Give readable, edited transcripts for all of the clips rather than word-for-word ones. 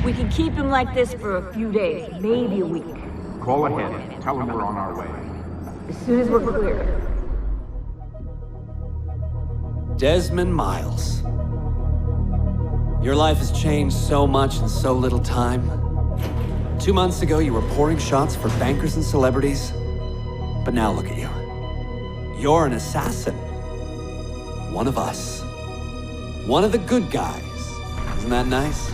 We can keep him like this for a few days, maybe a week. Call ahead. Tell him we're on our way. As soon as we're clear. Desmond Miles. Your life has changed so much in so little time. 2 months ago, you were pouring shots for bankers and celebrities. But now look at you. You're an assassin. One of us. One of the good guys. Isn't that nice?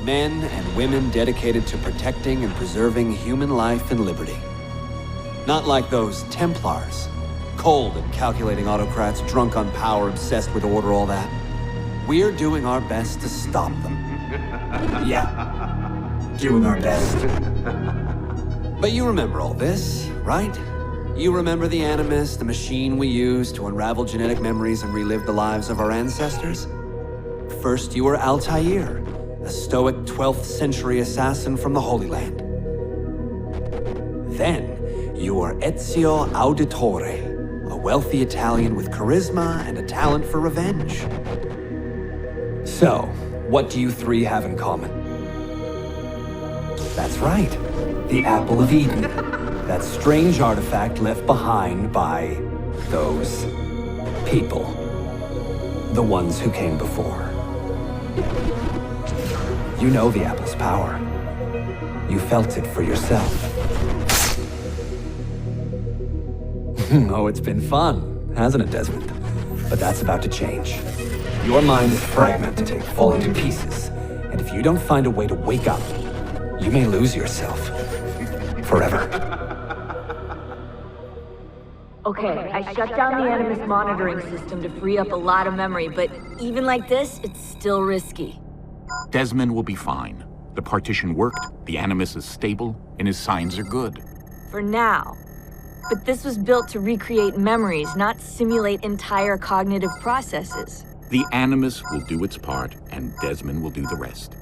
Men and women dedicated to protecting and preserving human life and liberty. Not like those Templars. Cold and calculating autocrats, drunk on power, obsessed with order, all that. We're doing our best to stop them. Yeah. Doing our best. But you remember all this, right? You remember the Animus, the machine we used to unravel genetic memories and relive the lives of our ancestors? First, you were Altair, a stoic 12th century assassin from the Holy Land. Then, you were Ezio Auditore, a wealthy Italian with charisma and a talent for revenge. So, what do you three have in common? That's right, the Apple of Eden. That strange artifact left behind by those people. The ones who came before. You know the Apple's power. You felt it for yourself. Oh, it's been fun, hasn't it, Desmond? But that's about to change. Your mind is fragmented, falling to pieces. And if you don't find a way to wake up, you may lose yourself. Forever. Okay, I shut down the Animus monitoring system to free up a lot of memory, but even like this, it's still risky. Desmond will be fine. The partition worked, the Animus is stable, and his signs are good. For now. But this was built to recreate memories, not simulate entire cognitive processes. The Animus will do its part, and Desmond will do the rest.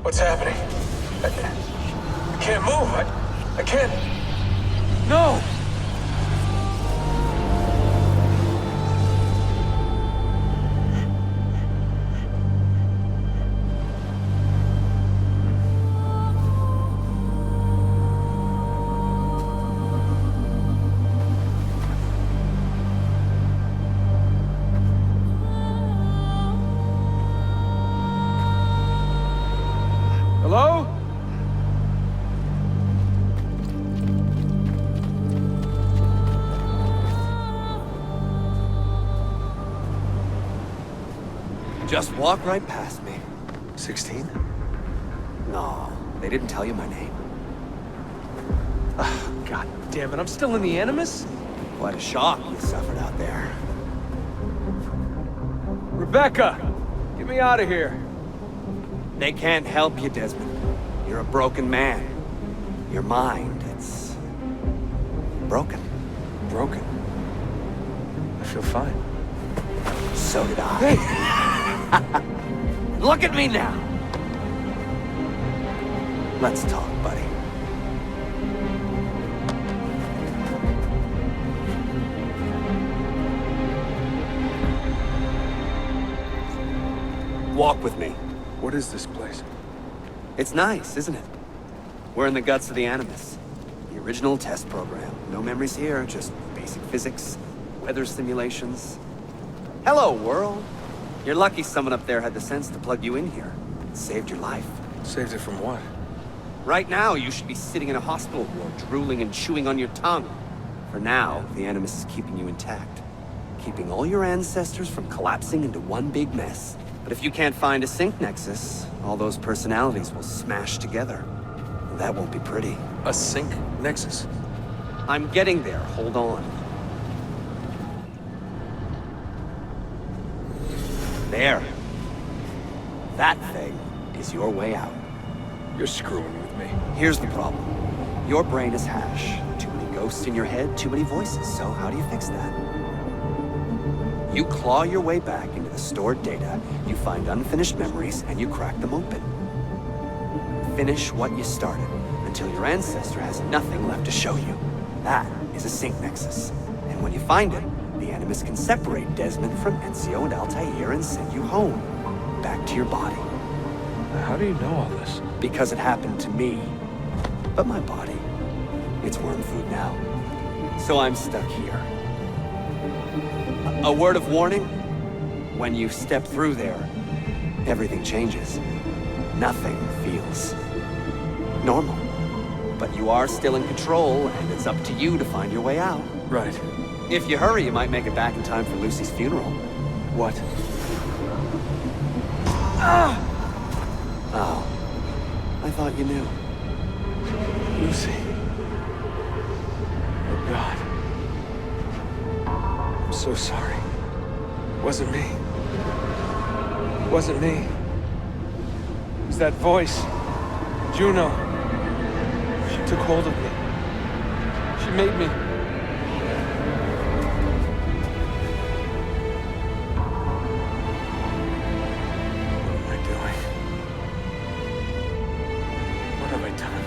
What's happening? I can't move. I can't. No! Hello? Just walk right past me. 16? No, they didn't tell you my name. God damn it, I'm still in the Animus? Quite a shock you suffered out there. Rebecca! Get me out of here. They can't help you, Desmond. You're a broken man. Your mind, it's broken. Broken. I feel fine. So did I. Hey! Look at me now. Let's talk, buddy. Walk with me. What is this place? It's nice, isn't it? We're in the guts of the Animus. The original test program. No memories here, just basic physics, weather simulations. Hello, world. You're lucky someone up there had the sense to plug you in here. It saved your life. Saved it from what? Right now, you should be sitting in a hospital ward, drooling and chewing on your tongue. For now, the Animus is keeping you intact. Keeping all your ancestors from collapsing into one big mess. But if you can't find a sync nexus, all those personalities will smash together. And that won't be pretty. A sync nexus? I'm getting there, hold on. There. That thing is your way out. You're screwing with me. Here's the problem. Your brain is hash. Too many ghosts in your head, too many voices. So how do you fix that? You claw your way back into the stored data, you find unfinished memories, and you crack them open. Finish what you started, and until your ancestor has nothing left to show you. That is a sync nexus. And when you find it, the Animus can separate Desmond from Ezio and Altair and send you home. Back to your body. How do you know all this? Because it happened to me. But my body, it's worm food now. So I'm stuck here. A word of warning? When you step through there, everything changes. Nothing feels normal. But you are still in control, and it's up to you to find your way out. Right. If you hurry, you might make it back in time for Lucy's funeral. What? Oh. I thought you knew. Lucy. Oh, God. I'm so sorry. Wasn't me. Wasn't me. It was that voice. Juno. She took hold of me. She made me. What am I doing? What have I done?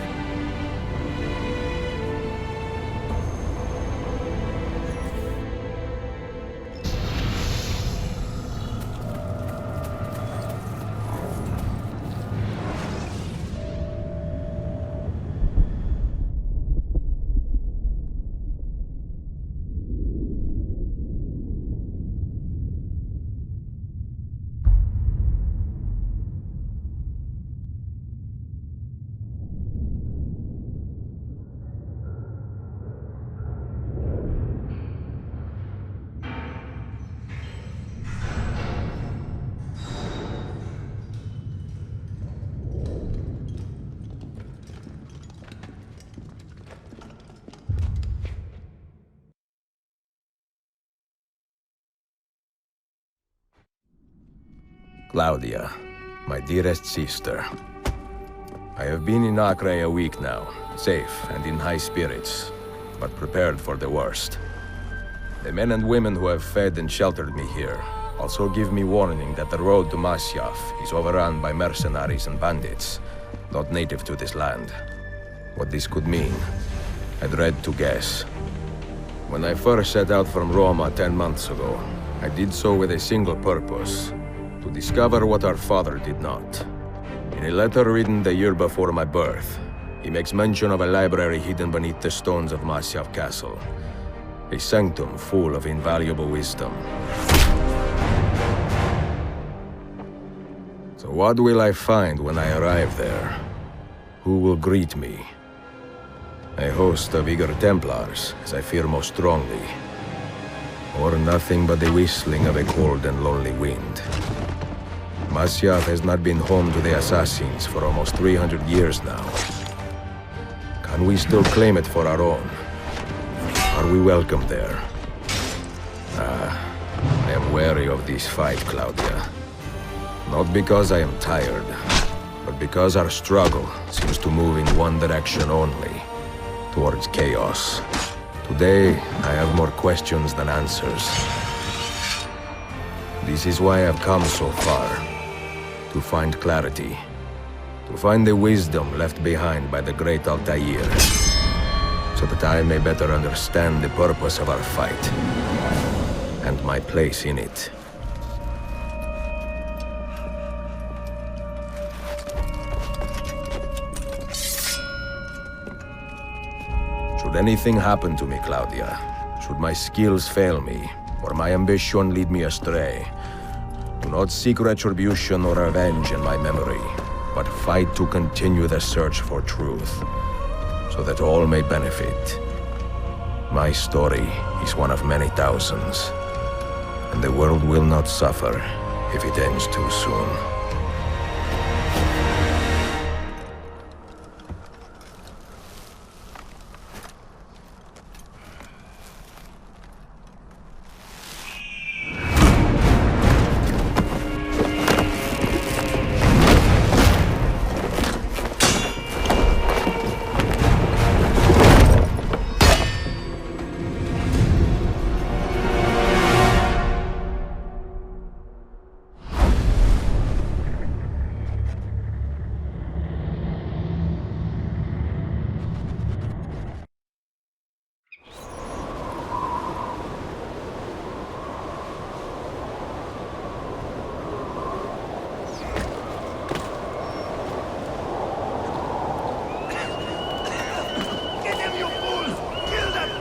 Claudia, my dearest sister. I have been in Acre a week now, safe and in high spirits, but prepared for the worst. The men and women who have fed and sheltered me here also give me warning that the road to Masyaf is overrun by mercenaries and bandits, not native to this land. What this could mean, I dread to guess. When I first set out from Roma 10 months ago, I did so with a single purpose: to discover what our father did not. In a letter written the year before my birth, he makes mention of a library hidden beneath the stones of Masyaf Castle. A sanctum full of invaluable wisdom. So what will I find when I arrive there? Who will greet me? A host of eager Templars, as I fear most strongly. Or nothing but the whistling of a cold and lonely wind. Masyaf has not been home to the assassins for almost 300 years now. Can we still claim it for our own? Are we welcome there? I am wary of this fight, Claudia. Not because I am tired, but because our struggle seems to move in one direction only, towards chaos. Today, I have more questions than answers. This is why I've come so far. To find clarity. To find the wisdom left behind by the great Altair. So that I may better understand the purpose of our fight. And my place in it. Should anything happen to me, Claudia, should my skills fail me, or my ambition lead me astray, do not seek retribution or revenge in my memory, but fight to continue the search for truth, so that all may benefit. My story is one of many thousands, and the world will not suffer if it ends too soon.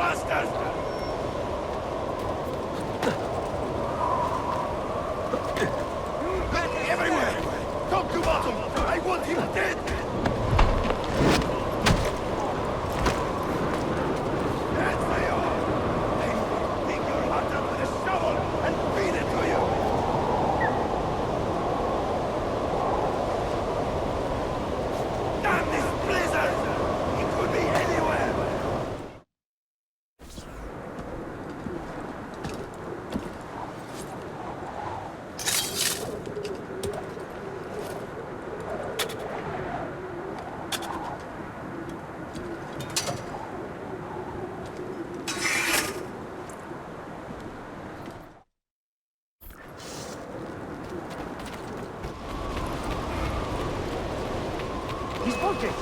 bastard! Men everywhere! Top to bottom! I want him dead! That's they are! Dig your heart up with a shovel and feed it to you! Damn this blizzard! It could be anywhere! He's working!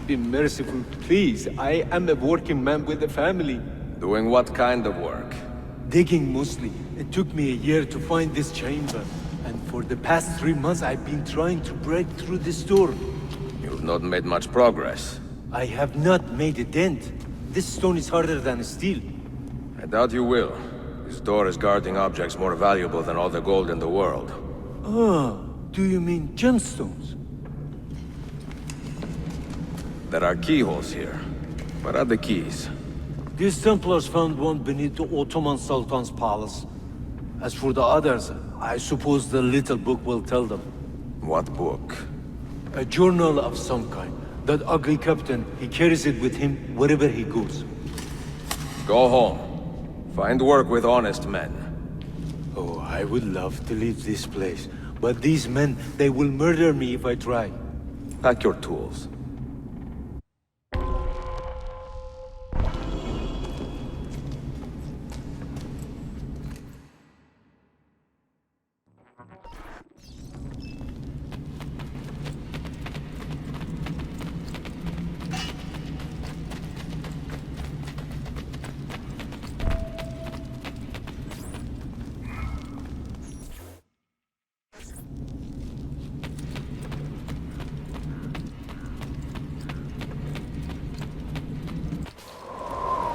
Be merciful, please. I am a working man with a family. Doing what kind of work? Digging mostly. It took me a year to find this chamber. And for the past 3 months I've been trying to break through this door. You've not made much progress. I have not made a dent. This stone is harder than steel. I doubt you will. This door is guarding objects more valuable than all the gold in the world. Oh, do you mean gemstones? There are keyholes here. What are the keys? These Templars found one beneath the Ottoman Sultan's palace. As for the others, I suppose the little book will tell them. What book? A journal of some kind. That ugly captain, he carries it with him wherever he goes. Go home. Find work with honest men. Oh, I I would love to leave this place, but these men, they will murder me if I try. Pack your tools.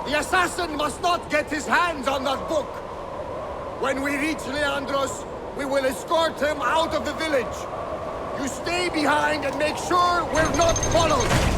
The assassin must not get his hands on that book! When we reach Leandros, we will escort him out of the village. You stay behind and make sure we're not followed!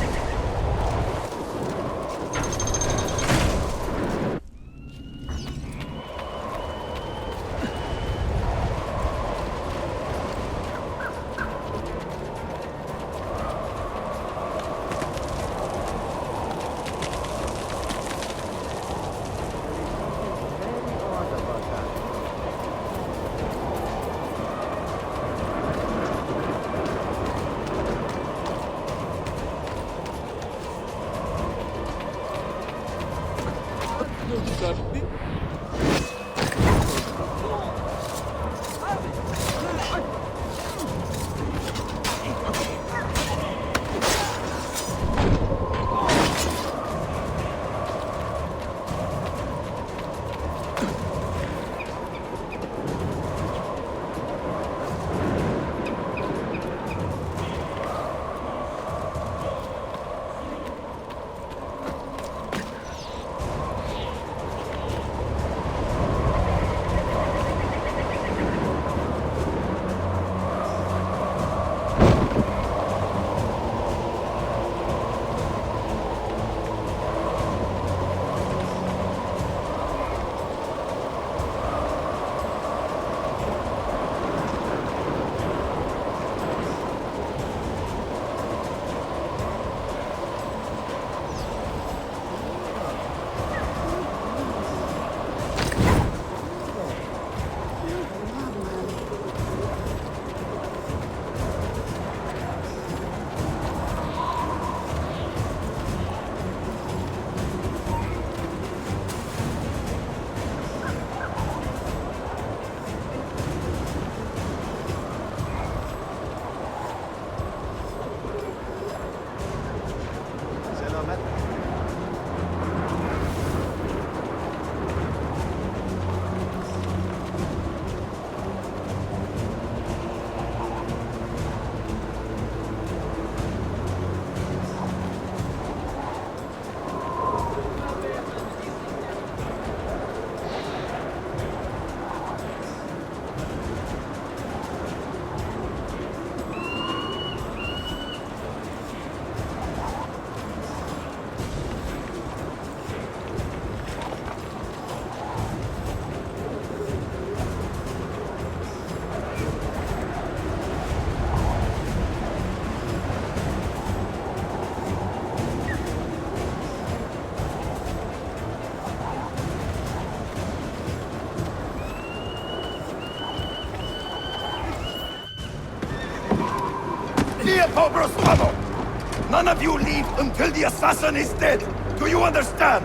None of you leave until the assassin is dead! Do you understand?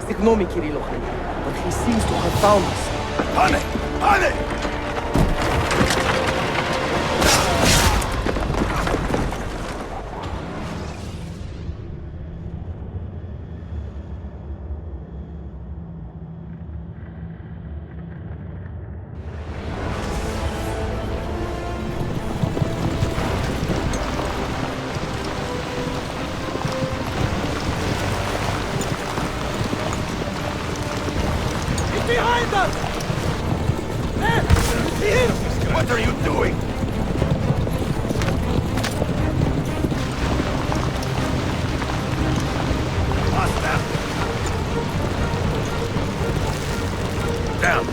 Ignore me, Kirilo, but he seems to have found us. Hane! Hane! Behind us! There! See him! What are you doing? Faster! Down!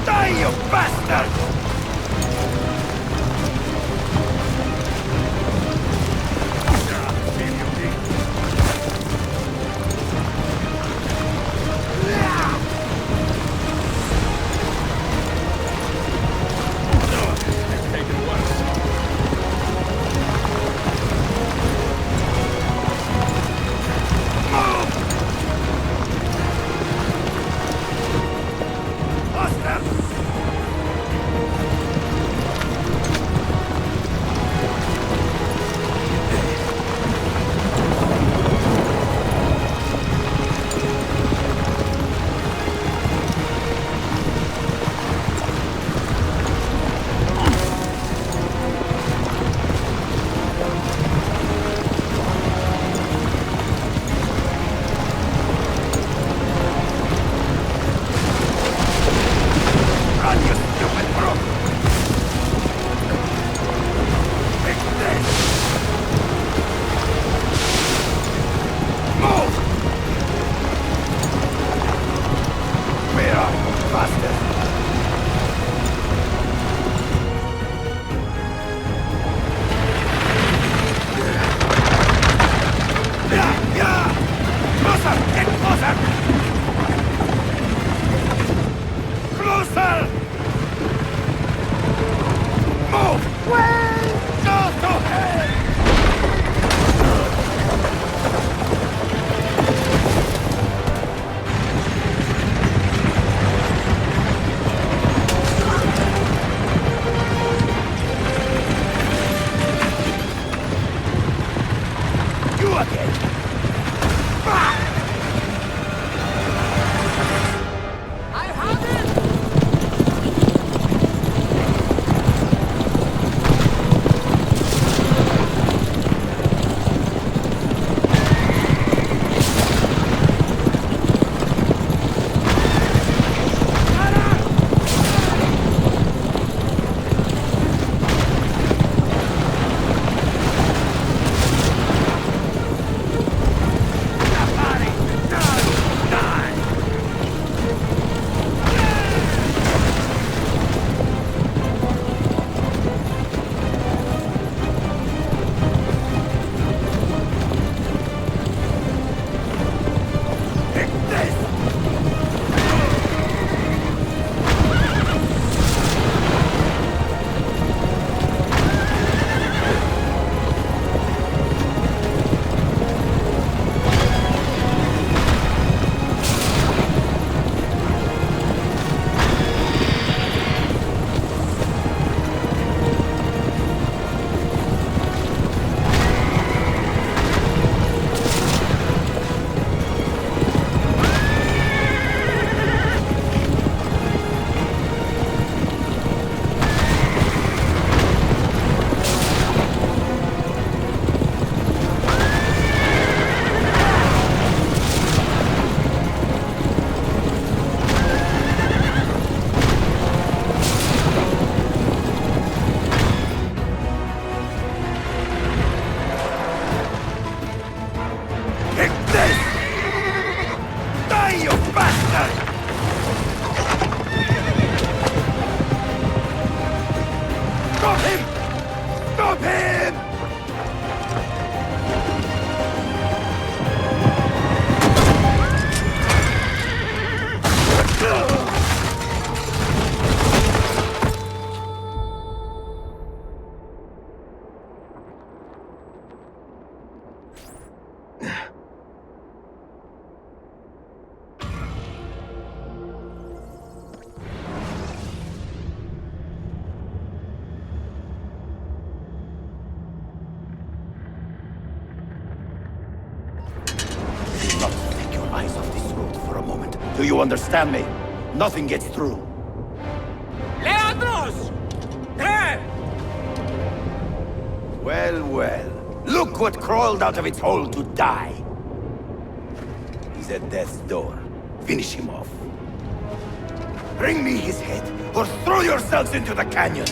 Die, you bastard! bastard! Stop him! Stop him! Do you understand me? Nothing gets through. Leandros! There! Well, well. Look what crawled out of its hole to die. He's at death's door. Finish him off. Bring me his head, or throw yourselves into the canyon!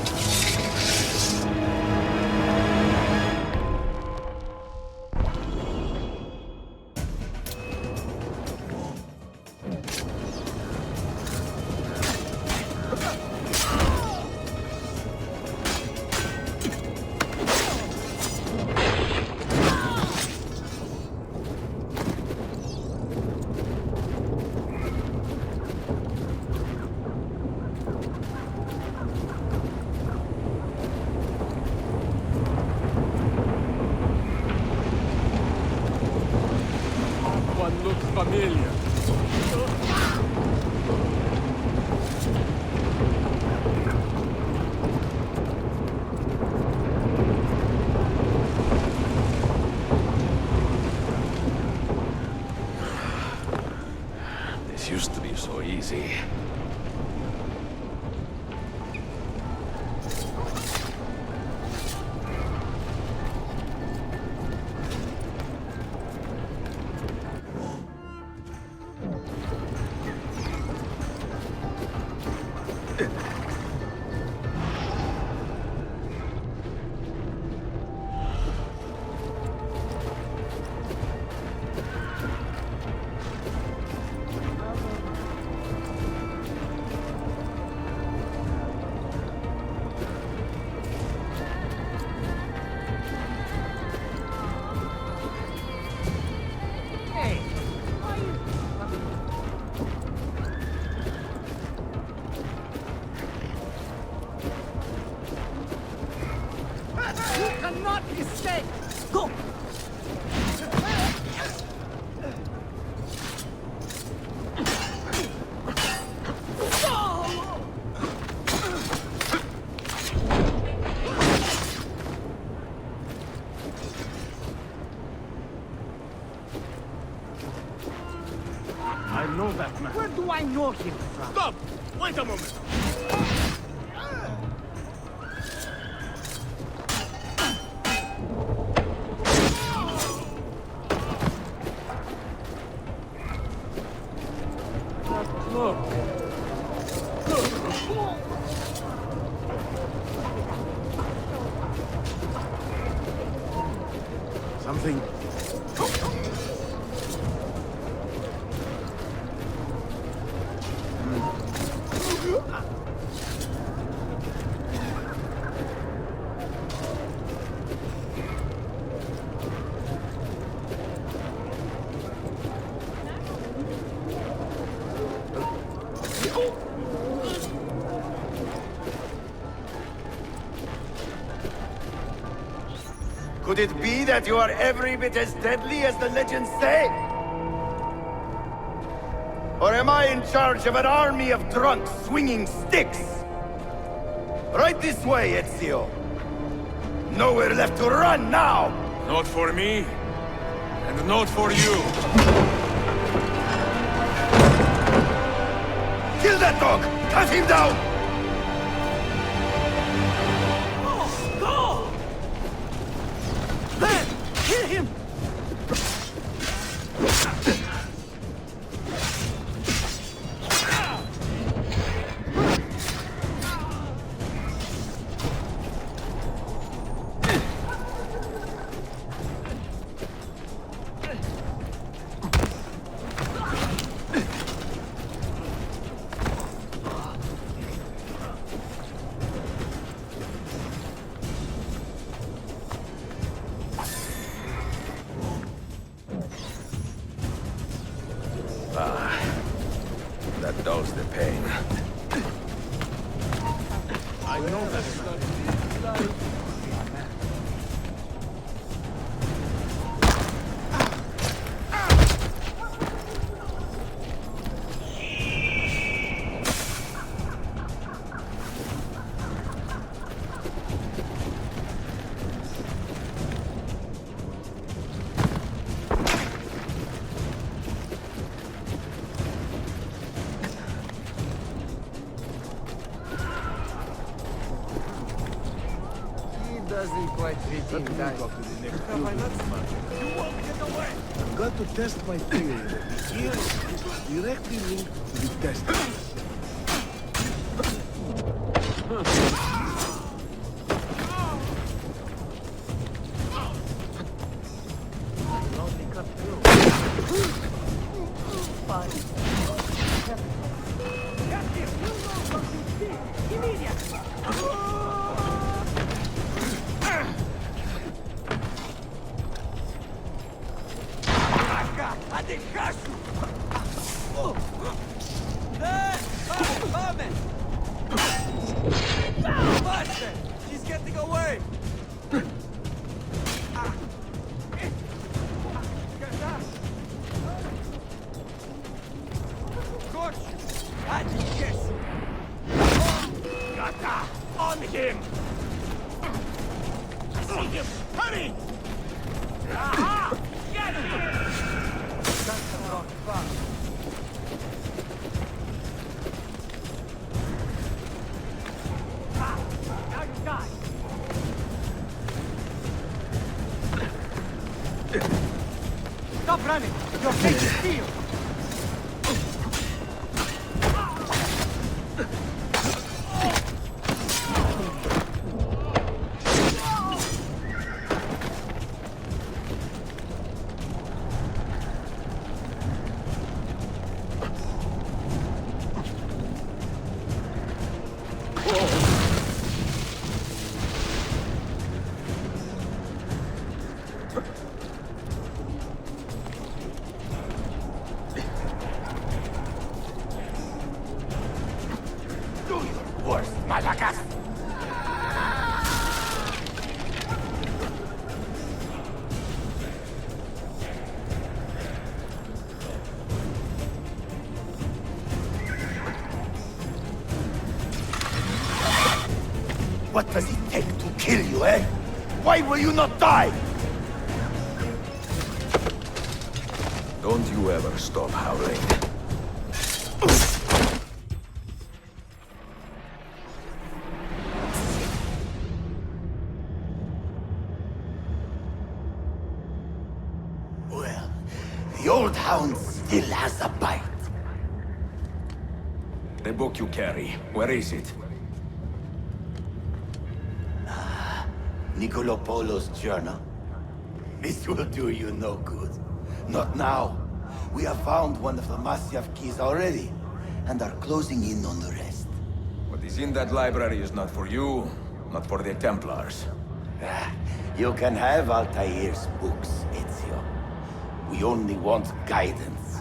Looks familiar. This used to be so easy. Go! I know that man. Where do I know him from? Stop! Wait a moment. Something... Could it be that you are every bit as deadly as the legends say? Or am I in charge of an army of drunks swinging sticks? Right this way, Ezio. Nowhere left to run now! Not for me, and not for you. Kill that dog! Cut him down! Go! There! Kill him! knows the pain. I know that. Doesn't quite fit in that. I've got to test my theory that the ear is directly linked to the destiny. She's getting away! On him! I see him! Hurry! Aha! Get him! That's a lot of fun. Now you die! Stop running! Your fate is sealed! Worst, malacas! What does it take to kill you, eh? Why will you not die? Don't you ever stop howling. Well, the old hound still has a bite. The book you carry, where is it? Niccolo Polo's journal. This will do you no good. Not now. We have found one of the Masyaf keys already, and are closing in on the rest. What is in that library is not for you, not for the Templars. You can have Altair's books, Ezio. We only want guidance.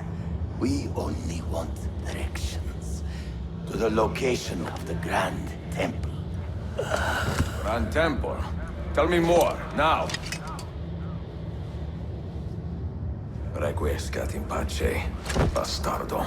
We only want directions. To the location of the Grand Temple. Grand Temple? Tell me more, now! Requiescat in pace, bastardo.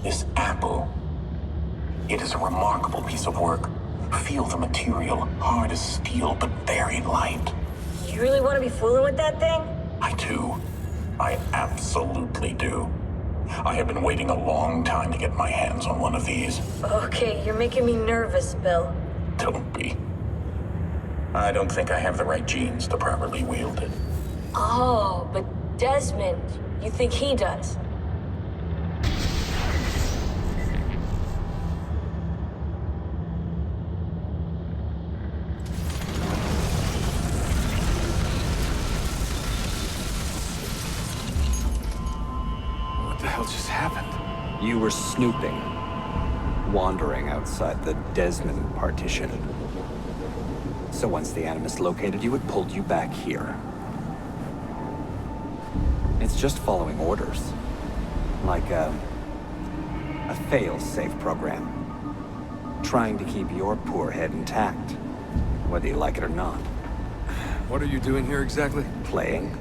This apple. It is a remarkable piece of work. Feel the material, hard as steel, but very light. You really want to be fooling with that thing? I do. I absolutely do. I have been waiting a long time to get my hands on one of these. Okay, you're making me nervous, Bill. Don't be. I don't think I have the right genes to properly wield it. Oh, but Desmond, you think he does? just happened? You were snooping, wandering outside the Desmond partition. So once the Animus located you, it pulled you back here. It's just following orders. Like a fail-safe program. Trying to keep your poor head intact, whether you like it or not. What are you doing here exactly? Playing.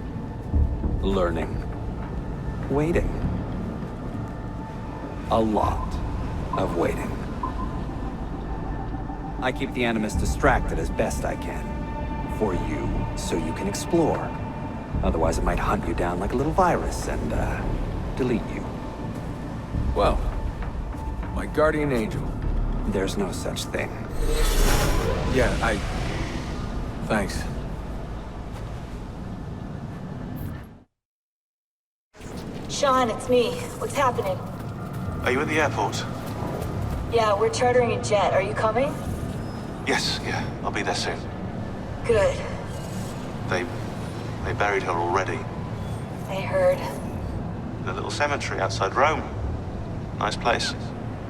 Learning. Waiting. A lot of waiting. I keep the Animus distracted as best I can. For you, so you can explore. Otherwise it might hunt you down like a little virus and, delete you. Well, my guardian angel. There's no such thing. Yeah, Thanks. Sean, it's me. What's happening? Are you at the airport? Yeah, we're chartering a jet. Are you coming? Yes, yeah. I'll be there soon. Good. They buried her already. I heard. The little cemetery outside Rome. Nice place.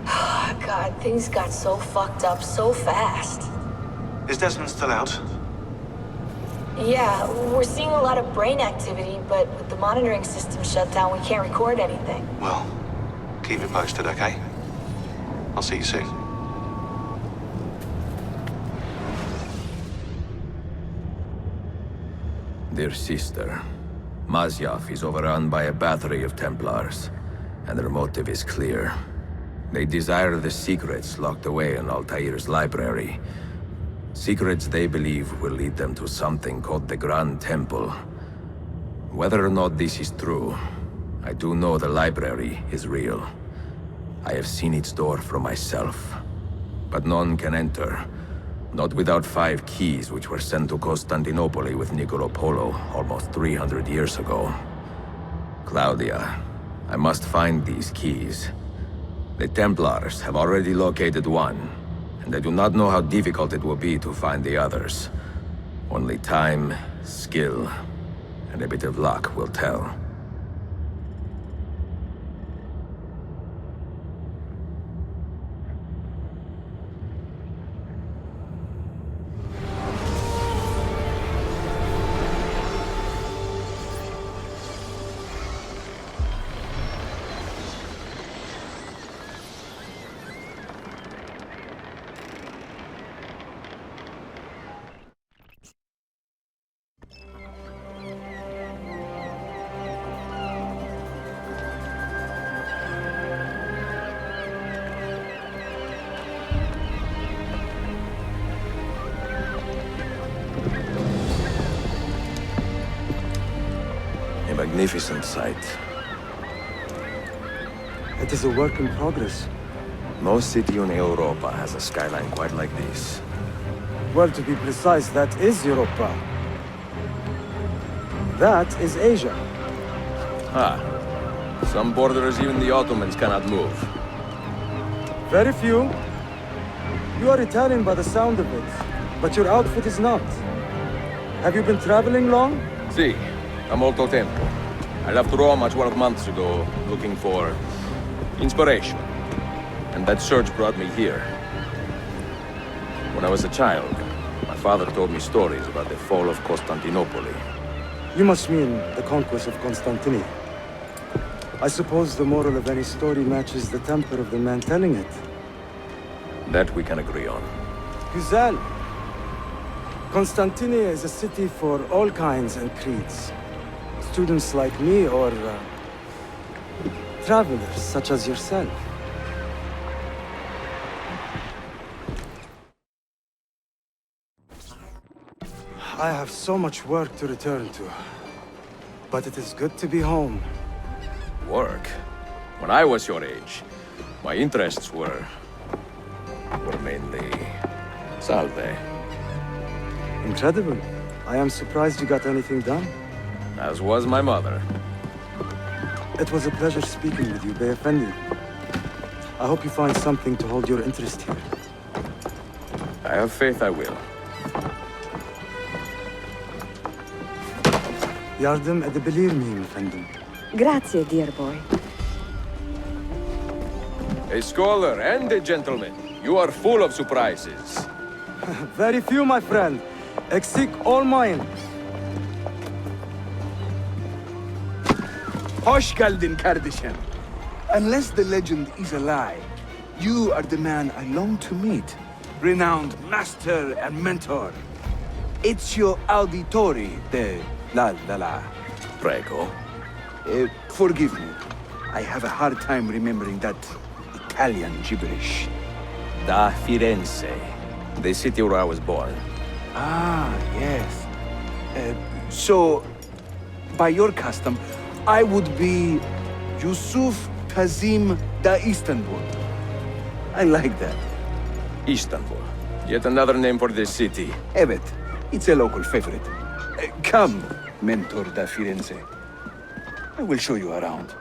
God, things got so fucked up so fast. Is Desmond still out? Yeah, we're seeing a lot of brain activity, but with the monitoring system shut down, we can't record anything. Well, keep me posted, okay? I'll see you soon. Dear sister, Masyaf is overrun by a battery of Templars, and their motive is clear. They desire the secrets locked away in Altair's library. Secrets they believe will lead them to something called the Grand Temple. Whether or not this is true, I do know the library is real. I have seen its door for myself. But none can enter. Not without 5 keys which were sent to Constantinople with Niccolo Polo almost 300 years ago. Claudia, I must find these keys. The Templars have already located one, and I do not know how difficult it will be to find the others. Only time, skill, and a bit of luck will tell. Magnificent sight. It is a work in progress. No city in Europa has a skyline quite like this. Well, to be precise, that is Europa. That is Asia. Ah. Some borders even the Ottomans cannot move. Very few. You are Italian by the sound of it, but your outfit is not. Have you been traveling long? Si, da molto tempo. I left Rome 12 months ago, looking for inspiration. And that search brought me here. When I was a child, my father told me stories about the fall of Constantinople. You must mean the conquest of Constantinople. I suppose the moral of any story matches the temper of the man telling it. That we can agree on. Güzel. Constantinople is a city for all kinds and creeds. Students like me or travelers such as yourself. I have so much work to return to, but it is good to be home. Work? When I was your age, my interests were mainly salve. Incredible. I am surprised you got anything done. As was my mother. It was a pleasure speaking with you, Beyefendi. I hope you find something to hold your interest here. I have faith I will. Yardım edebilir miyim efendim? Grazie, dear boy. A scholar and a gentleman. You are full of surprises. Very few, my friend. Exceed all mine. Hoş geldin kardeşim. Unless the legend is a lie, you are the man I long to meet. Renowned master and mentor. Ezio Auditori de la. Prego. Forgive me. I have a hard time remembering that Italian gibberish. Da Firenze. The city where I was born. Ah, yes. So, by your custom, I would be Yusuf Kazim da Istanbul. I like that. Istanbul. Yet another name for this city. Evet, it's a local favorite. Come, Mentor da Firenze. I will show you around.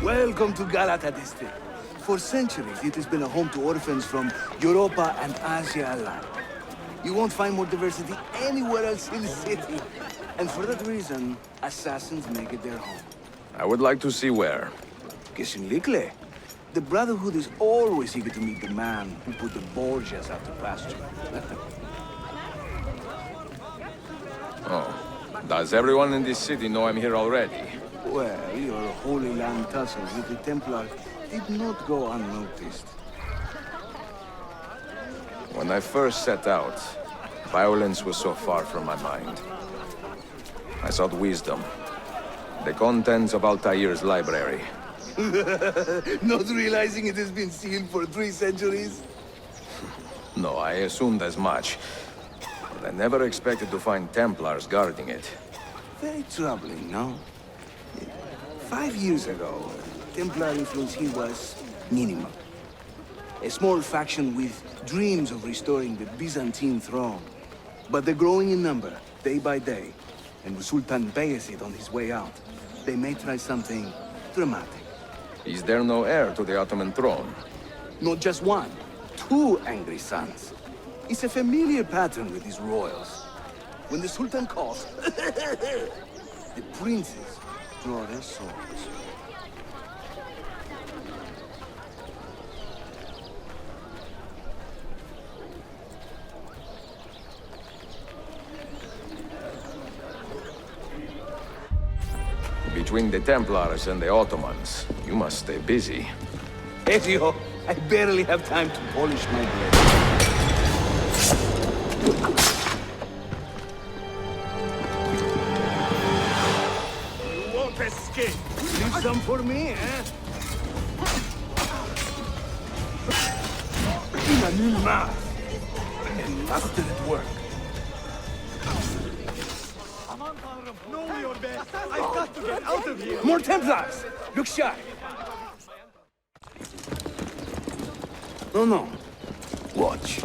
Welcome to Galata district. For centuries, it has been a home to orphans from Europa and Asia alike. You won't find more diversity anywhere else in the city. And for that reason, assassins make it their home. I would like to see where. Kesinlikle. The Brotherhood is always eager to meet the man who put the Borgias out to pasture. Oh. Does everyone in this city know I'm here already? Well, your Holy Land tussles with the Templars did not go unnoticed. When I first set out, violence was so far from my mind. I sought wisdom. The contents of Altair's library. Not realizing it has been sealed for 3 centuries? No, I assumed as much. But I never expected to find Templars guarding it. Very troubling, no? 5 years ago, Templar influence here was minimal. A small faction with dreams of restoring the Byzantine throne. But they're growing in number, day by day. And with Sultan Bayezid on his way out, they may try something dramatic. Is there no heir to the Ottoman throne? Not just one, 2 angry sons. It's a familiar pattern with these royals. When the Sultan calls, the princes draw their swords. Between the Templars and the Ottomans, you must stay busy. Ezio, I barely have time to polish my blade. You won't escape. Leave some for me, eh? In a new mask. And master at work. Know your best. I've got to get out of here. More Templars! Look sharp! No. Watch.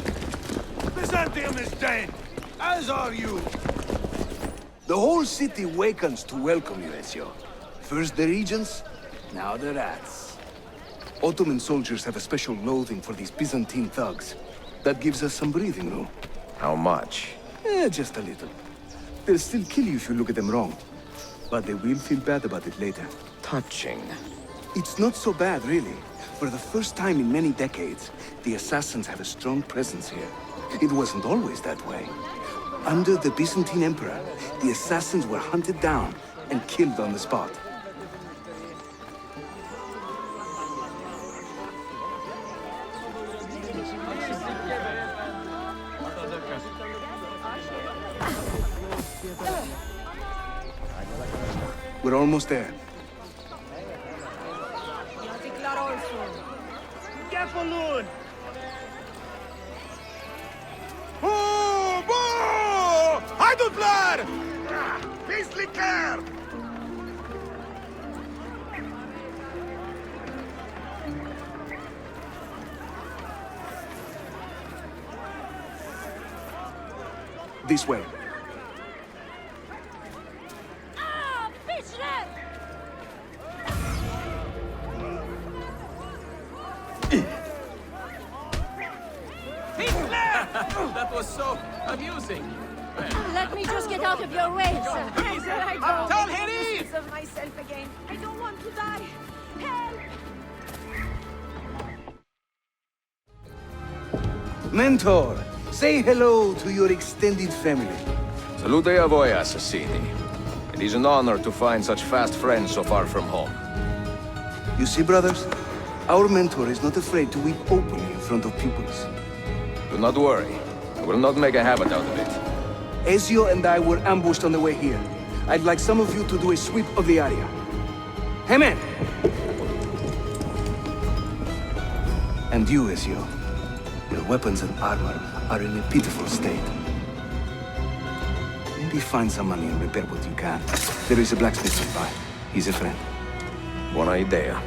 Byzantium is dead, as are you. The whole city wakens to welcome you, Ezio. First the regents, now the rats. Ottoman soldiers have a special loathing for these Byzantine thugs. That gives us some breathing room. How much? Just a little. They'll still kill you if you look at them wrong. But they will feel bad about it later. Touching. It's not so bad, really. For the first time in many decades, the assassins have a strong presence here. It wasn't always that way. Under the Byzantine Emperor, the assassins were hunted down and killed on the spot. We're almost there. Hajdutlar! Pislikler! This way. was so amusing. Let me just get out of your way, sir. There I go. Tell Henry! Pieces of myself again. I don't want to die. Help! Mentor, say hello to your extended family. Salute a voi, assassini. It is an honor to find such fast friends so far from home. You see, brothers? Our mentor is not afraid to weep openly in front of pupils. Do not worry. I will not make a habit out of it. Ezio and I were ambushed on the way here. I'd like some of you to do a sweep of the area. Hey, man! And you, Ezio. Your weapons and armor are in a pitiful state. Maybe find some money and repair what you can. There is a blacksmith nearby. He's a friend. Buona idea.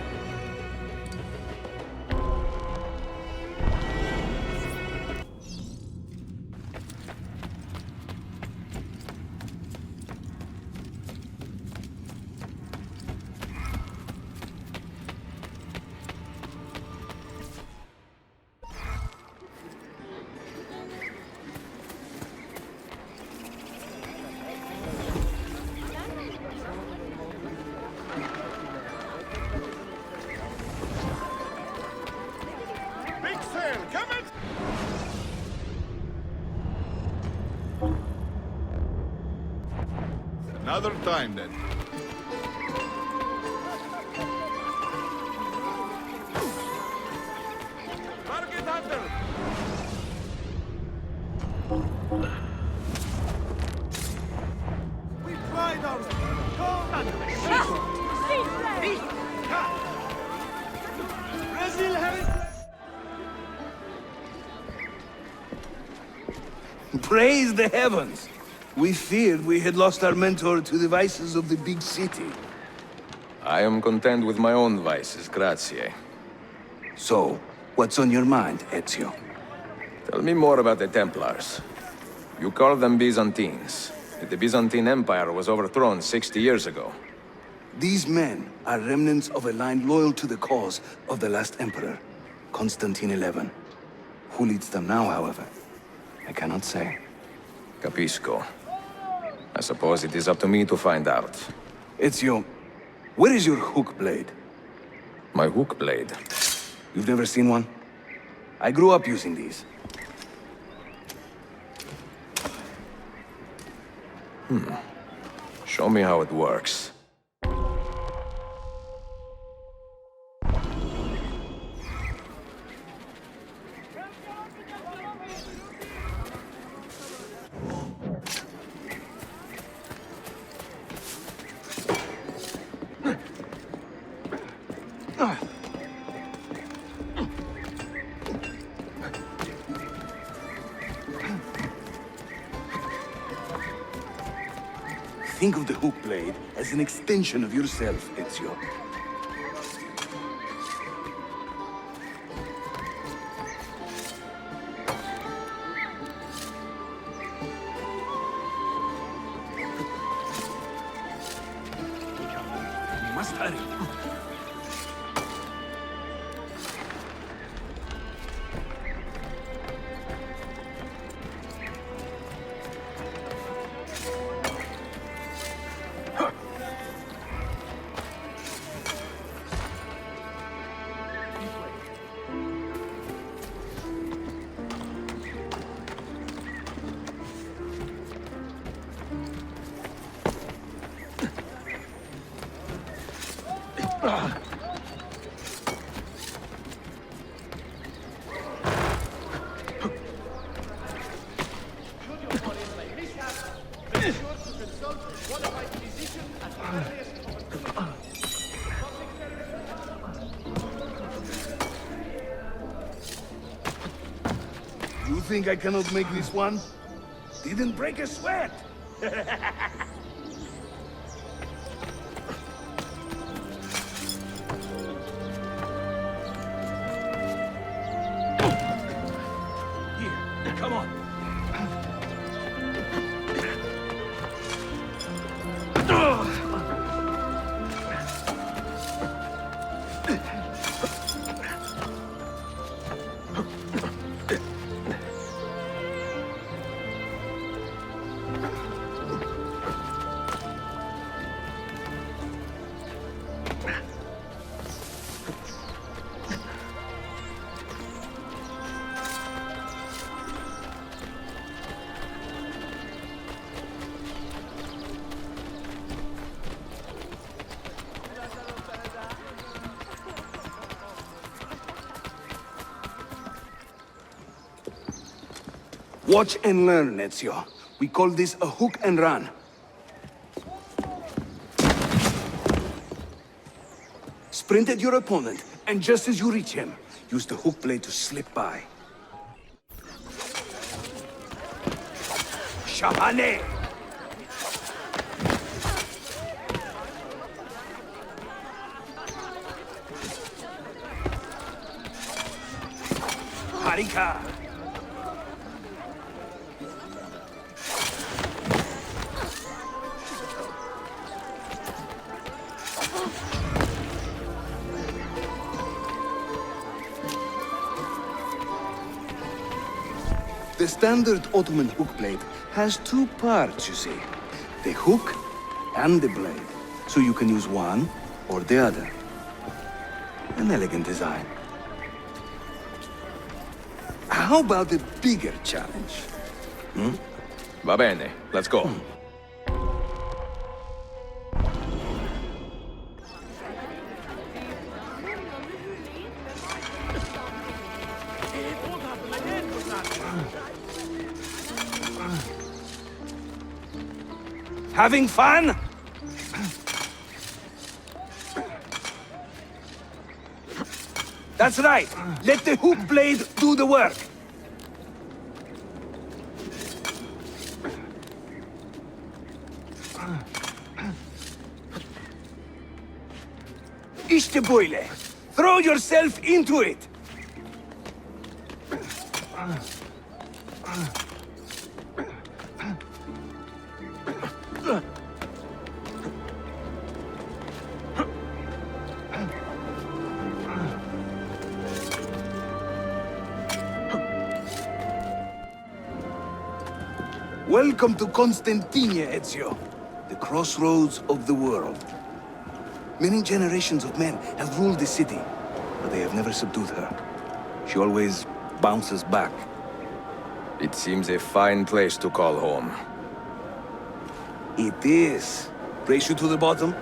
Another time, then. Target hunter! We pride ourselves. Brazil has... Praise the heavens! We feared we had lost our mentor to the vices of the big city. I am content with my own vices, grazie. So, what's on your mind, Ezio? Tell me more about the Templars. You call them Byzantines. The Byzantine Empire was overthrown 60 years ago. These men are remnants of a line loyal to the cause of the last emperor, Constantinople. Who leads them now, however? I cannot say. Capisco. I suppose it is up to me to find out. Ezio, where is your hook blade? My hook blade? You've never seen one? I grew up using these. Show me how it works. Think of the hook blade as an extension of yourself, Ezio. We must hurry. You think I cannot make this one? Didn't break a sweat! Here, come on. Watch and learn, Ezio. We call this a hook and run. Sprint at your opponent, and just as you reach him, use the hook blade to slip by. Shabane! Harika! The standard Ottoman hook blade has two parts, you see. The hook and the blade. So you can use one or the other. An elegant design. How about the bigger challenge? Va bene, let's go. Having fun? That's right. Let the hook blade do the work. İşte böyle. Throw yourself into it. Welcome to Constantinople, Ezio. The crossroads of the world. Many generations of men have ruled the city, but they have never subdued her. She always bounces back. It seems a fine place to call home. It is. Race you to the bottom?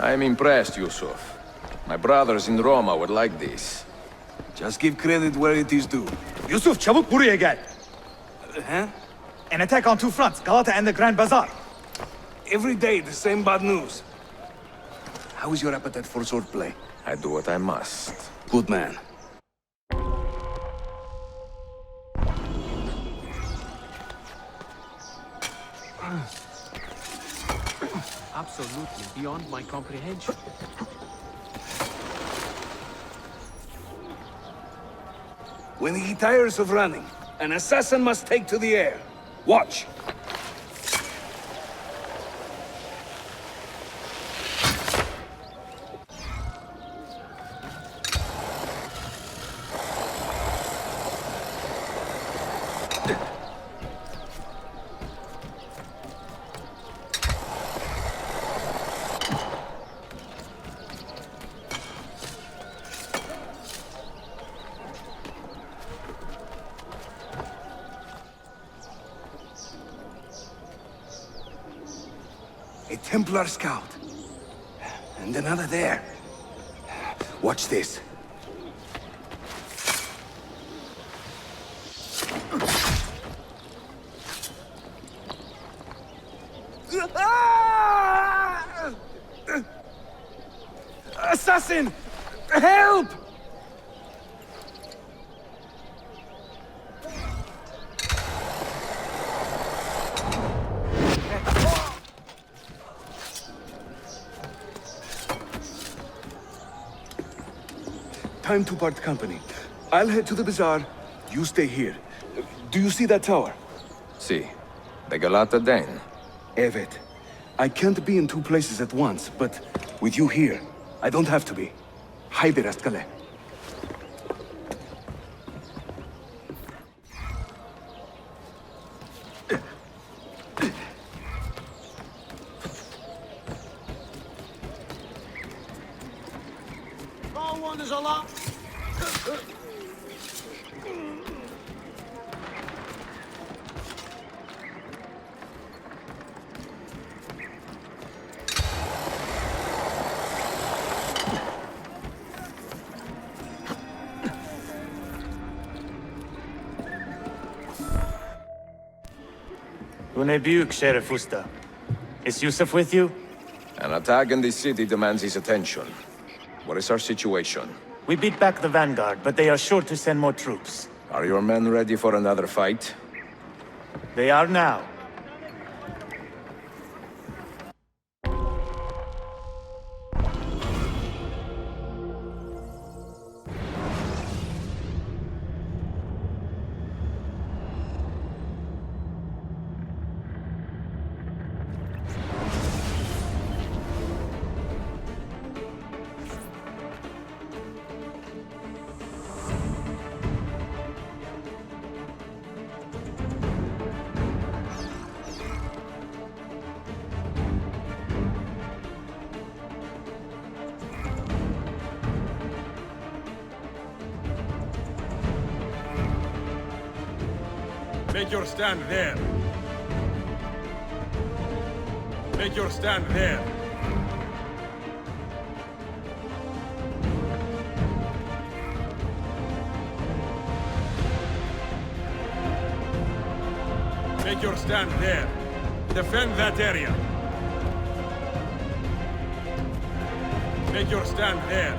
I'm impressed, Yusuf. My brothers in Roma would like this. Just give credit where it is due. Yusuf, çabuk buraya gel. Huh? An attack on two fronts, Galata and the Grand Bazaar. Every day, the same bad news. How is your appetite for swordplay? I do what I must. Good man. Absolutely beyond my comprehension. When he tires of running, an assassin must take to the air. Watch! A Templar scout. And another there. Watch this. Assassin! Help! time to part company. I'll head to the bazaar. You stay here. Do you see that tower? See. The Galata Den. Evet. I can't be in two places at once, but with you here, I don't have to be. Haydi rastgele. No one is allowed. Bunebuk, Sheriff Usta. Is Yusuf with you? An attack in the city demands his attention. What is our situation? We beat back the vanguard, but they are sure to send more troops. Are your men ready for another fight? They are now. Make your stand there. Make your stand there. Make your stand there. Defend that area. Make your stand there.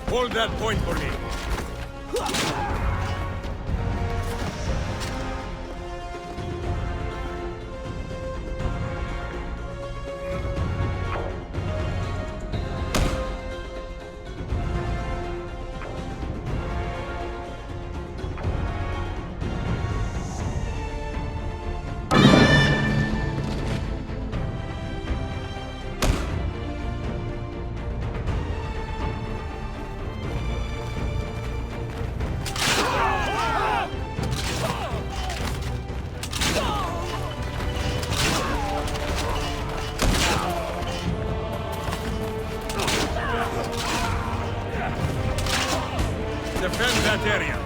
Hold that point for me. Defend that area.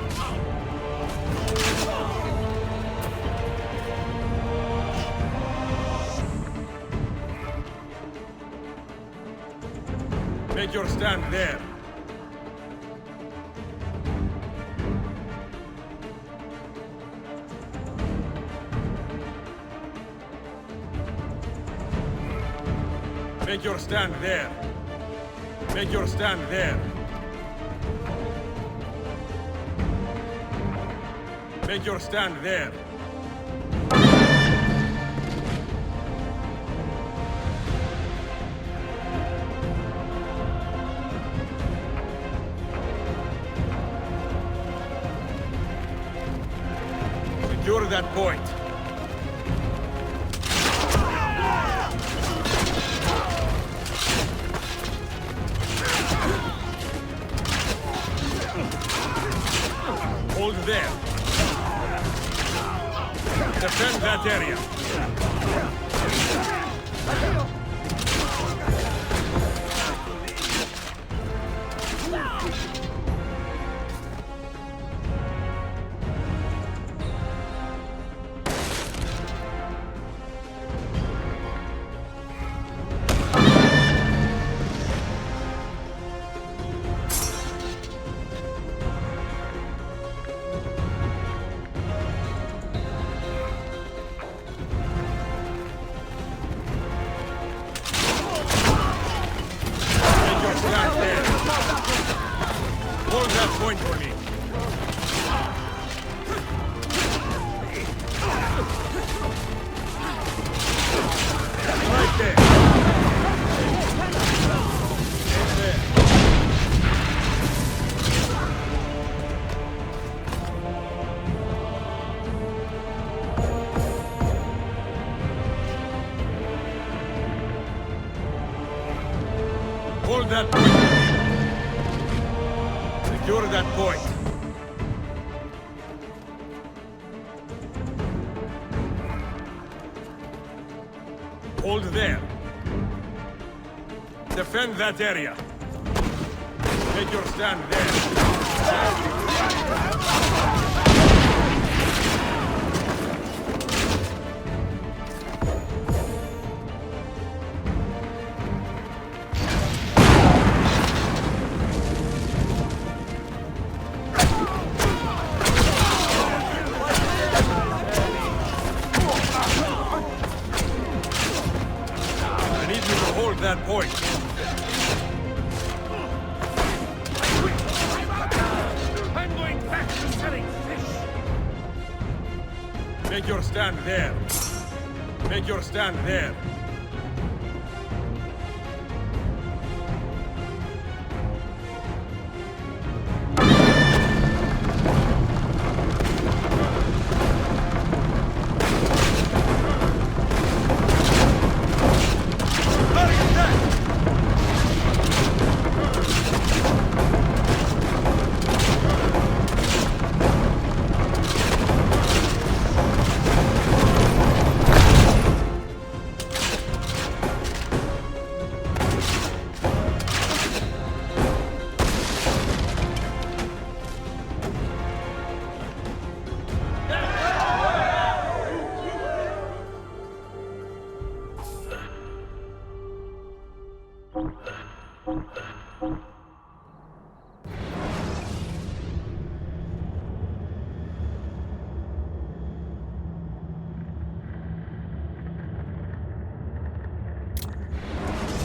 Make your stand there. Make your stand there. Make your stand there. Make your stand there. Secure that point. Hold there. Defend that area. point for me. Right there. Hold that point. Secure that point. Hold there. Defend that area. Take your stand there. That point. I'm going back to selling fish. Make your stand there. Make your stand there.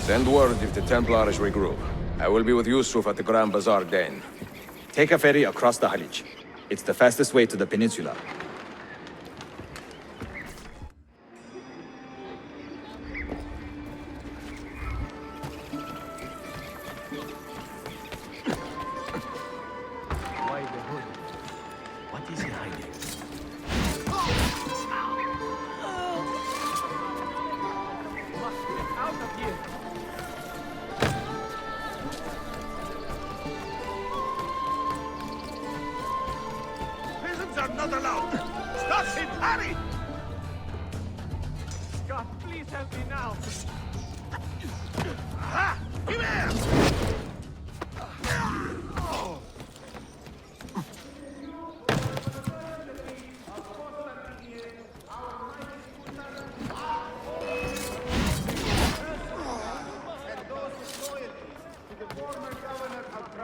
Send word if the Templars regroup. I will be with Yusuf at the Grand Bazaar then. Take a ferry across the Halij. It's the fastest way to the peninsula. Why the hood? What is he hiding? Must get out of here! Peasants are not allowed! Stop it! Hurry! God, please help me now! Aha! Give here!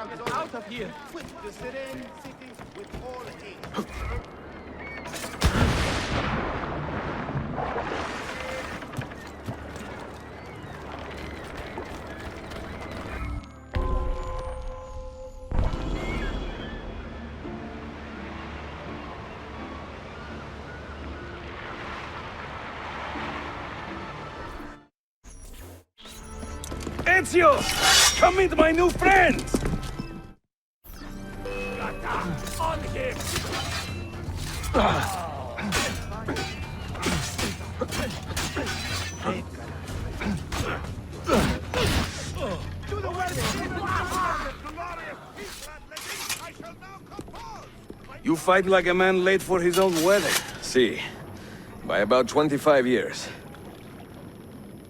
Get out of here! The serene city with all haste. Ezio! Come meet my new friends! On him! To the west! You fight like a man late for his own wedding. See, by about 25 years.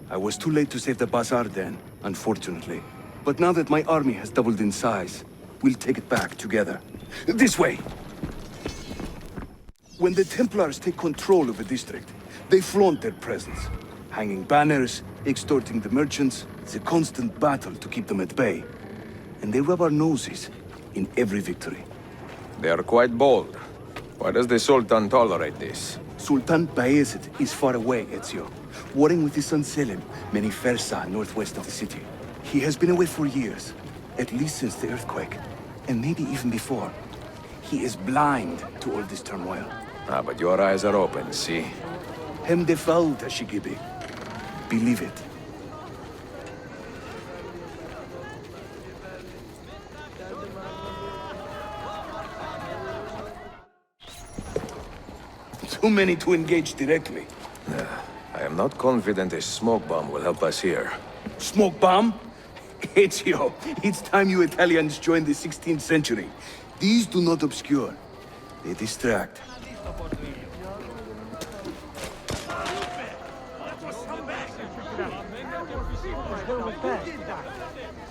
I was too late to save the bazaar then, unfortunately. But now that my army has doubled in size, we'll take it back together. This way! When the Templars take control of a district, they flaunt their presence. Hanging banners, extorting the merchants, it's a constant battle to keep them at bay. And they rub our noses in every victory. They are quite bold. Why does the Sultan tolerate this? Sultan Bayezid is far away, Ezio. Warring with his son Selim, many Fersa northwest of the city. He has been away for years, at least since the earthquake. and maybe even before. He is blind to all this turmoil. Ah, but your eyes are open, see? Hem defal, Tashigibi. Believe it. Too many to engage directly. I am not confident a smoke bomb will help us here. Smoke bomb? Ezio, it's time you Italians joined the 16th century. These do not obscure. They distract.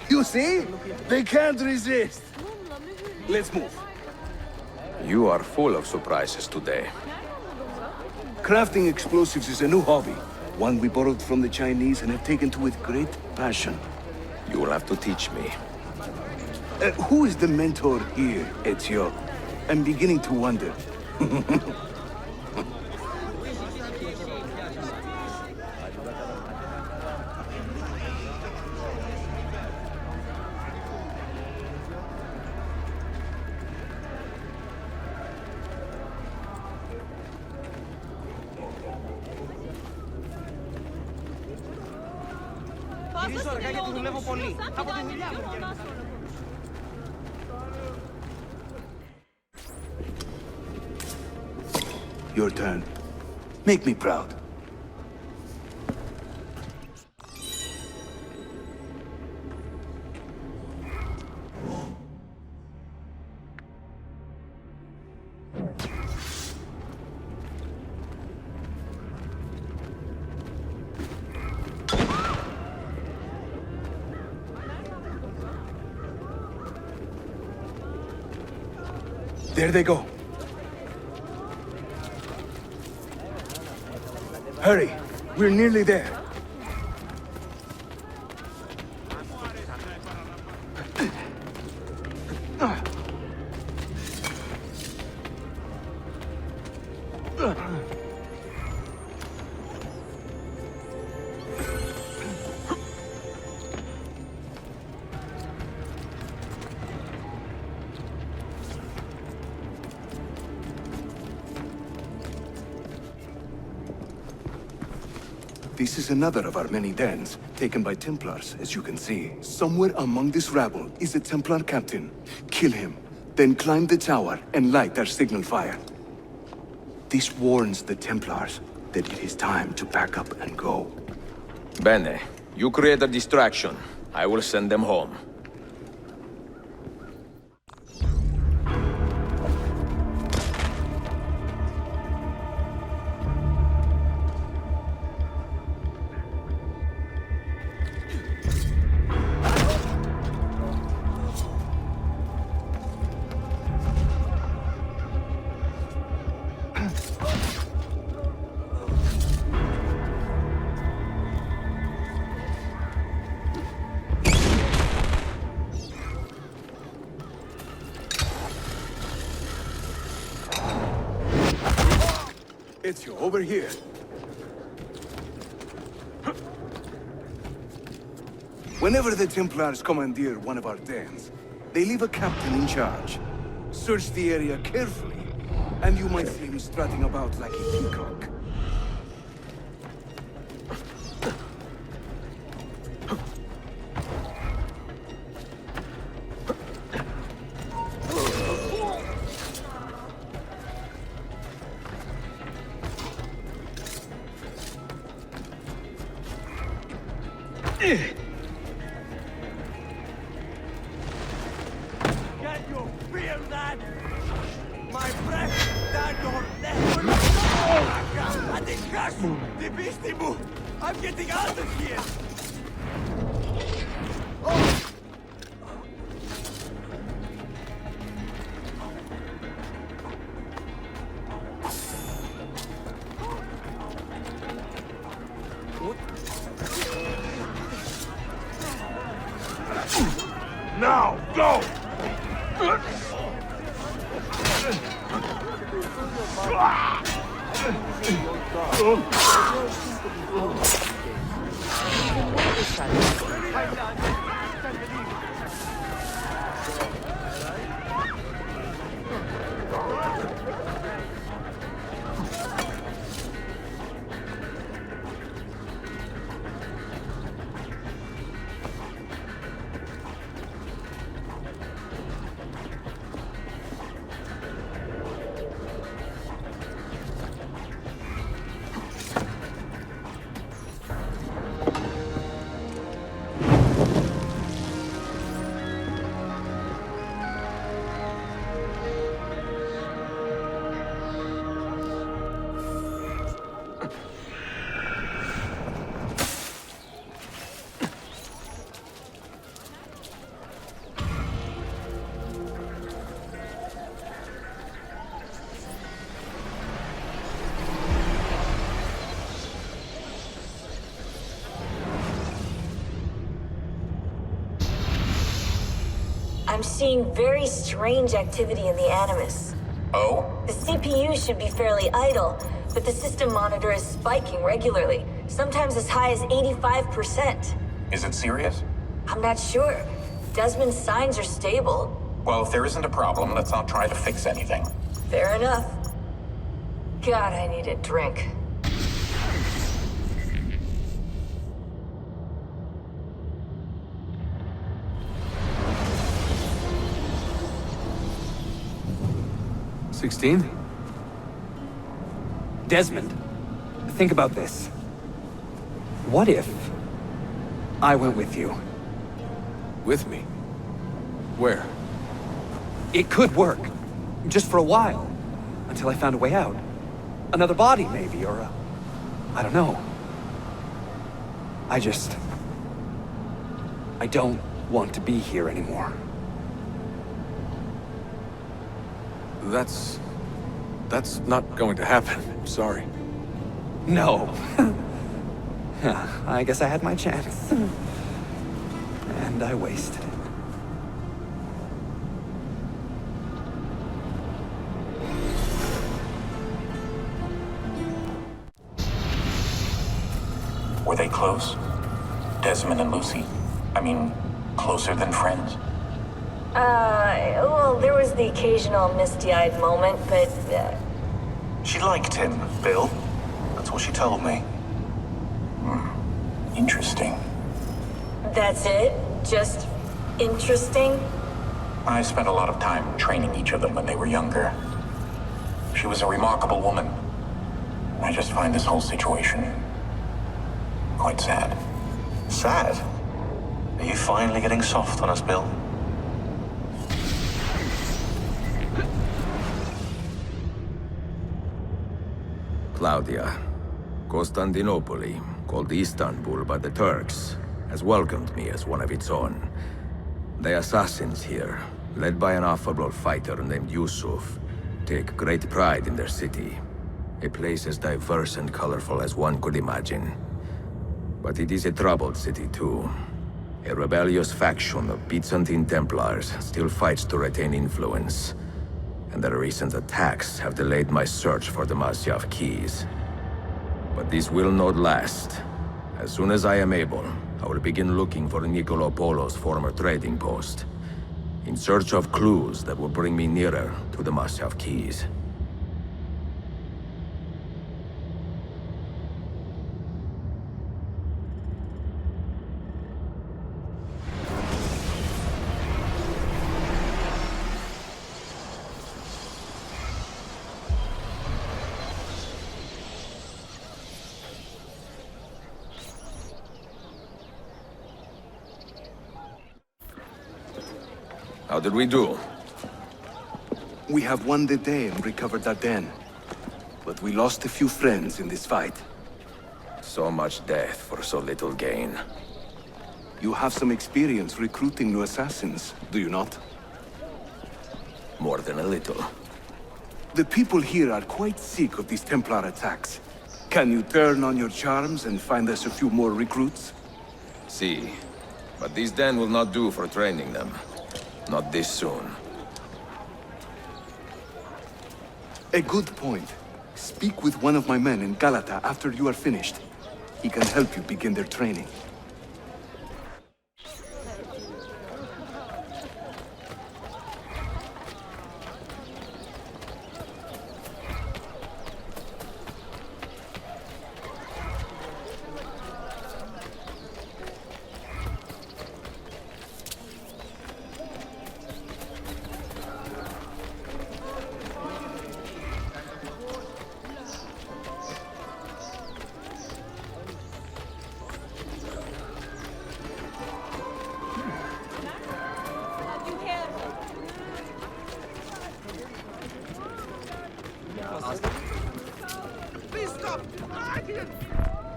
You see? They can't resist. Let's move. You are full of surprises today. Crafting explosives is a new hobby. One we borrowed from the Chinese and have taken to with great passion. You will have to teach me. Who is the mentor here, Ezio? I'm beginning to wonder. Your turn. Make me proud. There they go. Hurry, we're nearly there. This is another of our many dens, taken by Templars, as you can see. Somewhere among this rabble is a Templar captain. Kill him, then climb the tower and light our signal fire. This warns the Templars that it is time to pack up and go. Bene, you create a distraction. I will send them home. Ezio, over here. Whenever the Templars commandeer one of our dens, they leave a captain in charge. Search the area carefully, and you might see him strutting about like a peacock. Can you feel that? My breath down your neck. And the crash, the beastie move. I'm getting out of here. Now, go! I'm seeing very strange activity in the Animus. Oh? The CPU should be fairly idle, but the system monitor is spiking regularly, sometimes as high as 85%. Is it serious? I'm not sure. Desmond's signs are stable. Well, if there isn't a problem, let's not try to fix anything. Fair enough. God, I need a drink. Desmond, think about this. What if I went with you? With me? Where? It could work. Just for a while. Until I found a way out. Another body, maybe, or I don't know. I don't want to be here anymore. That's not going to happen. Sorry. No. I guess I had my chance. And I wasted it. Were they close? Desmond and Lucy? I mean, closer than friends? Well, there was the occasional misty-eyed moment, but, She liked him, Bill. That's what she told me. Interesting. that's it? Just interesting? I spent a lot of time training each of them when they were younger. She was a remarkable woman. I just find this whole situation quite sad. Sad? Are you finally getting soft on us, Bill? Claudia, Constantinople, called Istanbul by the Turks, has welcomed me as one of its own. The assassins here, led by an affable fighter named Yusuf, take great pride in their city. A place as diverse and colorful as one could imagine. But it is a troubled city too. A rebellious faction of Byzantine Templars still fights to retain influence. And their recent attacks have delayed my search for the Masyaf keys. But this will not last. As soon as I am able, I will begin looking for Nicolo Polo's former trading post, in search of clues that will bring me nearer to the Masyaf keys. How did we do? We have won the day and recovered Ardennes. But we lost a few friends in this fight. So much death for so little gain. You have some experience recruiting new assassins, do you not? More than a little. The people here are quite sick of these Templar attacks. Can you turn on your charms and find us a few more recruits? See, but these den will not do for training them. Not this soon. A good point. Speak with one of my men in Galata after you are finished. He can help you begin their training.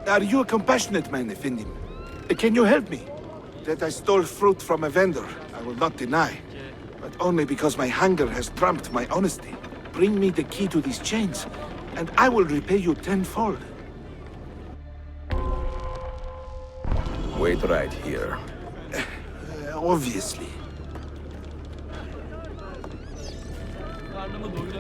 Are you a compassionate man, Effendim? Can you help me? That I stole fruit from a vendor, I will not deny. But only because my hunger has trumped my honesty. Bring me the key to these chains, and I will repay you tenfold. Wait right here. Obviously. Sultan,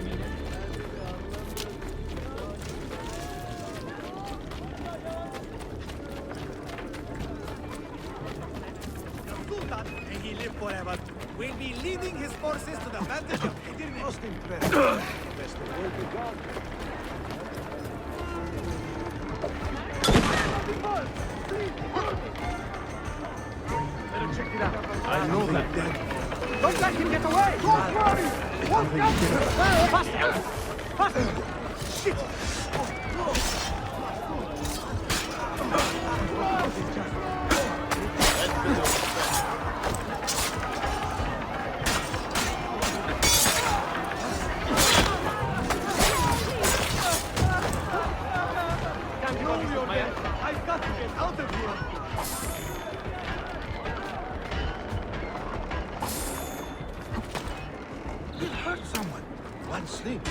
and he live forever, will be leading his forces to the vantage of Edirne. Most impressive. Best of all to God. Check it out. I know that. Don't let him get away! Don't worry! What's up? Faster! Faster! Shit! I've got to get out of here! It hurt someone. One slip.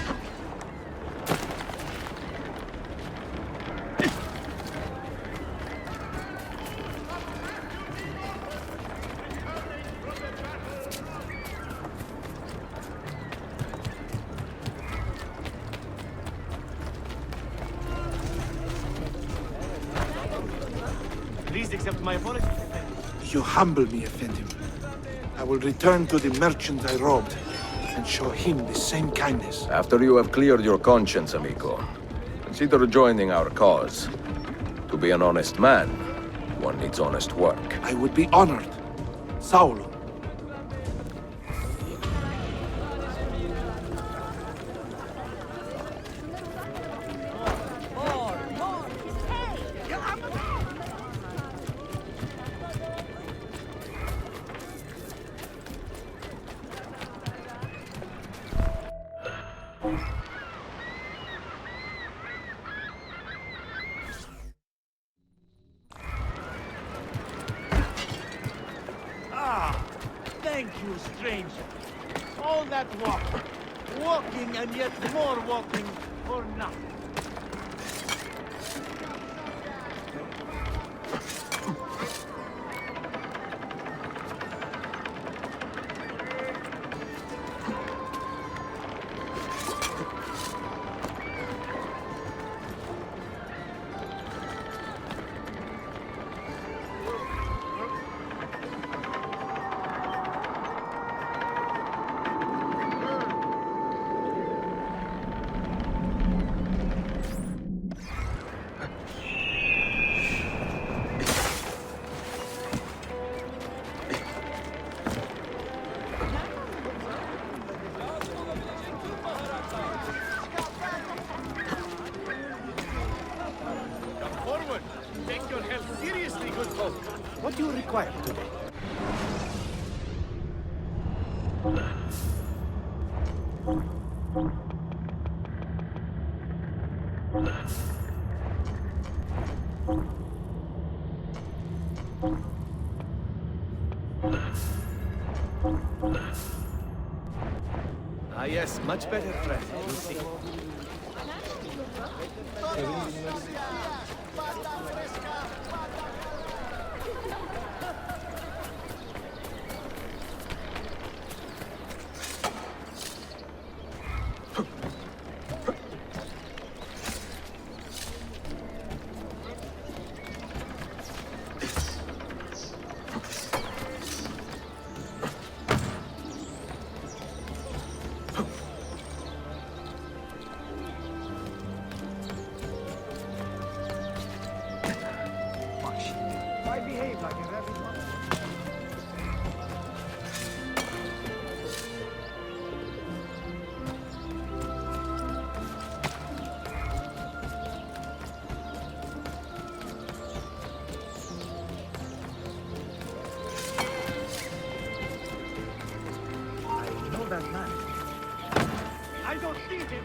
Please accept my apology. You humble me, Effendim. I will return to the merchant I robbed and show him the same kindness. After you have cleared your conscience, amigo, consider joining our cause. To be an honest man, one needs honest work. I would be honored. Saulo. Thank you, stranger. All that walking and yet more walking for nothing. What do you require today? Ah yes, much better, friend. You see. I behave like a rabbit. I know that man. I don't see him.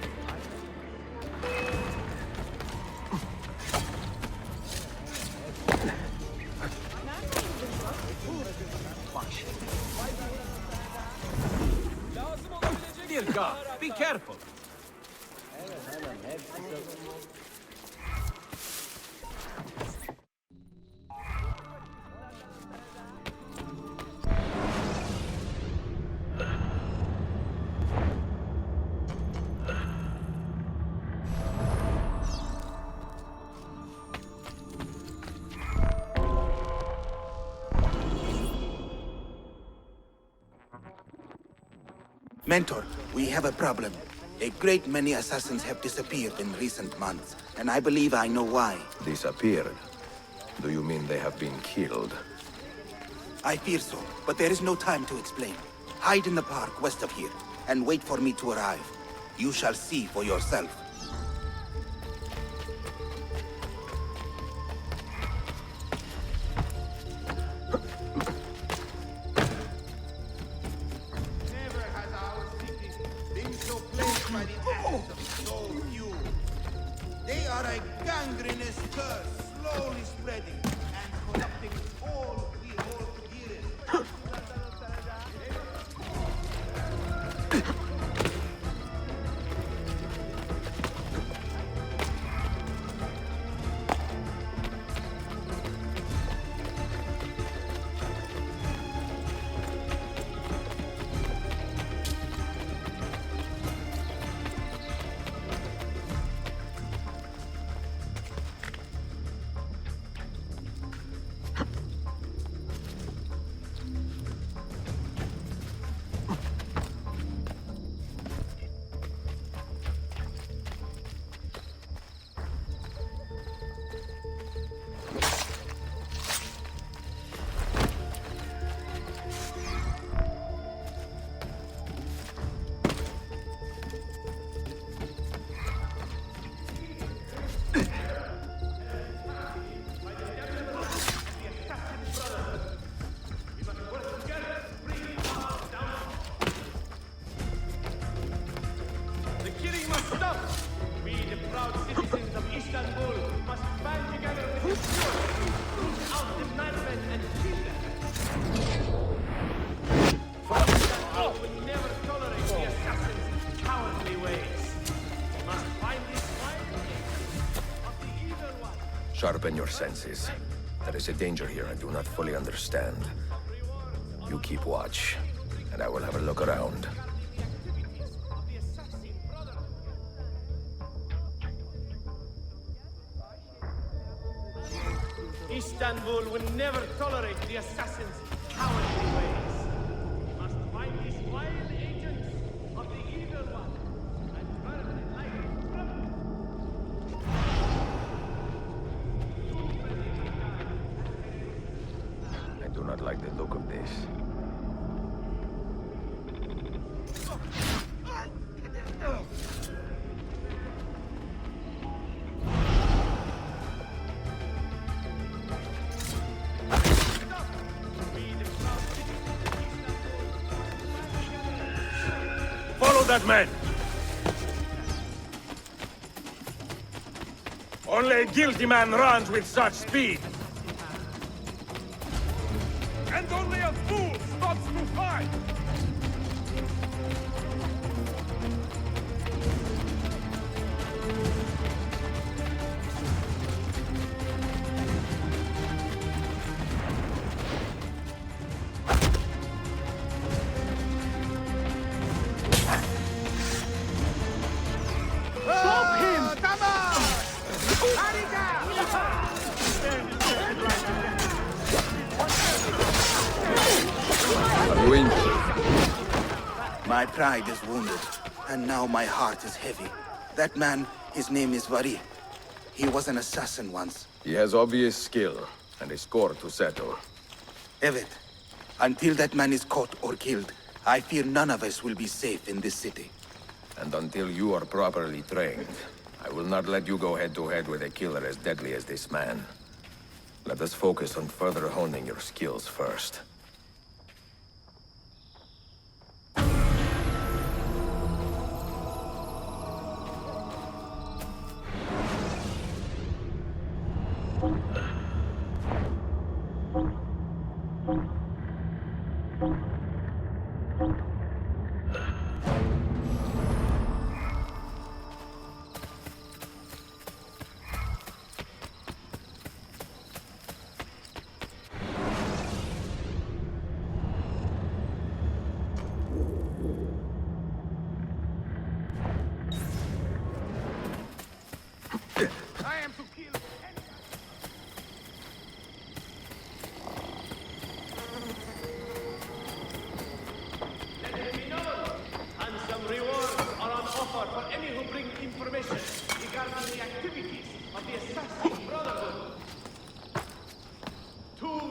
Dear God, be careful. Mentor, we have a problem. A great many assassins have disappeared in recent months, and I believe I know why. Disappeared? Do you mean they have been killed? I fear so, but there is no time to explain. Hide in the park west of here, and wait for me to arrive. You shall see for yourself. They are a gangrenous curse, slowly spreading and corrupting all we hold dearest. Sharpen your senses. There is a danger here I do not fully understand. You keep watch, and I will have a look around. Istanbul will never tolerate the assassins' cowardly ways. We must find these vile agents of the evil one and burn them like trouble. I do not like the look of this. Follow that man! Only a guilty man runs with such speed! And only a fool stops to fight! Stop him! Come on! Are you injured? My pride is wounded, and now my heart is heavy. That man, his name is Vari. He was an assassin once. He has obvious skill, and a score to settle. Evet, until that man is caught or killed, I fear none of us will be safe in this city. And until you are properly trained, I will not let you go head-to-head with a killer as deadly as this man. Let us focus on further honing your skills first.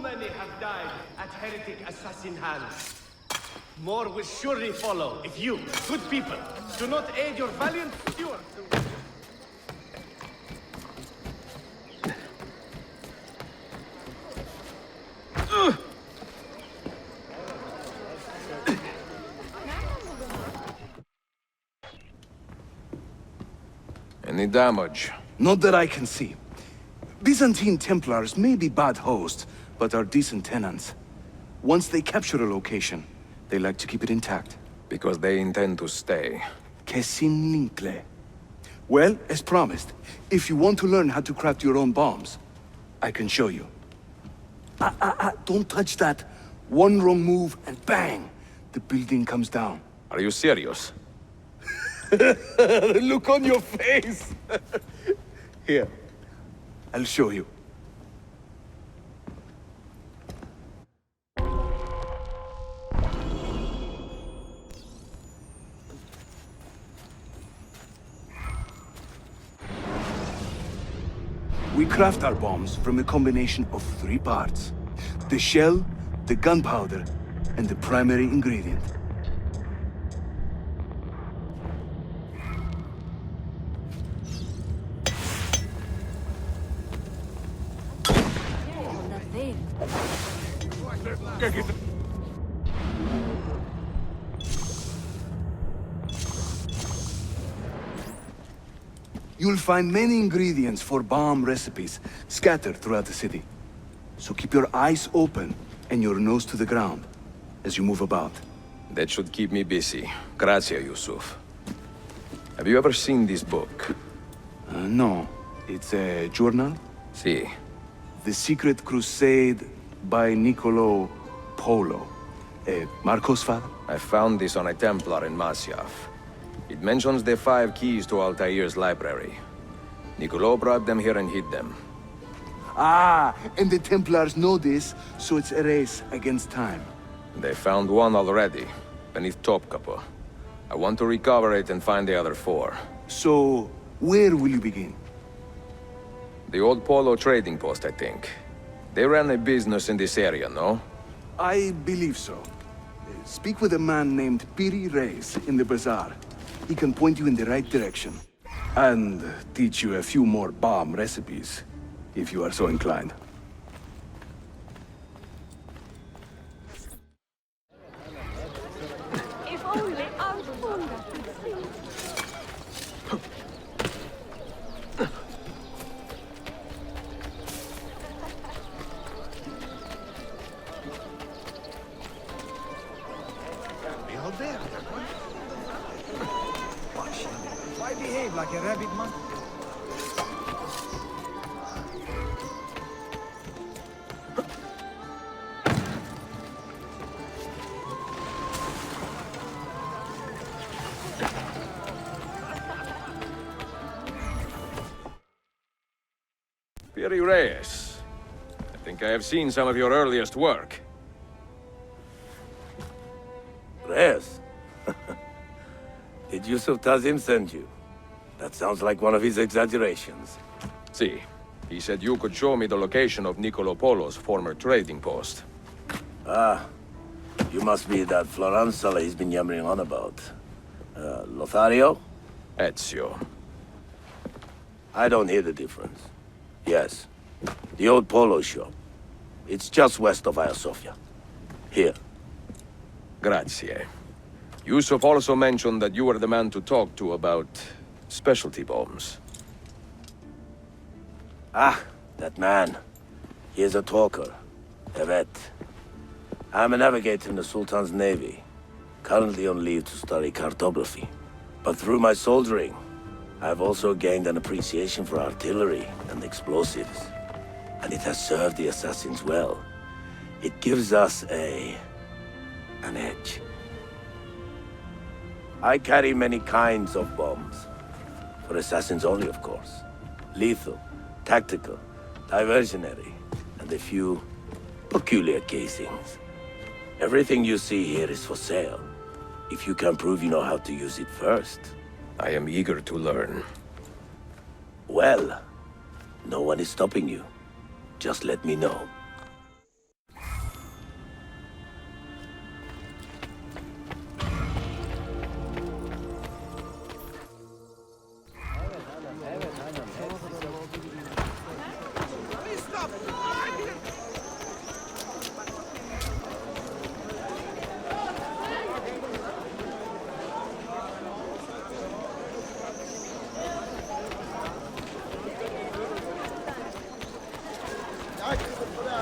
many have died at heretic assassin hands. More will surely follow if you, good people, do not aid your valiant stewards. Any damage? Not that I can see. Byzantine Templars may be bad hosts, but are decent tenants. Once they capture a location, they like to keep it intact. Because they intend to stay. Kesin Linkle. Well, as promised, if you want to learn how to craft your own bombs, I can show you. Don't touch that. One wrong move and bang! The building comes down. Are you serious? The look on your face! Here, I'll show you. We craft our bombs from a combination of 3 parts. The shell, the gunpowder, and the primary ingredient. You'll find many ingredients for bomb recipes scattered throughout the city. So keep your eyes open and your nose to the ground as you move about. That should keep me busy. Grazie, Yusuf. Have you ever seen this book? No. It's a journal? Si. The Secret Crusade by Niccolo Polo. Marco's father? I found this on a Templar in Masyaf. It mentions the 5 keys to Altair's library. Niccolo brought them here and hid them. Ah, and the Templars know this, so it's a race against time. They found one already, beneath Topkapi. I want to recover it and find the other 4. So, where will you begin? The old Polo trading post, I think. They ran a business in this area, no? I believe so. Speak with a man named Piri Reis in the bazaar. He can point you in the right direction. And teach you a few more bomb recipes, if you are so inclined. If only Alfunda could see. Why behave like a rabid monkey? Piri Reyes. I think I have seen some of your earliest work. Reyes? Did Yusuf Tazim send you? That sounds like one of his exaggerations. See, he said you could show me the location of Niccolo Polo's former trading post. Ah, you must be that Floranzala he's been yammering on about. Lothario? Ezio. I don't hear the difference. Yes, the old Polo shop. It's just west of Hagia Sophia. Here. Grazie. Yusuf also mentioned that you were the man to talk to about specialty bombs. Ah, that man. He is a talker. A vet. I'm a navigator in the Sultan's navy. Currently on leave to study cartography. But through my soldiering, I've also gained an appreciation for artillery and explosives. And it has served the assassins well. It gives us an edge. I carry many kinds of bombs. For assassins only, of course. Lethal, tactical, diversionary, and a few peculiar casings. Everything you see here is for sale. If you can prove you know how to use it first. I am eager to learn. Well, no one is stopping you. Just let me know.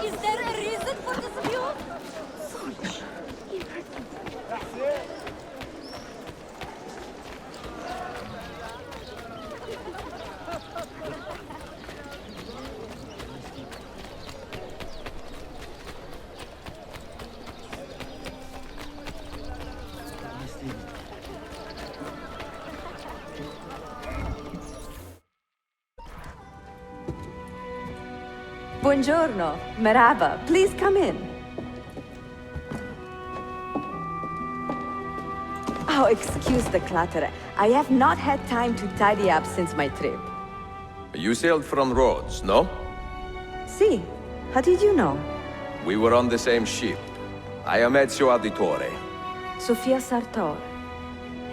Is there a reason for this view? Buongiorno, merhaba. Please come in. Oh, excuse the clutter. I have not had time to tidy up since my trip. You sailed from Rhodes, no? See, how did you know? We were on the same ship. I am Ezio Auditore. Sofia Sartor.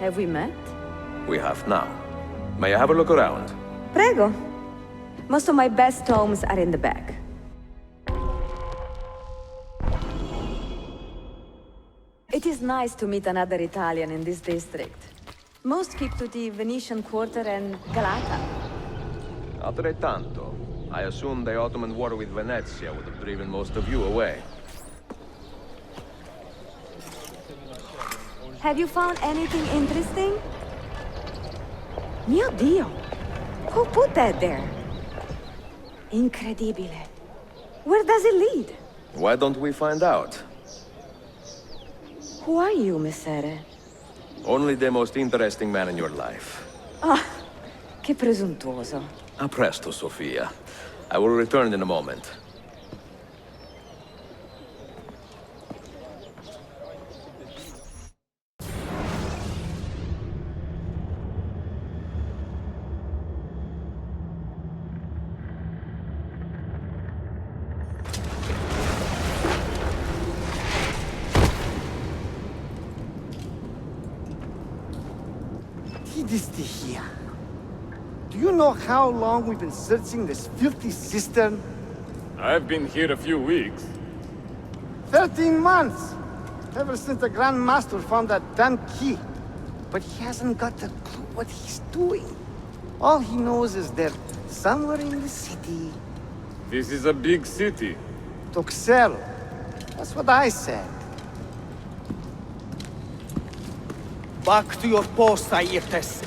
Have we met? We have now. May I have a look around? Prego. Most of my best tomes are in the back. It is nice to meet another Italian in this district. Most keep to the Venetian Quarter and Galata. Altrettanto. I assume the Ottoman war with Venezia would have driven most of you away. Have you found anything interesting? Mio Dio! Who put that there? Incredibile. Where does it lead? Why don't we find out? Who are you, Messere? Only the most interesting man in your life. Ah, che presuntuoso. A presto, Sofia. I will return in a moment. Here. Do you know how long we've been searching this filthy cistern? I've been here a few weeks. 13 months! Ever since the Grand Master found that damn key. But he hasn't got a clue what he's doing. All he knows is they're somewhere in the city. This is a big city. Toxel. That's what I said. Back to your post, Ayrtes.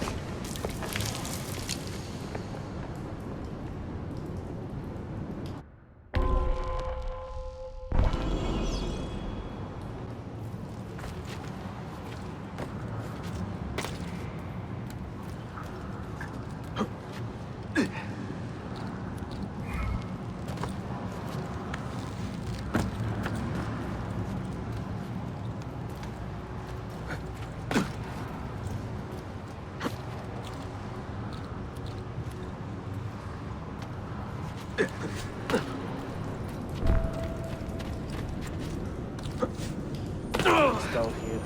Down here.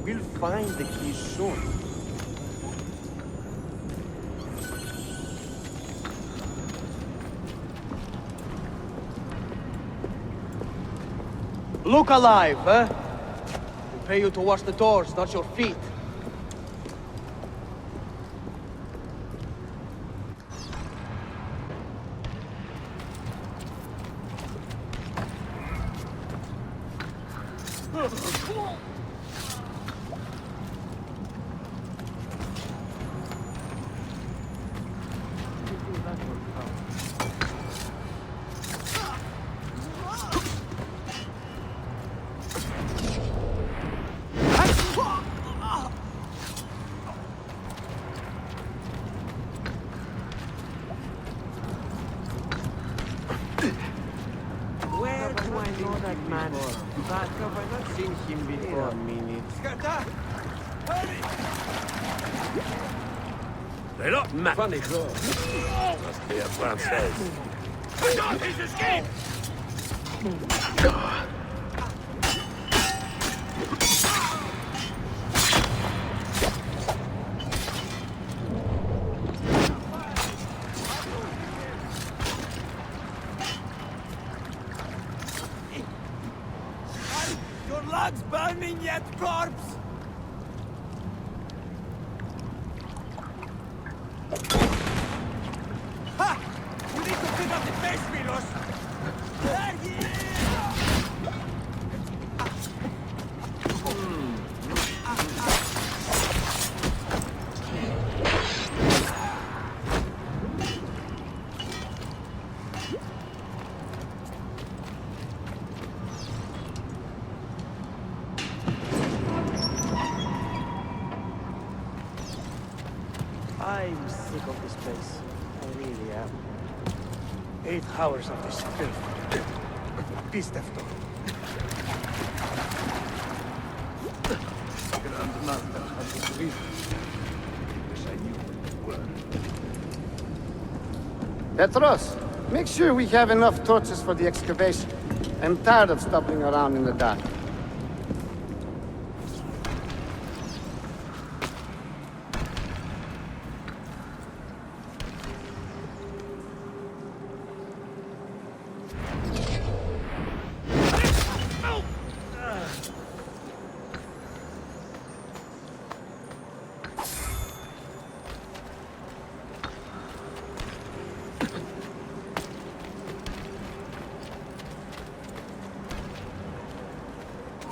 We'll find the key soon. Look alive, huh? We'll pay you to wash the doors, not your feet. Where do I know that man? But have I not seen him before? They're not funny clothes. Must be a Française. God, he's escaped! Your luck's burning yet, corpse! Ha! You need I'm sick of this place. I really am. 8 hours of this filth. Peace, Defto. Grandmaster of this region. Wish I knew what you were. Petros, make sure we have enough torches for the excavation. I'm tired of stumbling around in the dark.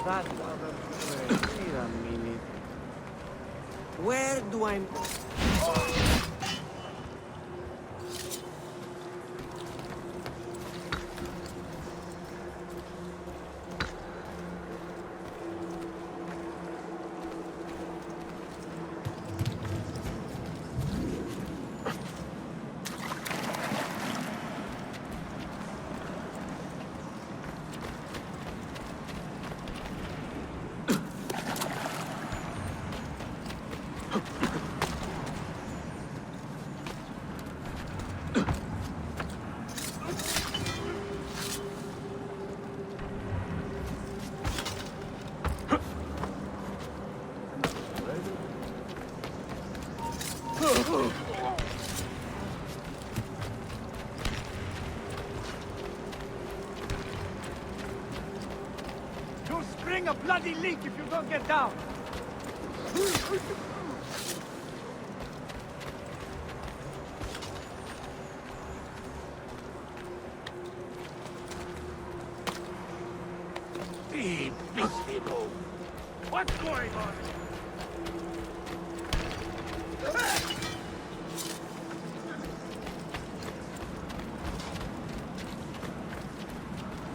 That other way. Wait a minute. Where do I... You'll spring a bloody leak if you don't get down! What's going on?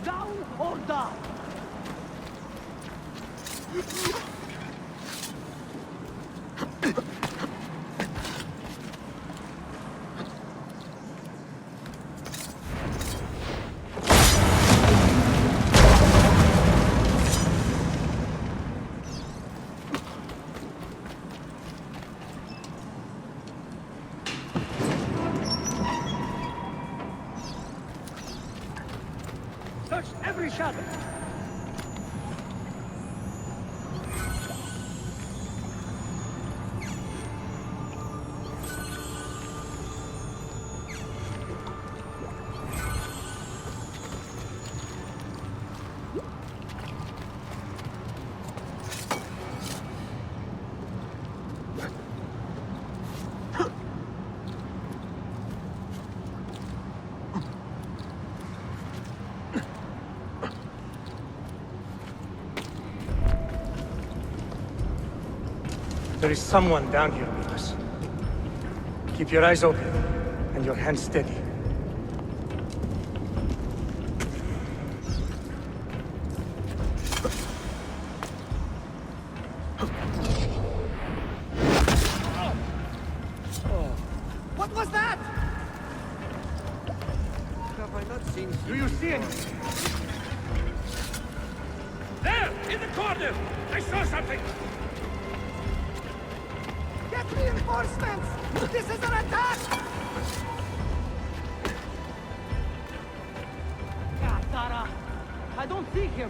Down or die! Search every shadow! There is someone down here with us. Keep your eyes open and your hands steady. What was that? Have I not seen? Do you see anything? There! In the corner! I saw something! Get reinforcements! This is an attack! God, Tara! I don't see him!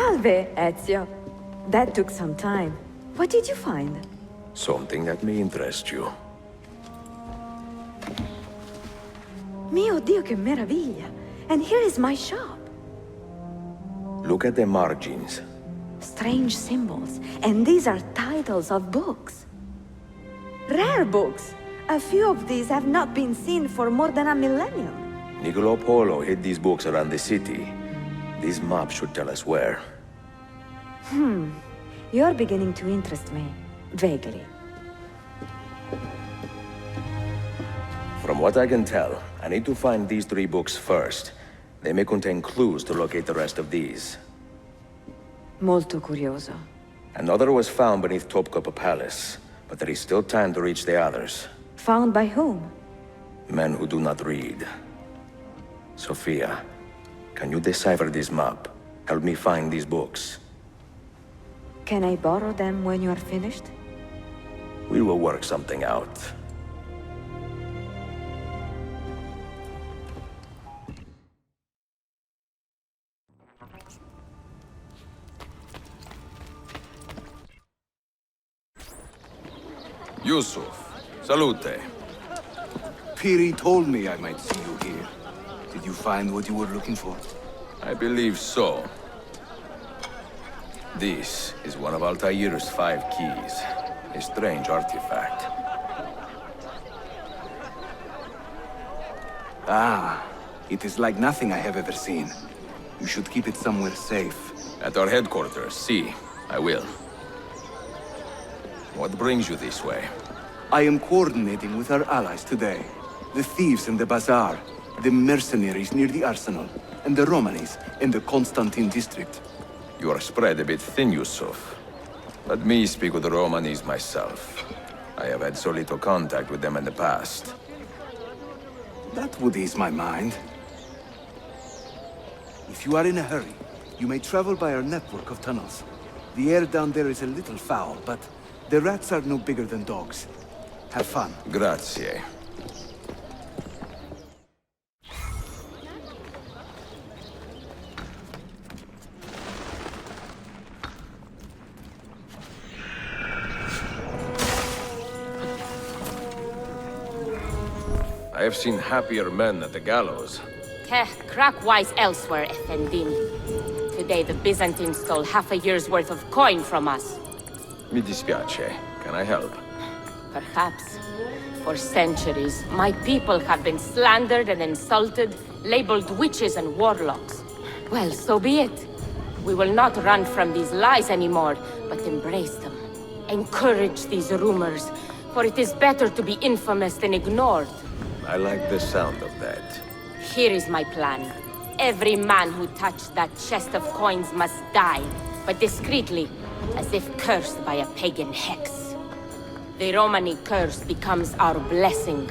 Salve, Ezio. That took some time. What did you find? Something that may interest you. Mio Dio, che meraviglia! And here is my shop. Look at the margins. Strange symbols, and these are titles of books. Rare books. A few of these have not been seen for more than a millennium. Niccolo Polo hid these books around the city. These maps should tell us where. You're beginning to interest me. Vaguely. From what I can tell, I need to find these 3 books first. They may contain clues to locate the rest of these. Molto curioso. Another was found beneath Topkapi Palace, but there is still time to reach the others. Found by whom? Men who do not read. Sophia, can you decipher this map? Help me find these books. Can I borrow them when you are finished? We will work something out. Yusuf, salute. Piri told me I might see you here. Did you find what you were looking for? I believe so. This is one of Altair's 5 keys. A strange artifact. Ah, it is like nothing I have ever seen. You should keep it somewhere safe. At our headquarters, see. I will. What brings you this way? I am coordinating with our allies today. The thieves in the bazaar, the mercenaries near the arsenal, and the Romanis in the Constantine district. You are spread a bit thin, Yusuf. Let me speak with the Romanis myself. I have had so little contact with them in the past. That would ease my mind. If you are in a hurry, you may travel by our network of tunnels. The air down there is a little foul, but the rats are no bigger than dogs. Have fun. Grazie. I have seen happier men at the gallows. Crack wise elsewhere, Effendini. Today the Byzantines stole half a year's worth of coin from us. Mi dispiace. Can I help? Perhaps. For centuries, my people have been slandered and insulted, labeled witches and warlocks. Well, so be it. We will not run from these lies anymore, but embrace them. Encourage these rumors, for it is better to be infamous than ignored. I like the sound of that. Here is my plan. Every man who touched that chest of coins must die, but discreetly, as if cursed by a pagan hex. The Romani curse becomes our blessing.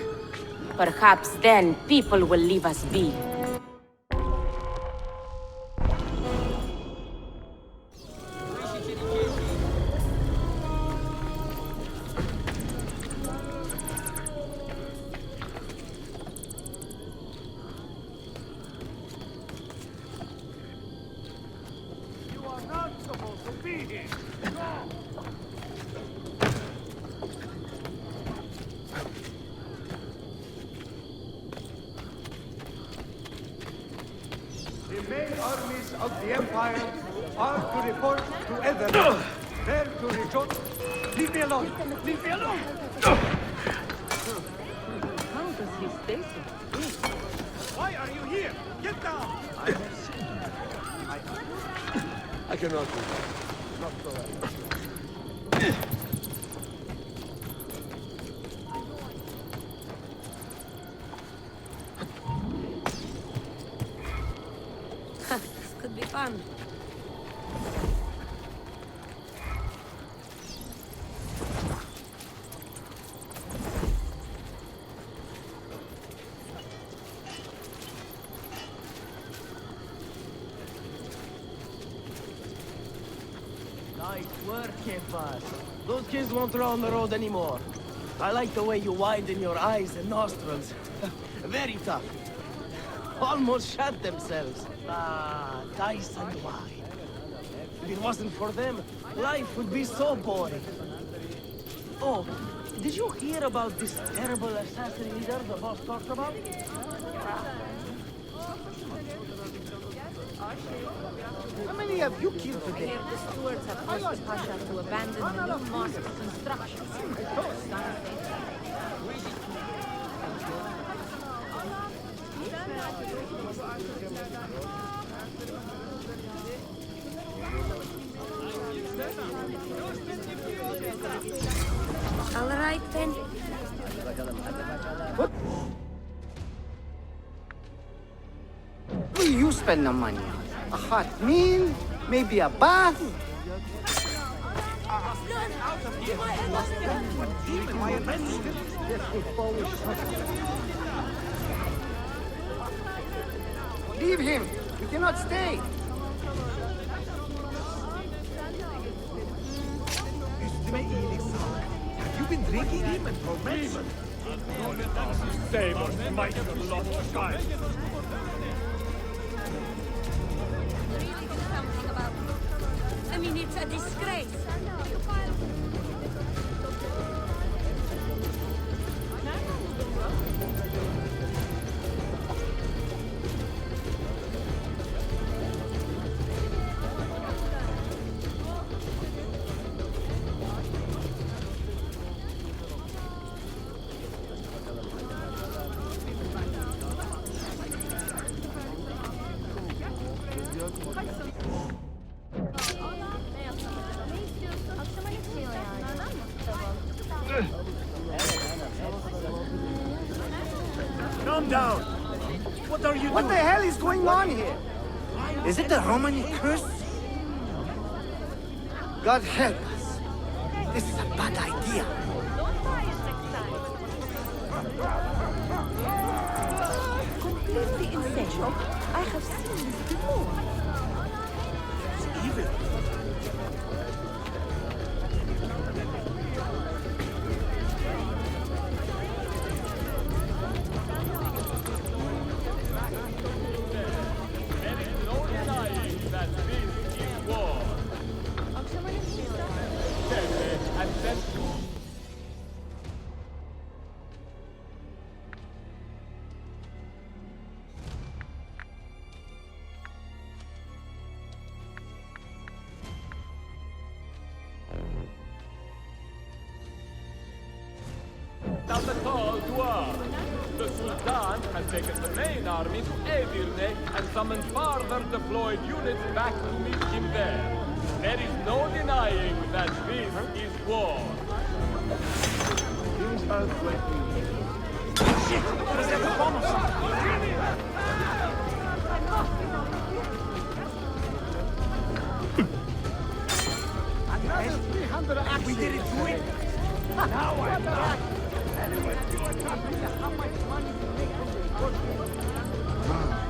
Perhaps then people will leave us be. The main armies of the Empire are to report to Ethernet. There to rejoice. Leave me alone! Leave me alone! How does he stay so big? Why are you here? Get down! I cannot do that. Not so well. This could be fun. Nice work, Kefas. Those kids won't throw on the road anymore. I like the way you widen your eyes and nostrils. Very tough. Almost shot themselves. Ah, nice and wide. If it wasn't for them, life would be so boring. Oh, did you hear about this terrible assassin leader the boss talked about? How many have you killed today? The stewards have forced Pasha to abandon the new mosque construction. All right then. What will you spend the money on? A hot meal? Maybe a bath? Leave him! You cannot stay! Have you been drinking him and tormenting? Save us, might have lost child. I mean, it's a disgrace. Calm down! What are you doing? What the hell is going on here? Is it the Roman curse? God help us. This is a bad idea. Completely insane. I have seen this before. It's evil. Down the tall Duar. The Sultan has taken the main army to Edirne and summoned further deployed units back to meet him there. There is no denying that this is war. Things are breaking. Shit! There's a bomb or something! Another 300 axes. We did it to it. Now I'm back.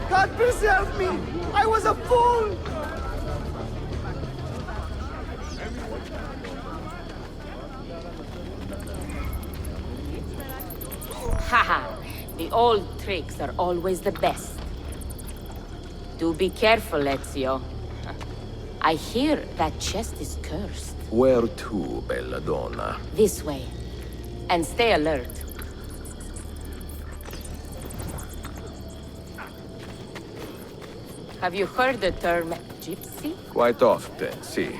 God preserve me! I was a fool! Haha, the old tricks are always the best. Do be careful, Ezio. I hear that chest is cursed. Where to, Belladonna? This way. And stay alert. Have you heard the term gypsy? Quite often, see.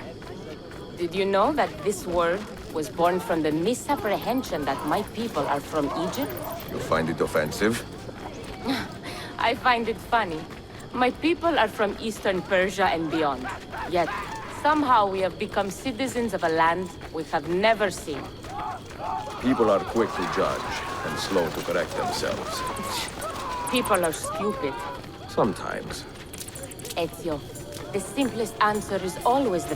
Did you know that this word was born from the misapprehension that my people are from Egypt? You find it offensive? I find it funny. My people are from Eastern Persia and beyond. Yet, somehow we have become citizens of a land we have never seen. People are quick to judge and slow to correct themselves. People are stupid. Sometimes. Ezio, the simplest answer is always the...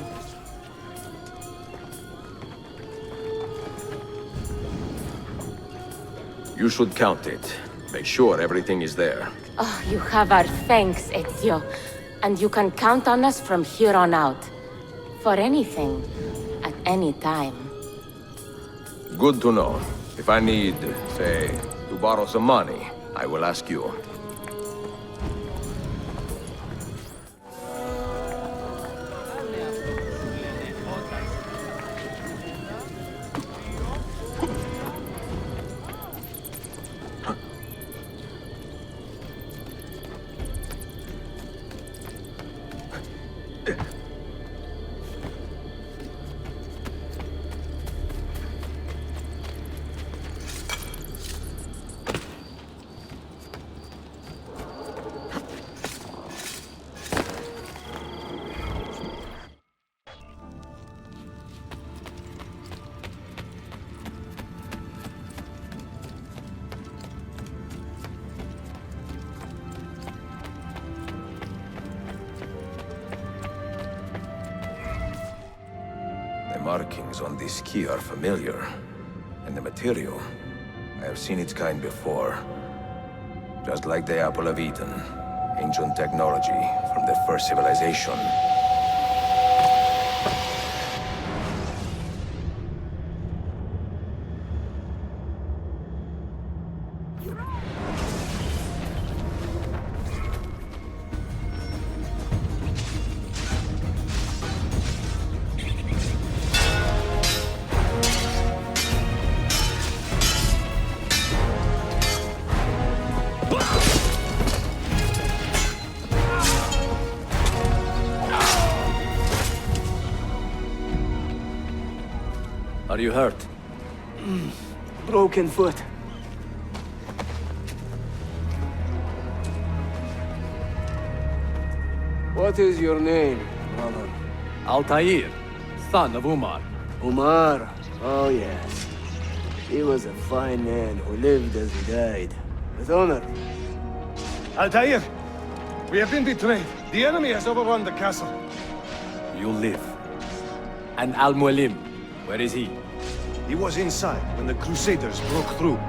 You should count it. Make sure everything is there. Oh, you have our thanks, Ezio. And you can count on us from here on out. For anything. At any time. Good to know. If I need, say, to borrow some money, I will ask you. markings on this key are familiar. And the material, I have seen its kind before. Just like the Apple of Eden, ancient technology from the first civilization. Are you hurt? Broken foot. What is your name, brother? Altair, son of Umar. Umar? Oh, yes. He was a fine man who lived as he died. With honor. Altair! We have been betrayed. The enemy has overrun the castle. You live. And Al-Mualim, where is he? He was inside when the Crusaders broke through.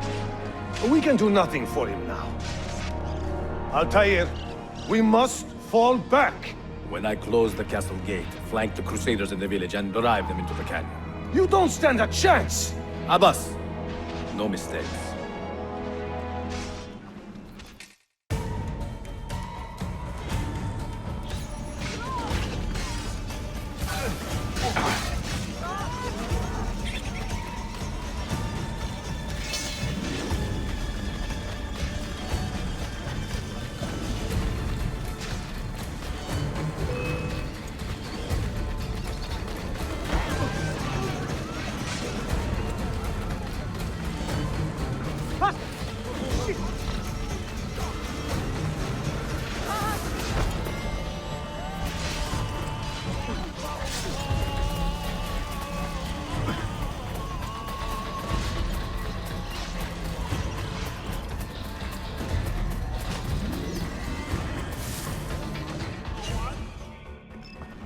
But we can do nothing for him now. Altair, we must fall back. When I close the castle gate, flank the Crusaders in the village and drive them into the canyon. You don't stand a chance! Abbas, no mistakes.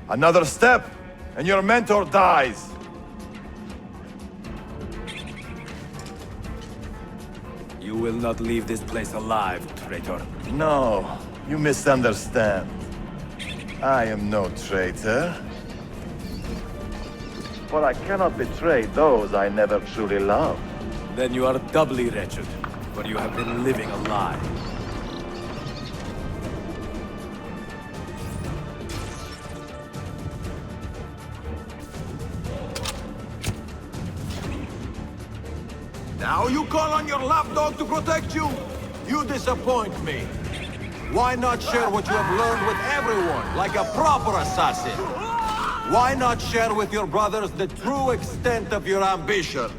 Another step, and your mentor dies. You will not leave this place alive, traitor. No, you misunderstand. I am no traitor. But I cannot betray those I never truly loved. Then you are doubly wretched, for you have been living a lie. Now you call on your lapdog to protect you? You disappoint me. Why not share what you have learned with everyone, like a proper assassin? Why not share with your brothers the true extent of your ambition?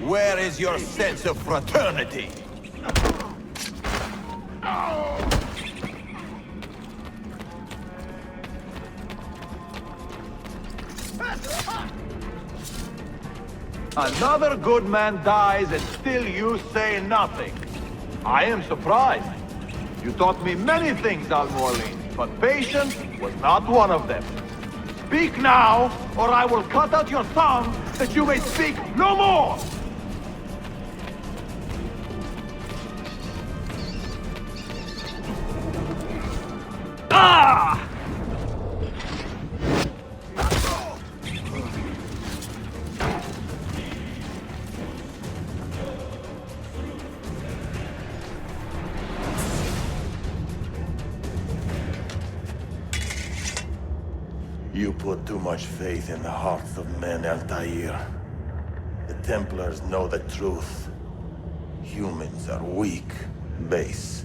Where is your sense of fraternity? Another good man dies and still you say nothing. I am surprised. You taught me many things, Al-Mualim, but patience was not one of them. Speak now, or I will cut out your tongue that you may speak no more! Ah! You put too much faith in the hearts of men, Altair. The Templars know the truth. Humans are weak, base,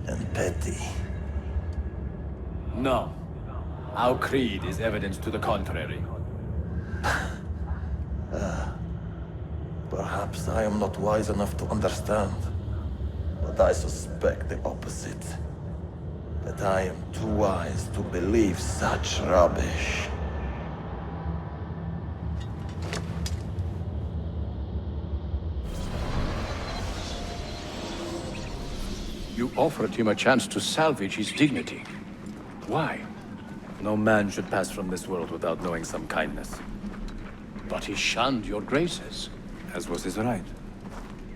and petty. No. Our creed is evidence to the contrary. Perhaps I am not wise enough to understand, but I suspect the opposite. That I am too wise to believe such rubbish. You offered him a chance to salvage his dignity. Why? No man should pass from this world without knowing some kindness. But he shunned your graces. As was his right.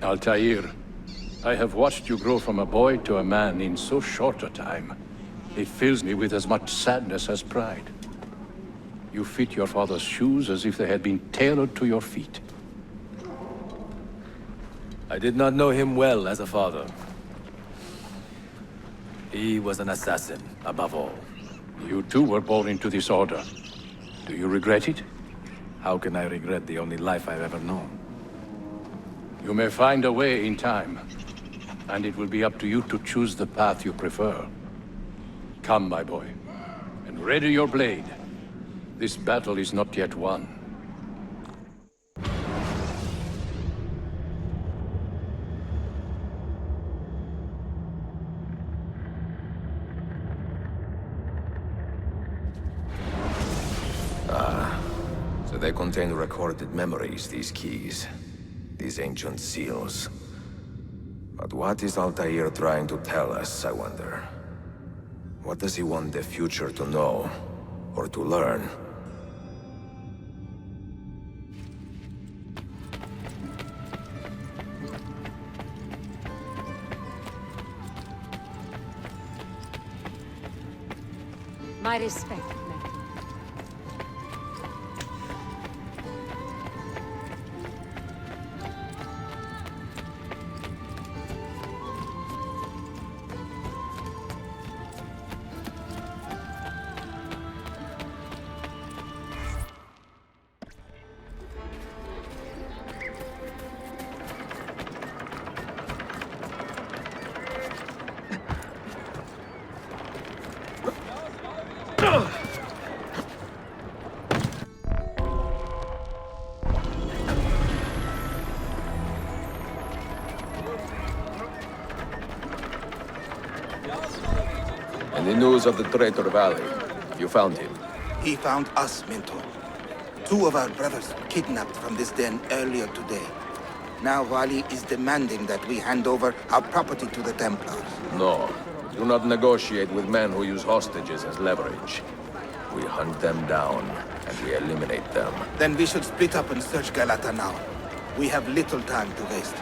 Altair, I have watched you grow from a boy to a man in so short a time. It fills me with as much sadness as pride. You fit your father's shoes as if they had been tailored to your feet. I did not know him well as a father. He was an assassin, above all. You too were born into this order. Do you regret it? How can I regret the only life I've ever known? You may find a way in time, and it will be up to you to choose the path you prefer. Come, my boy, and ready your blade. This battle is not yet won. So they contain recorded memories, these keys. These ancient seals. But what is Altair trying to tell us, I wonder? What does he want the future to know? Or to learn? My respect, man. And the news of the Traitor Valley. You found him. He found us, Mentor. 2 of our brothers kidnapped from this den earlier today. Now Wali is demanding that we hand over our property to the Templars. No. Do not negotiate with men who use hostages as leverage. We hunt them down, and we eliminate them. Then we should split up and search Galata now. We have little time to waste.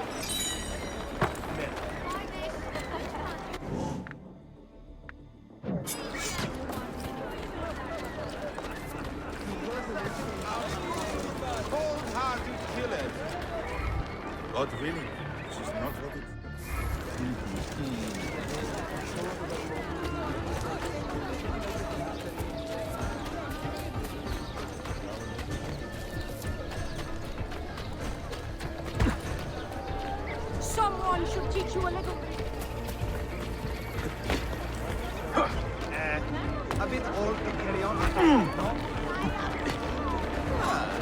God willing, this is not what it... Someone should teach you a little. A bit old to carry on. No?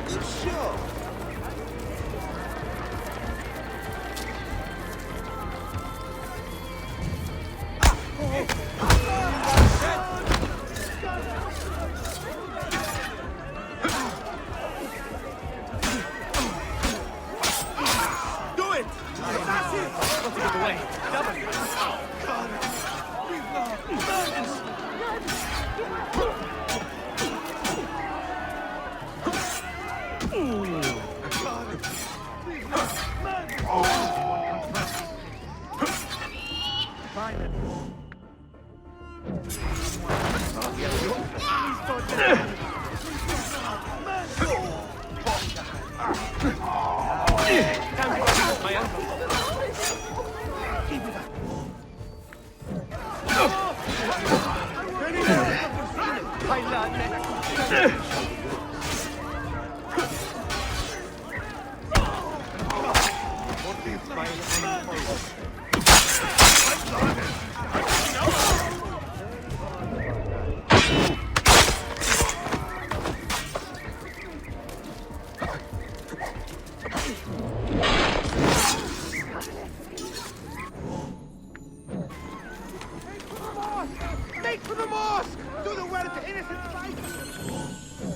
It's sure. Make for the mosque! Do the well to innocent fighters!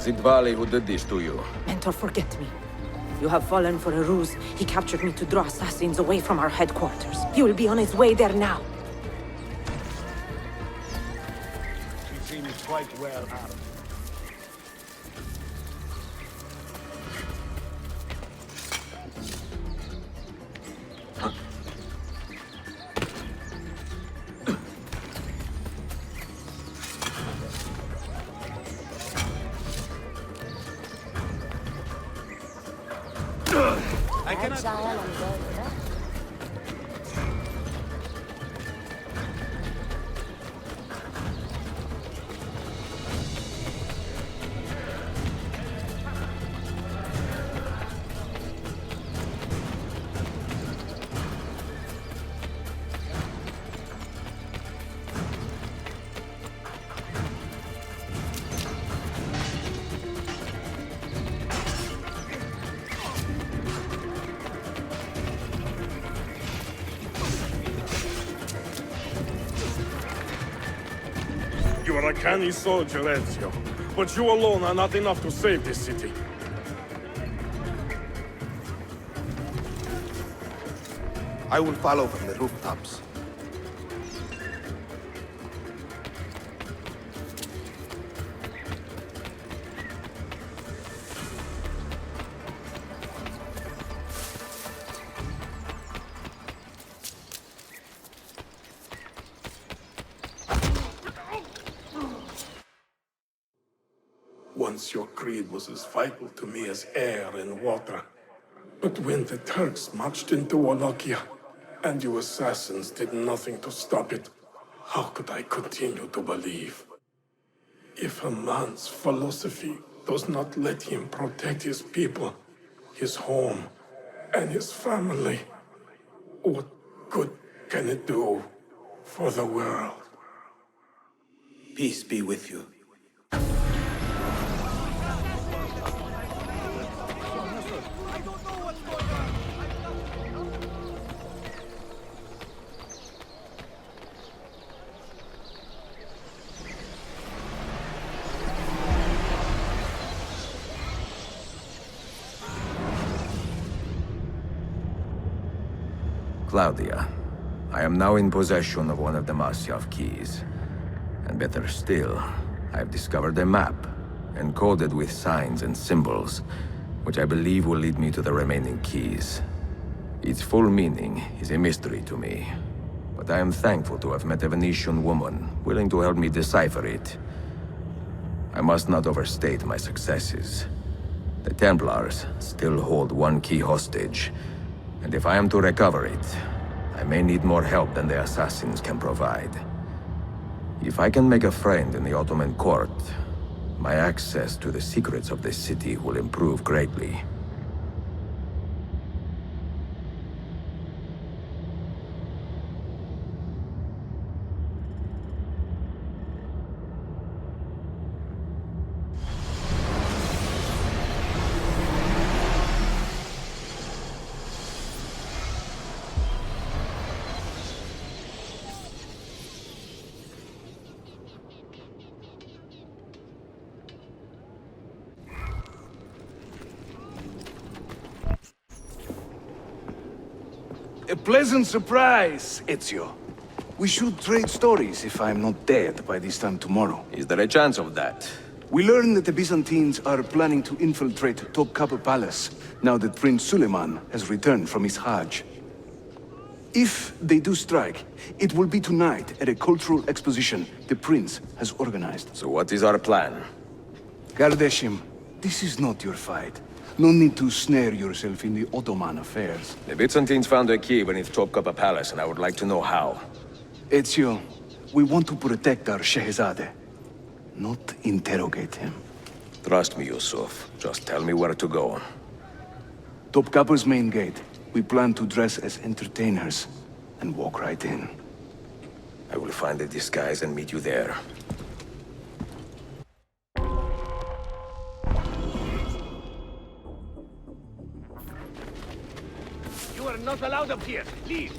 Was it Vali who did this to you? Mentor, forget me. You have fallen for a ruse. He captured me to draw assassins away from our headquarters. He will be on his way there now. She seems quite well armed. I cannot... You are a canny soldier, Ezio. But you alone are not enough to save this city. I will follow from the rooftops. Once your creed was as vital to me as air and water. But when the Turks marched into Wallachia, and you assassins did nothing to stop it, how could I continue to believe? If a man's philosophy does not let him protect his people, his home, and his family, what good can it do for the world? Peace be with you. Claudia, I am now in possession of one of the Masyav keys. And better still, I've discovered a map, encoded with signs and symbols, which I believe will lead me to the remaining keys. Its full meaning is a mystery to me, but I am thankful to have met a Venetian woman willing to help me decipher it. I must not overstate my successes. The Templars still hold one key hostage, and if I am to recover it, I may need more help than the assassins can provide. If I can make a friend in the Ottoman court, my access to the secrets of this city will improve greatly. A pleasant surprise, Ezio. We should trade stories if I'm not dead by this time tomorrow. Is there a chance of that? We learn that the Byzantines are planning to infiltrate Topkapi Palace, now that Prince Suleiman has returned from his Hajj. If they do strike, it will be tonight at a cultural exposition the Prince has organized. So what is our plan? Kardashim, this is not your fight. No need to snare yourself in the Ottoman affairs. The Byzantines found a key beneath Topkapi Palace, and I would like to know how. Ezio, we want to protect our Shehzade, not interrogate him. Trust me, Yusuf. Just tell me where to go. Topkapi's main gate. We plan to dress as entertainers and walk right in. I will find a disguise and meet you there. You are not allowed up here. Leave.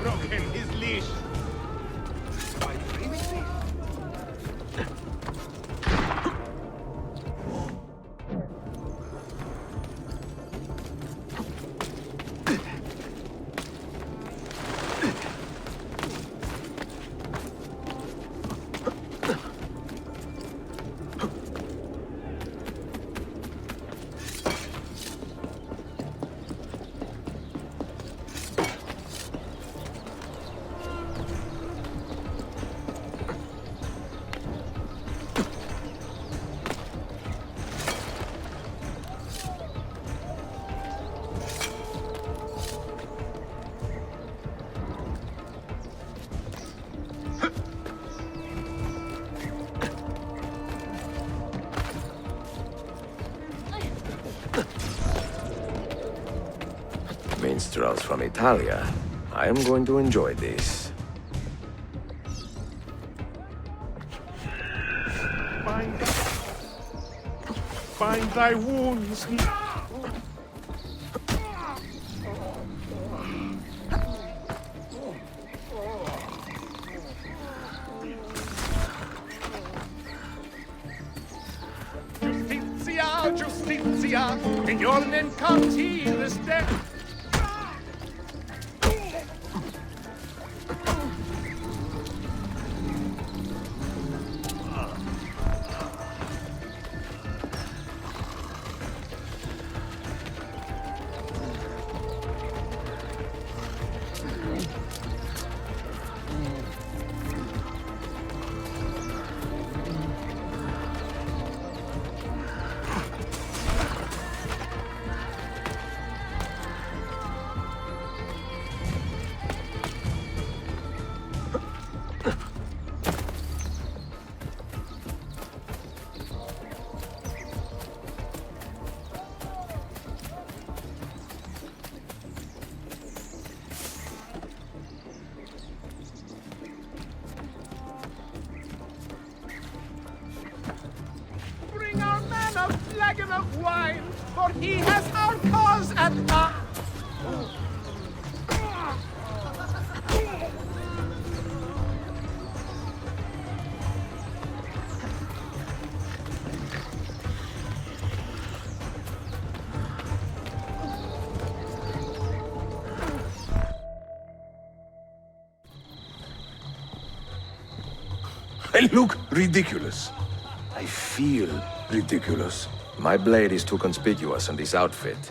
Broken his leash. Minstrels from Italia. I am going to enjoy this. Find thy wounds. Justitia, Justitia, in your name comes he this day. Bring our man a flagon of wine, for he has our cause at heart. I look ridiculous. I feel ridiculous. My blade is too conspicuous in this outfit.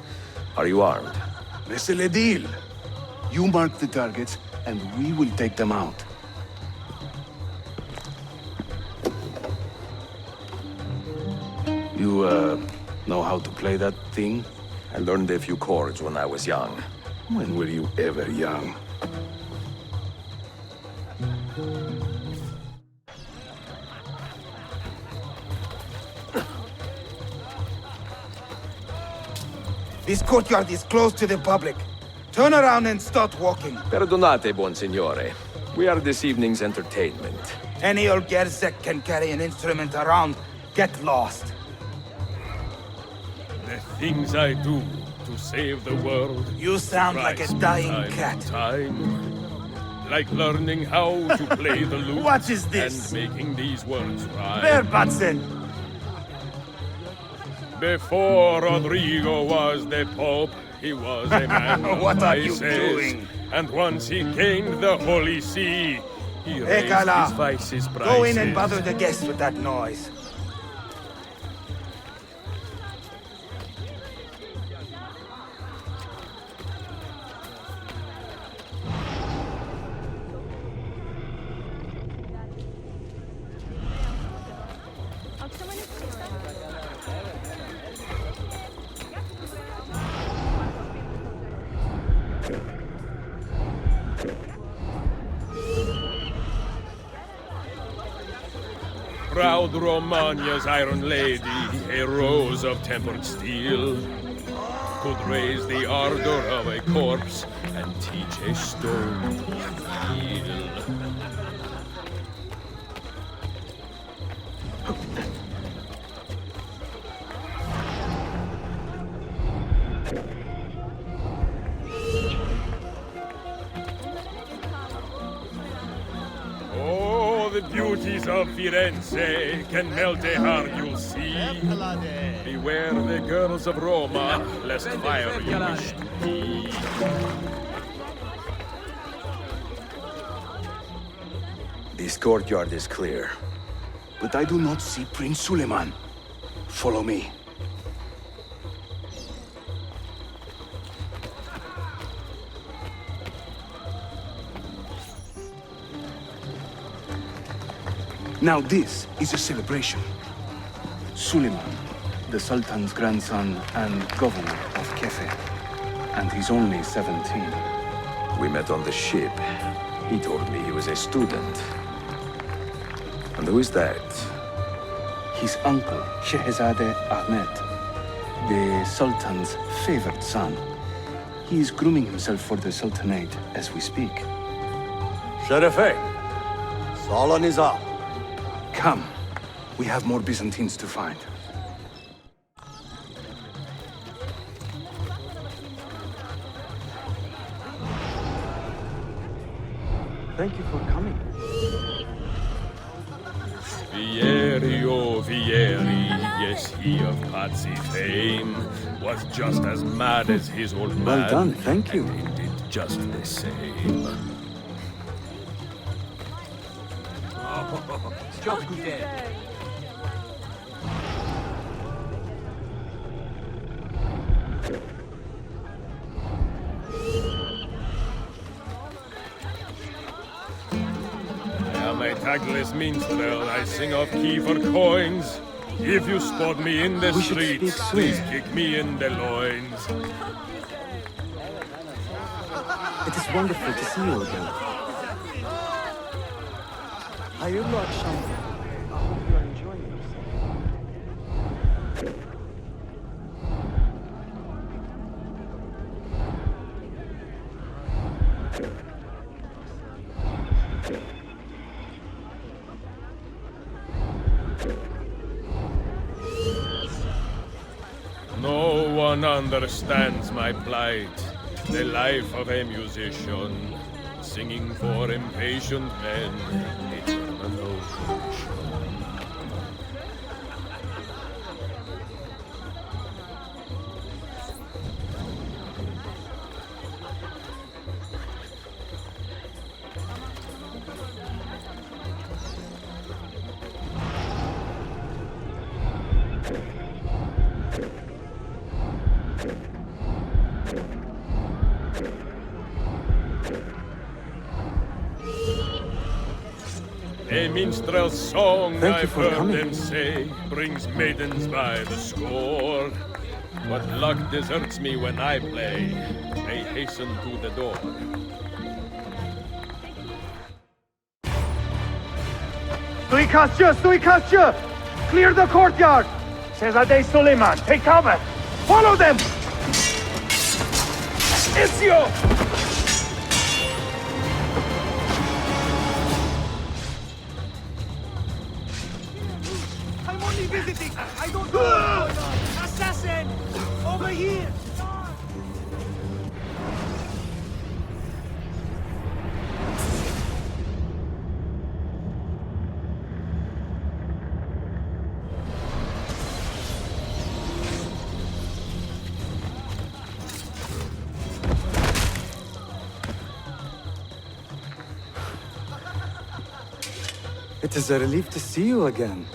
Are you armed? Laissez le deal. You mark the targets, and we will take them out. You, know how to play that thing? I learned a few chords when I was young. When were you ever young? This courtyard is closed to the public. Turn around and start walking. Perdonate, buon signore. We are this evening's entertainment. Any old gerzek can carry an instrument around. Get lost. The things I do to save the world. You sound like a dying cat. Like learning how to play the lute. What is this? And making these words rhyme. Where, Batson? Before Rodrigo was the Pope, he was a man of What are you vices. doing? And once he gained the Holy See, he raised his vices prices. Go in and bother the guests with that noise. Proud Romagna's iron lady, a rose of tempered steel, could raise the ardor of a corpse and teach a stone to heal. beauties of Firenze can melt a heart, you'll see. Beware the girls of Roma, lest fire you wish to be. This courtyard is clear, but I do not see Prince Suleiman. Follow me. Now this is a celebration. Suleiman, the Sultan's grandson and governor of Kefe, and he's only 17. We met on the ship. He told me he was a student. And who is that? His uncle, Shehzade Ahmed, the Sultan's favored son. He is grooming himself for the Sultanate as we speak. Sherife, Salon is up. Come. We have more Byzantines to find. Thank you for coming. Vieri, oh Vieri, yes, he of Pazzi fame, was just as mad as his old man. Well done, thank you. And he did just the same. Çok güzel. I am a tagless minstrel, I sing off key for coins. If you spot me in the streets, please kick me in the loins. It is wonderful to see you again. Hayırlı akşamlar. I hope you are enjoying yourself. No one understands my plight, the life of a musician, singing for impatient men, eternal ocean. A minstrel's song, I've heard them say, brings maidens by the score. But luck deserts me when I play. They hasten to the door. Suikastçı! Suikastçı! Clear the courtyard! Shehzade Suleiman, take cover! Follow them! Ezio! I'm only visiting. I don't know what's going on. Assassin! Over here! It is a relief to see you again,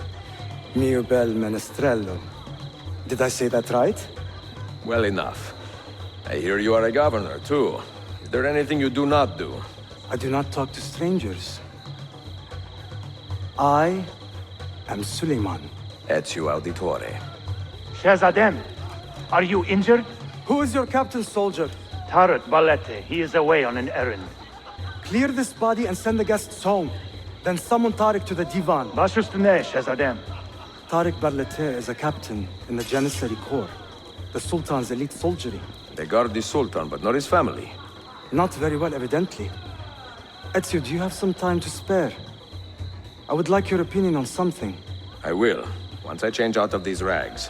mio bel menestrello. Did I say that right? Well enough. I hear you are a governor, too. Is there anything you do not do? I do not talk to strangers. I am Suleiman. Ezio Auditore. Shehzadem, are you injured? Who is your captain, soldier? Tarat Balete. He is away on an errand. Clear this body and send the guests home. Then summon Tariq to the divan. Baş üstüne, Shehzadem. Tariq Barlete is a captain in the Janissary Corps, the Sultan's elite soldiery. They guard the Sultan, but not his family. Not very well, evidently. Ezio, do you have some time to spare? I would like your opinion on something. I will, once I change out of these rags.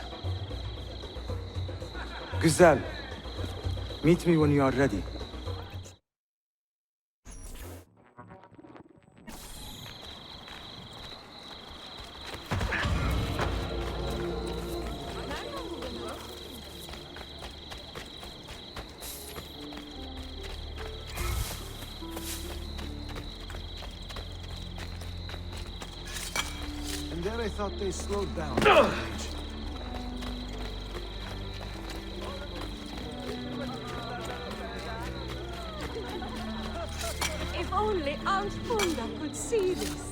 Güzel. Meet me when you are ready. But I thought they slowed down. If only Aunt Funda could see this.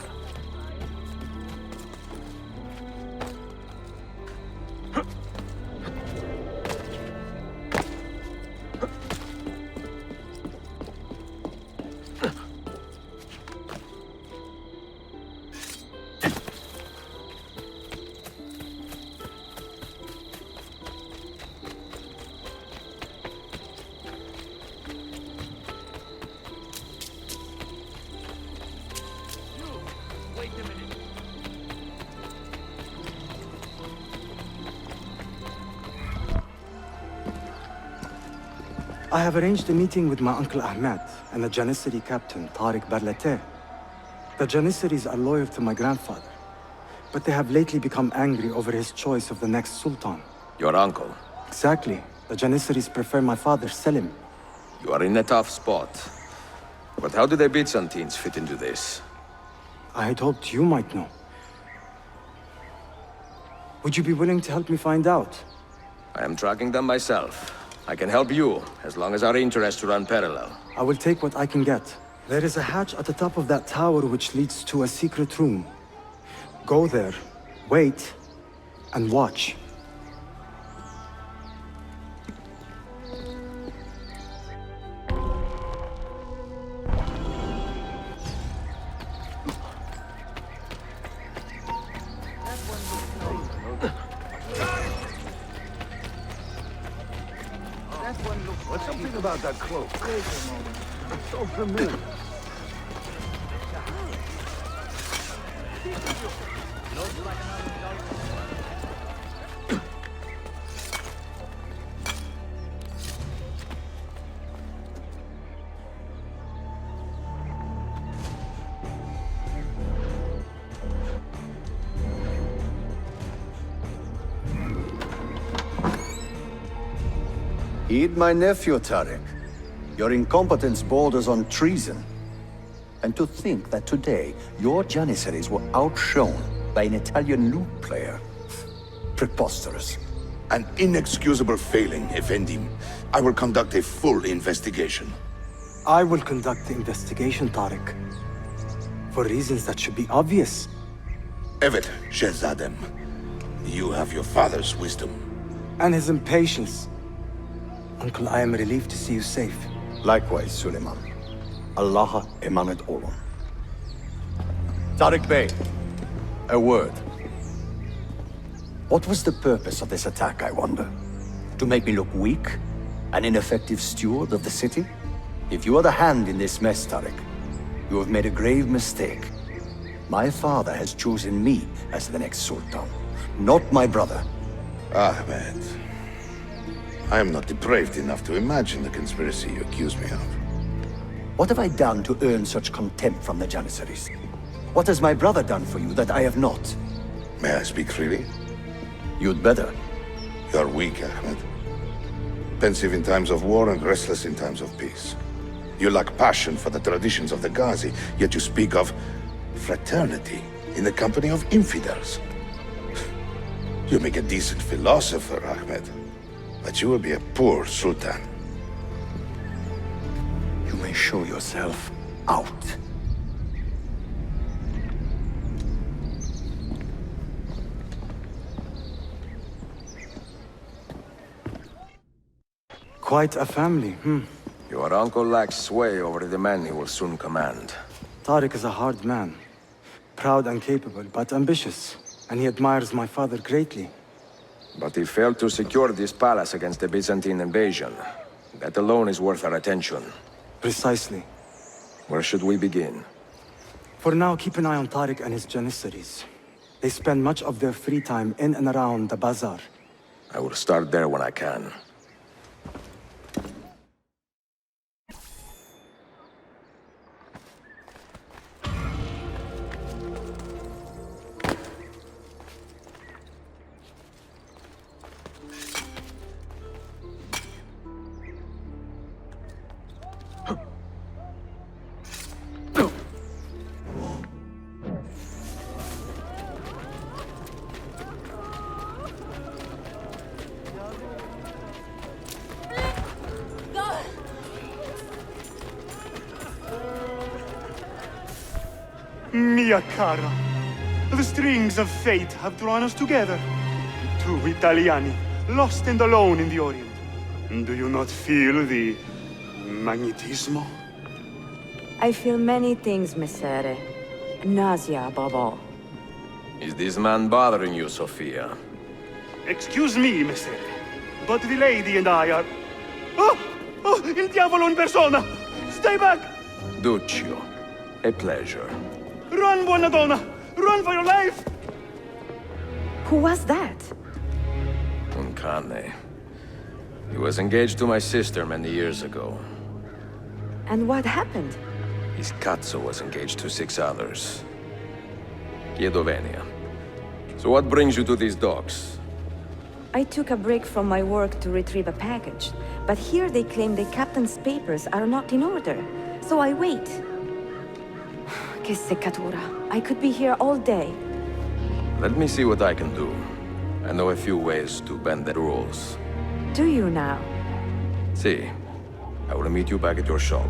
I have arranged a meeting with my uncle Ahmed and the Janissary captain, Tariq Barlate. The Janissaries are loyal to my grandfather, but they have lately become angry over his choice of the next sultan. Your uncle? Exactly. The Janissaries prefer my father, Selim. You are in a tough spot. But how do the Byzantines fit into this? I had hoped you might know. Would you be willing to help me find out? I am tracking them myself. I can help you, as long as our interests run parallel. I will take what I can get. There is a hatch at the top of that tower which leads to a secret room. Go there, wait, and watch. What's something about that cloak? It's so familiar. Heed my nephew, Tariq. Your incompetence borders on treason. And to think that today, your Janissaries were outshone by an Italian lute player. Preposterous. An inexcusable failing, Effendim. I will conduct a full investigation. I will conduct the investigation, Tariq. For reasons that should be obvious. Evet, Shehzadem. You have your father's wisdom. And his impatience. Uncle, I am relieved to see you safe. Likewise, Suleiman. Allah emanet olun. Tariq Bey, a word. What was the purpose of this attack, I wonder? To make me look weak? An ineffective steward of the city? If you are the hand in this mess, Tariq, you have made a grave mistake. My father has chosen me as the next Sultan, not my brother. Ahmed. I am not depraved enough to imagine the conspiracy you accuse me of. What have I done to earn such contempt from the Janissaries? What has my brother done for you that I have not? May I speak freely? You'd better. You are weak, Ahmed. Pensive in times of war and restless in times of peace. You lack passion for the traditions of the Ghazi, yet you speak of fraternity in the company of infidels. You make a decent philosopher, Ahmed. But you will be a poor sultan. You may show yourself out. Quite a family, Your uncle lacks sway over the men he will soon command. Tariq is a hard man. Proud and capable, but ambitious. And he admires my father greatly. But he failed to secure this palace against the Byzantine invasion. That alone is worth our attention. Precisely. Where should we begin? For now, keep an eye on Tariq and his Janissaries. They spend much of their free time in and around the bazaar. I will start there when I can. Mia cara, the strings of fate have drawn us together. Two Italiani, lost and alone in the Orient. Do you not feel the magnetismo? I feel many things, Messere. Nausea above all. Is this man bothering you, Sophia? Excuse me, Messere, but the lady and I are... Oh! Oh, il diavolo in persona! Stay back! Duccio, a pleasure. Run, buona donna! Run for your life! Who was that? Un cane. He was engaged to my sister many years ago. And what happened? His cazzo was engaged to 6 others. Chiedo venia. So what brings you to these docks? I took a break from my work to retrieve a package, but here they claim the captain's papers are not in order, so I wait. Che seccatura. I could be here all day. Let me see what I can do. I know a few ways to bend the rules. Do you now? See, I will meet you back at your shop.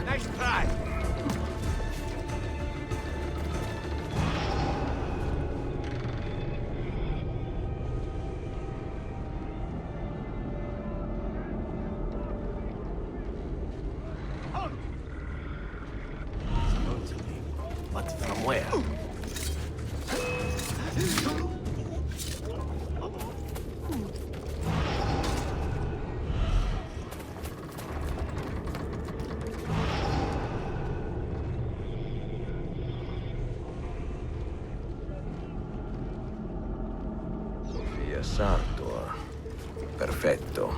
Nice try. But from where? Sofia Sartor. Perfetto.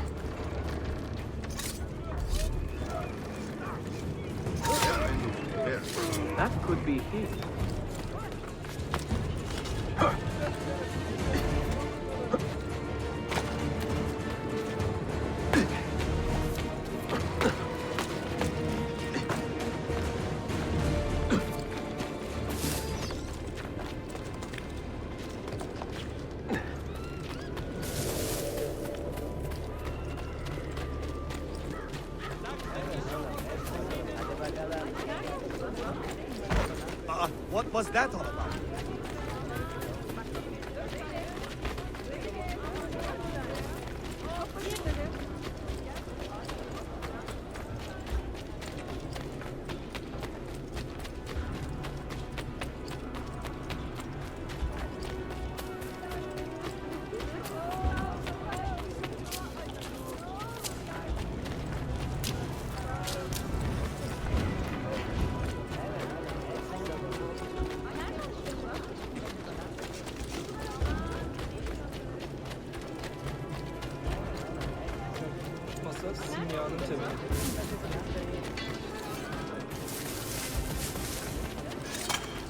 That could be he. What was that all about?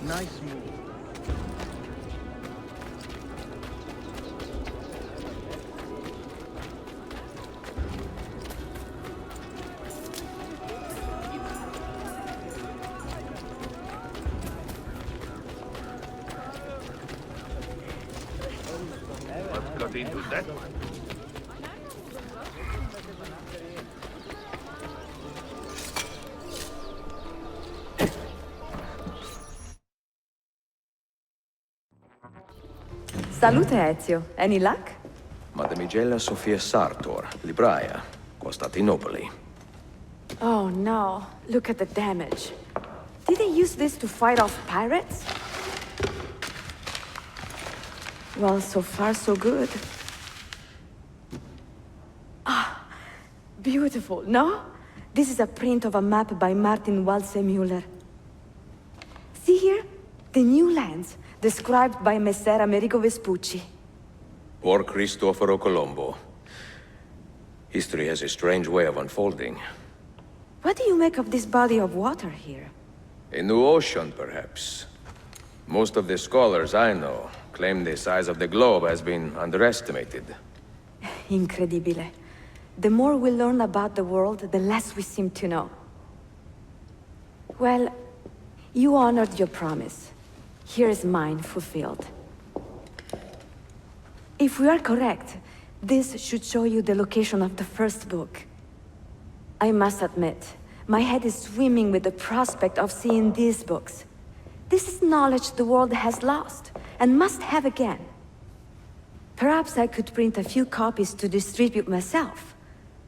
Nice move. What got into that one? Salute, Ezio. Any luck? Mademoiselle Sofia Sartor, libraia, Constantinople. Oh no, look at the damage. Did they use this to fight off pirates? Well, so far so good. Ah, beautiful, no? This is a print of a map by Martin Walsemuller. See here? The new lands, described by Messer Amerigo Vespucci. Or Cristoforo Colombo. History has a strange way of unfolding. What do you make of this body of water here? A new ocean, perhaps. Most of the scholars I know claim the size of the globe has been underestimated. Incredibile. The more we learn about the world, the less we seem to know. Well, you honored your promise. Here is mine fulfilled. If we are correct, this should show you the location of the first book. I must admit, my head is swimming with the prospect of seeing these books. This is knowledge the world has lost, and must have again. Perhaps I could print a few copies to distribute myself.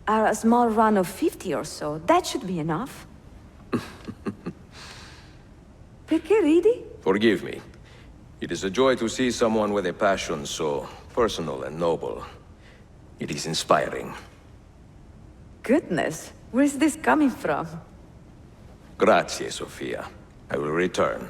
A small run of 50 or so, that should be enough. Perché ridi? Forgive me. It is a joy to see someone with a passion so personal and noble. It is inspiring. Goodness, where is this coming from? Grazie, Sofia. I will return.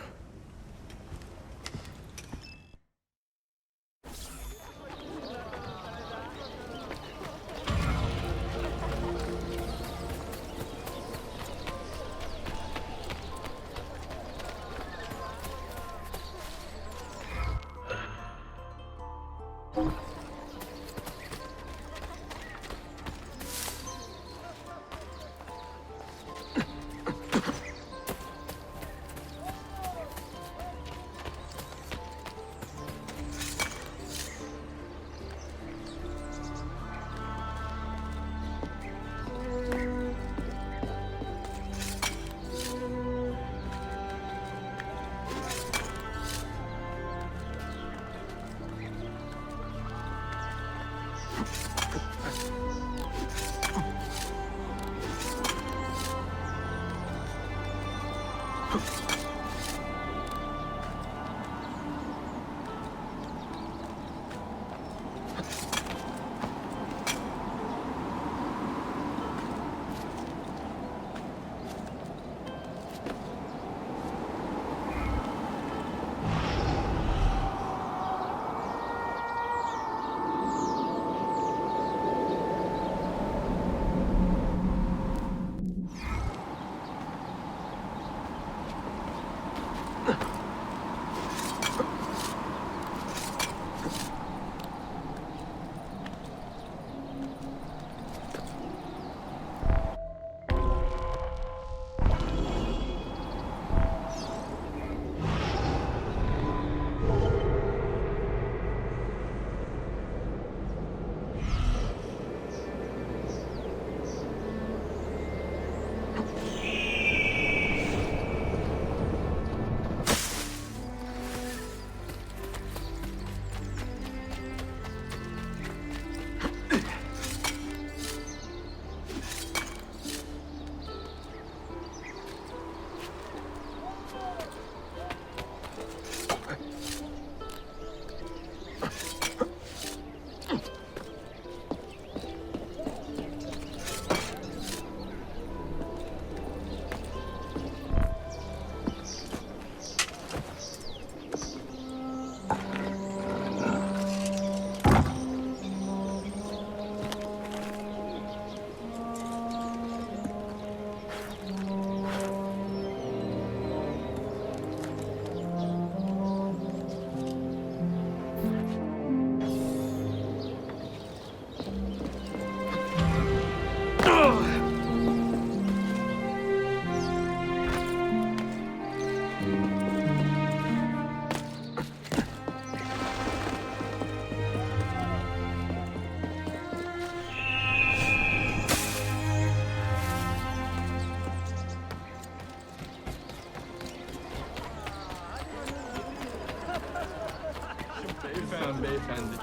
Beyefendi.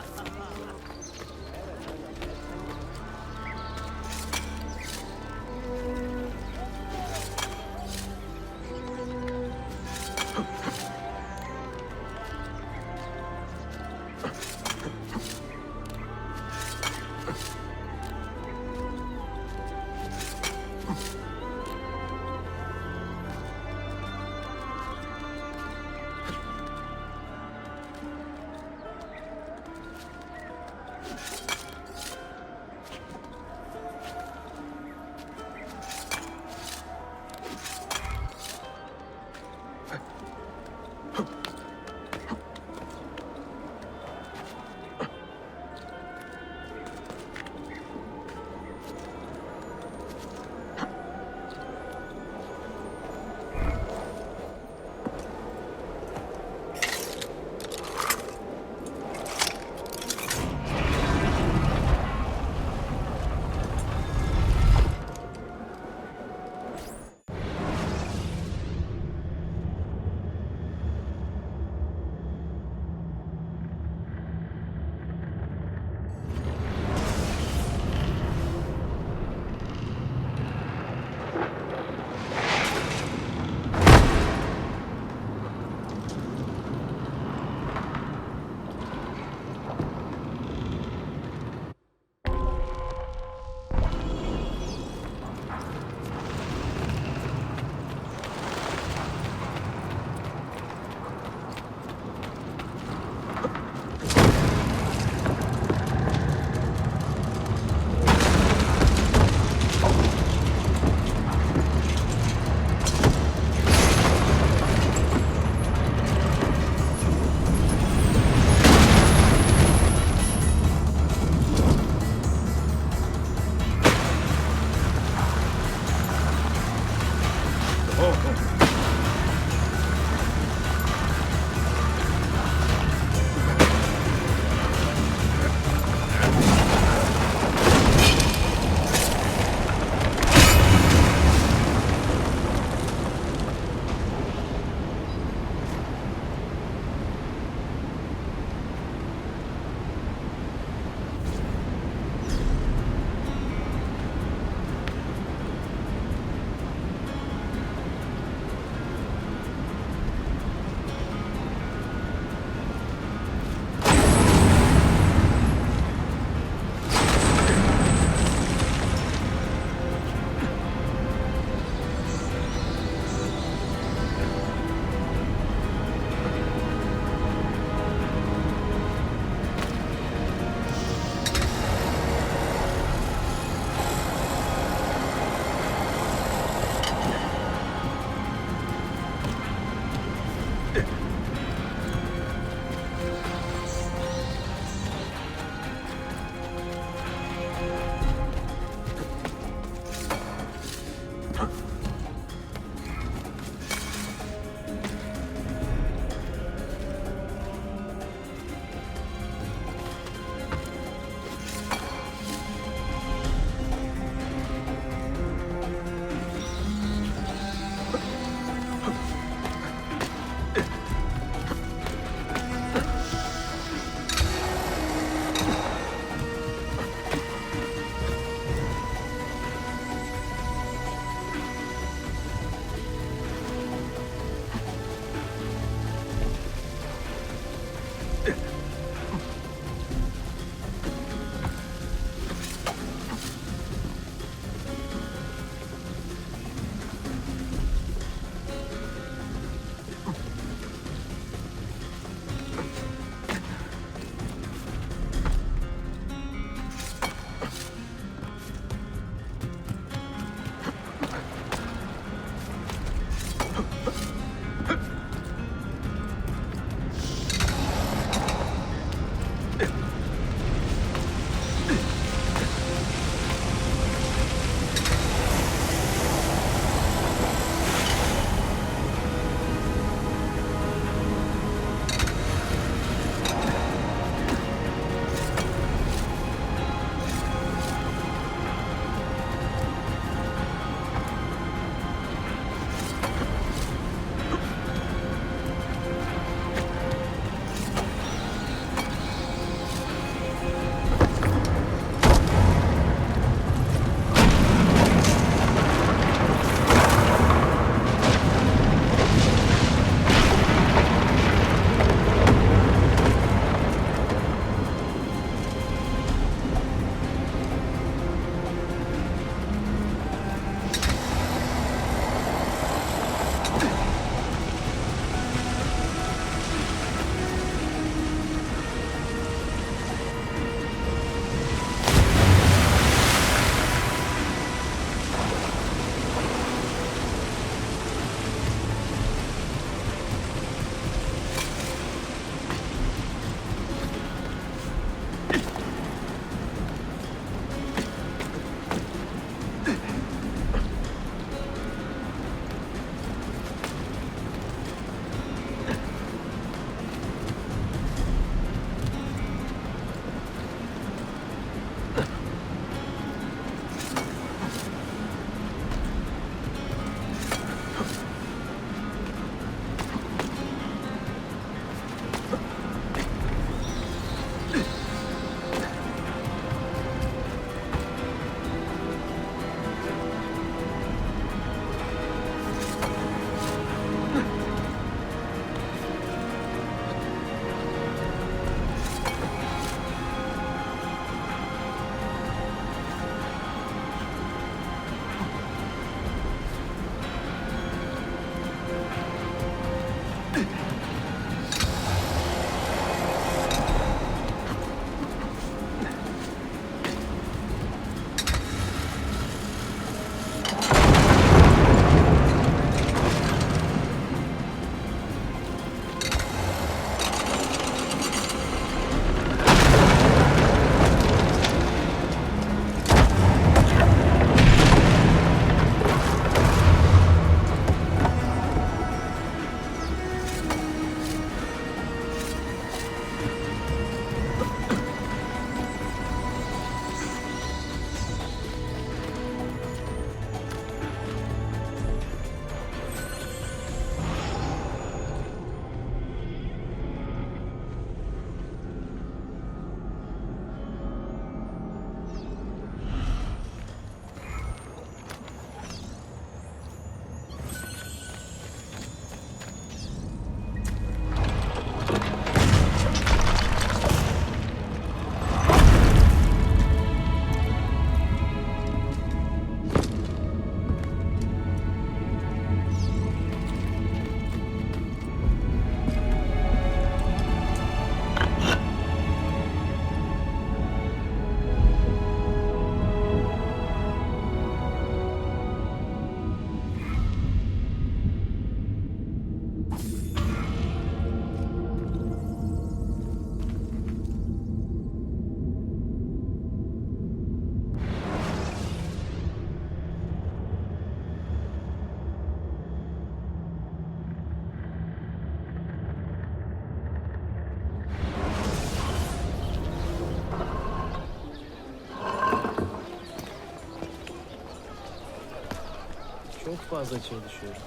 fazla çalışıyorum.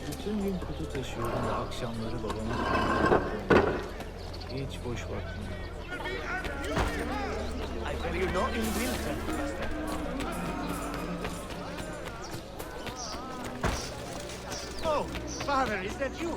Bütün gün kutu taşıyorum ve akşamları babama hiç boş vaktim yok. I bet you're not in winter. Oh, father, is that you?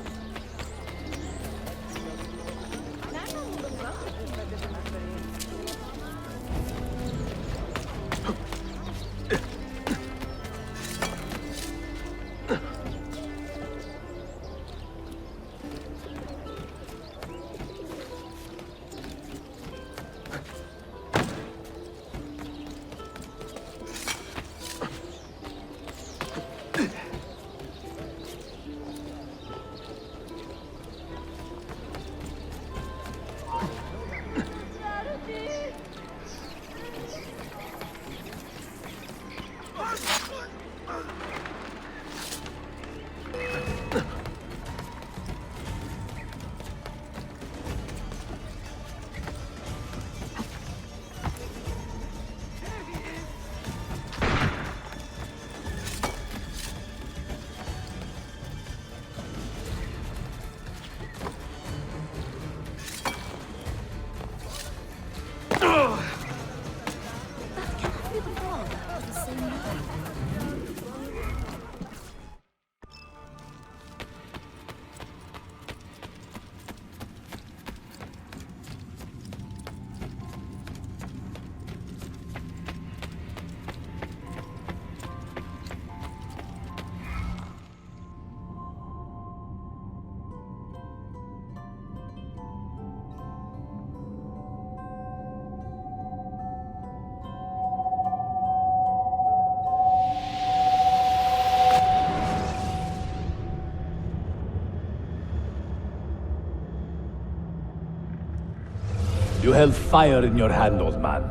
You held fire in your hand, old man.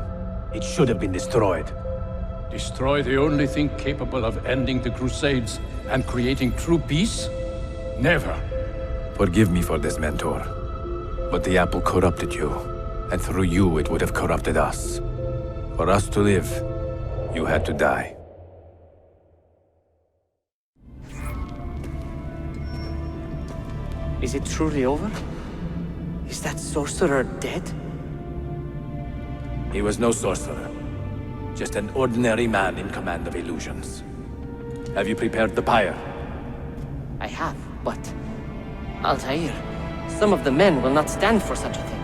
It should have been destroyed. Destroy the only thing capable of ending the Crusades and creating true peace? Never. Forgive me for this, Mentor. But the apple corrupted you, and through you it would have corrupted us. For us to live, you had to die. Is it truly over? Is that sorcerer dead? He was no sorcerer. Just an ordinary man in command of illusions. Have you prepared the pyre? I have, but... Altair, some of the men will not stand for such a thing.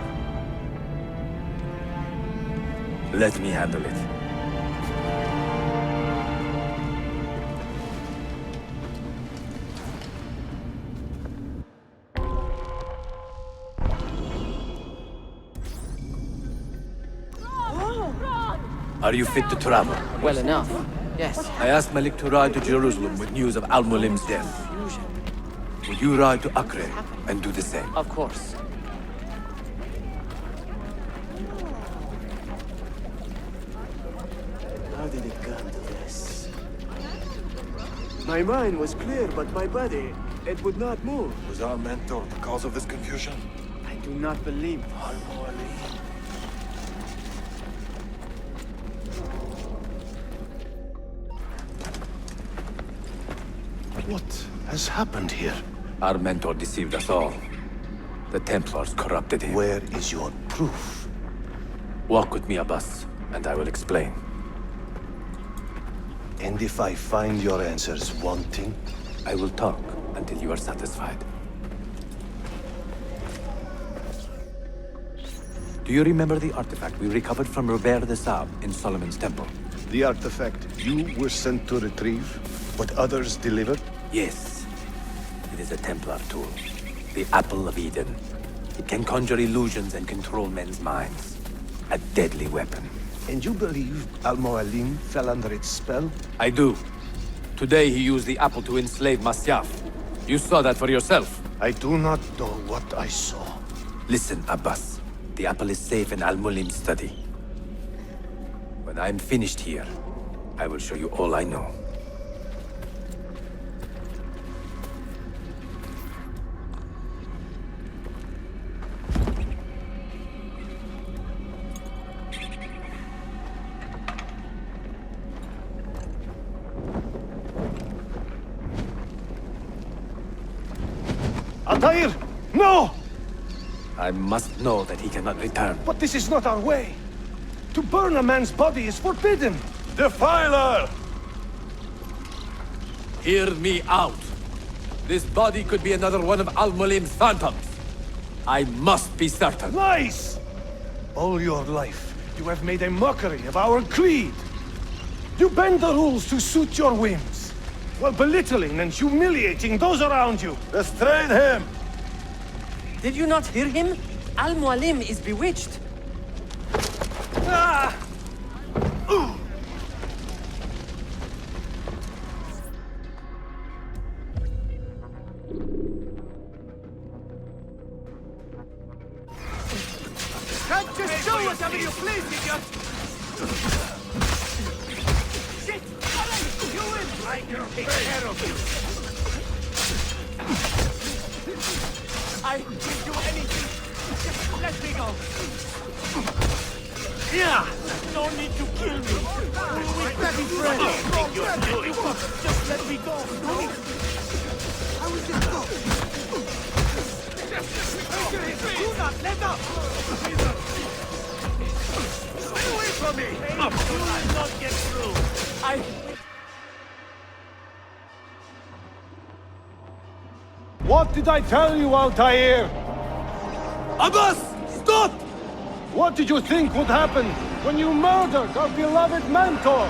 Let me handle it. Are you fit to travel? Well enough, yes. I asked Malik to ride to Jerusalem with news of Al-Mulim's death. Would you ride to Acre and do the same? Of course. How did it come to this? My mind was clear, but my body, it would not move. Was our mentor the cause of this confusion? I do not believe. What has happened here? Our mentor deceived us all. The Templars corrupted him. Where is your proof? Walk with me, Abbas, and I will explain. And if I find your answers wanting? I will talk until you are satisfied. Do you remember the artifact we recovered from Robert de Sab in Solomon's temple? The artifact you were sent to retrieve, but others delivered? Yes. It is a Templar tool. The Apple of Eden. It can conjure illusions and control men's minds. A deadly weapon. And you believe Al-Mualim fell under its spell? I do. Today he used the apple to enslave Masyaf. You saw that for yourself. I do not know what I saw. Listen, Abbas. The apple is safe in Al-Mulim's study. When I'm finished here, I will show you all I know. Altair! No! I must know that he cannot return. But this is not our way. To burn a man's body is forbidden. Defiler! Hear me out. This body could be another one of Al-Mulim's phantoms. I must be certain. Lies! All your life, you have made a mockery of our creed. You bend the rules to suit your whims, while belittling and humiliating those around you. Restrain him! Did you not hear him? Al-Mualim is bewitched. Ah! Can't just show whatever you please, idiot! Shit! You win! I can take care of you! I didn't do anything! Just let me go! Yeah! No need to kill me! We can be friends! Just let me go! I will just go! Do not let up! Stay away from me! You will not get through! What did I tell you, Altair? Abbas! Stop! What did you think would happen when you murdered our beloved mentor?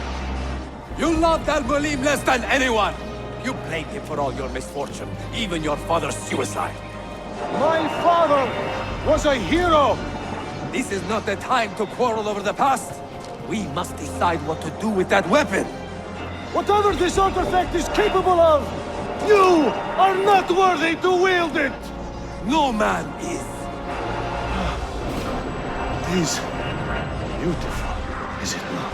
You loved Al-Mulim less than anyone! You blamed him for all your misfortune, even your father's suicide. My father was a hero! This is not the time to quarrel over the past. We must decide what to do with that weapon. Whatever this artifact is capable of, you are not worthy to wield it! No man is. It is beautiful, is it not?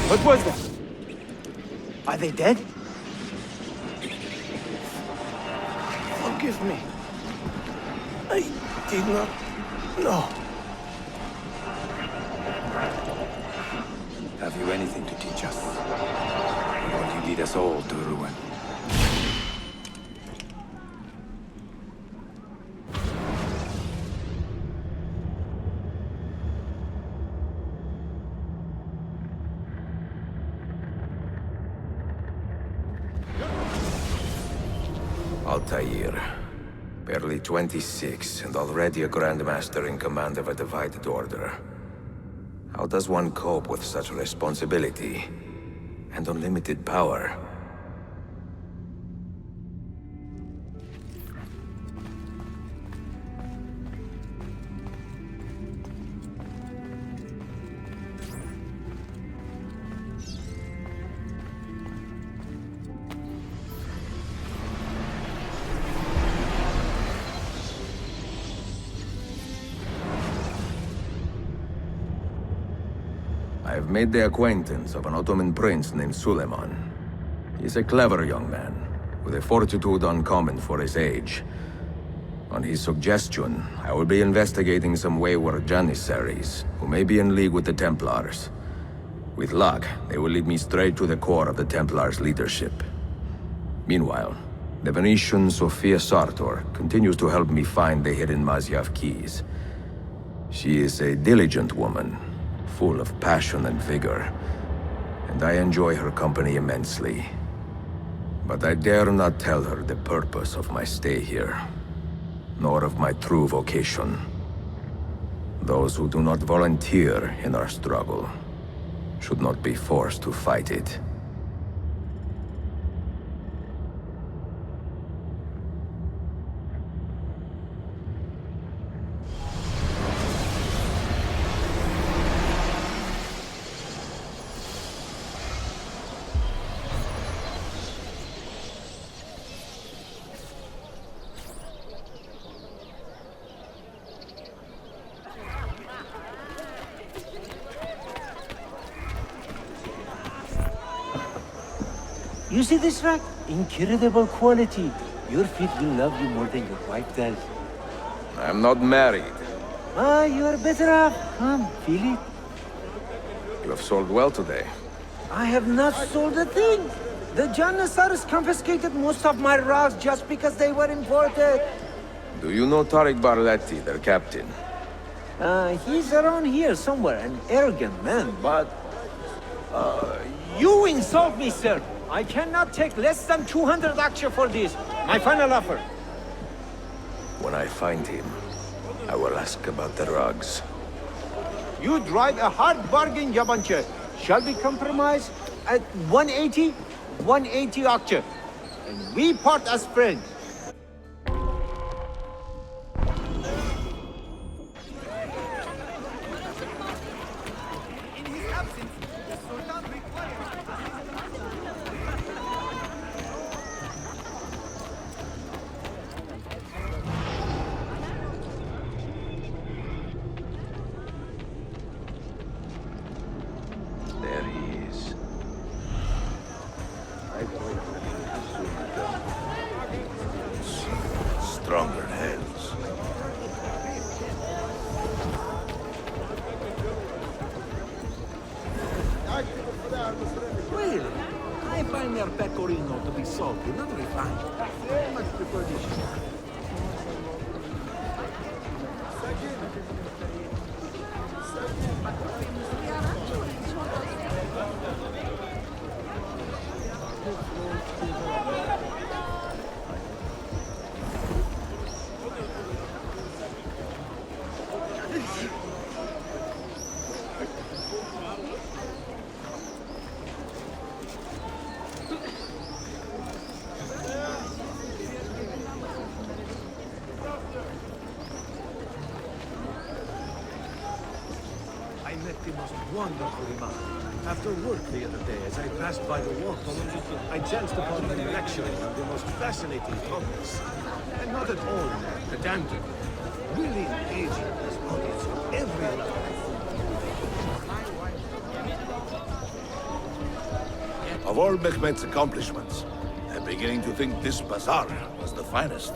What was that? Are they dead? Forgive me. I did not know. Have you anything to teach us? Or will you lead us all to ruin? Altair. Barely 26, and already a Grandmaster in command of a divided order. How does one cope with such responsibility and unlimited power? I've made the acquaintance of an Ottoman prince named Suleiman. He's a clever young man, with a fortitude uncommon for his age. On his suggestion, I will be investigating some wayward Janissaries, who may be in league with the Templars. With luck, they will lead me straight to the core of the Templars' leadership. Meanwhile, the Venetian Sophia Sartor continues to help me find the hidden Masyaf keys. She is a diligent woman, full of passion and vigor, and I enjoy her company immensely. But I dare not tell her the purpose of my stay here, nor of my true vocation. Those who do not volunteer in our struggle should not be forced to fight it. You see this rack? Incredible quality. Your feet will love you more than your wife does. I'm not married. Ah, you're better off. Come, feel it. You have sold well today. I have not sold a thing. The Janissaries confiscated most of my rocks just because they were imported. Do you know Tariq Barletti, their captain? He's around here somewhere, an arrogant man, but... you insult me, sir. I cannot take less than 200 aksha for this. My final offer. When I find him, I will ask about the rugs. You drive a hard bargain, Yabanche. Shall we compromise at 180? 180 aksha. And we part as friends. There he is. Stronger hands. Really? I find their pecorino to be salty, not refined. Very much prefer this. I met the most wonderful Imam. After work the other day, as I passed by the walls, I chanced upon him lecturing on the most fascinating topics. And not at all pedantic. Really engaging his audience on every level. Of all Mehmet's accomplishments, I'm beginning to think this bazaar was the finest.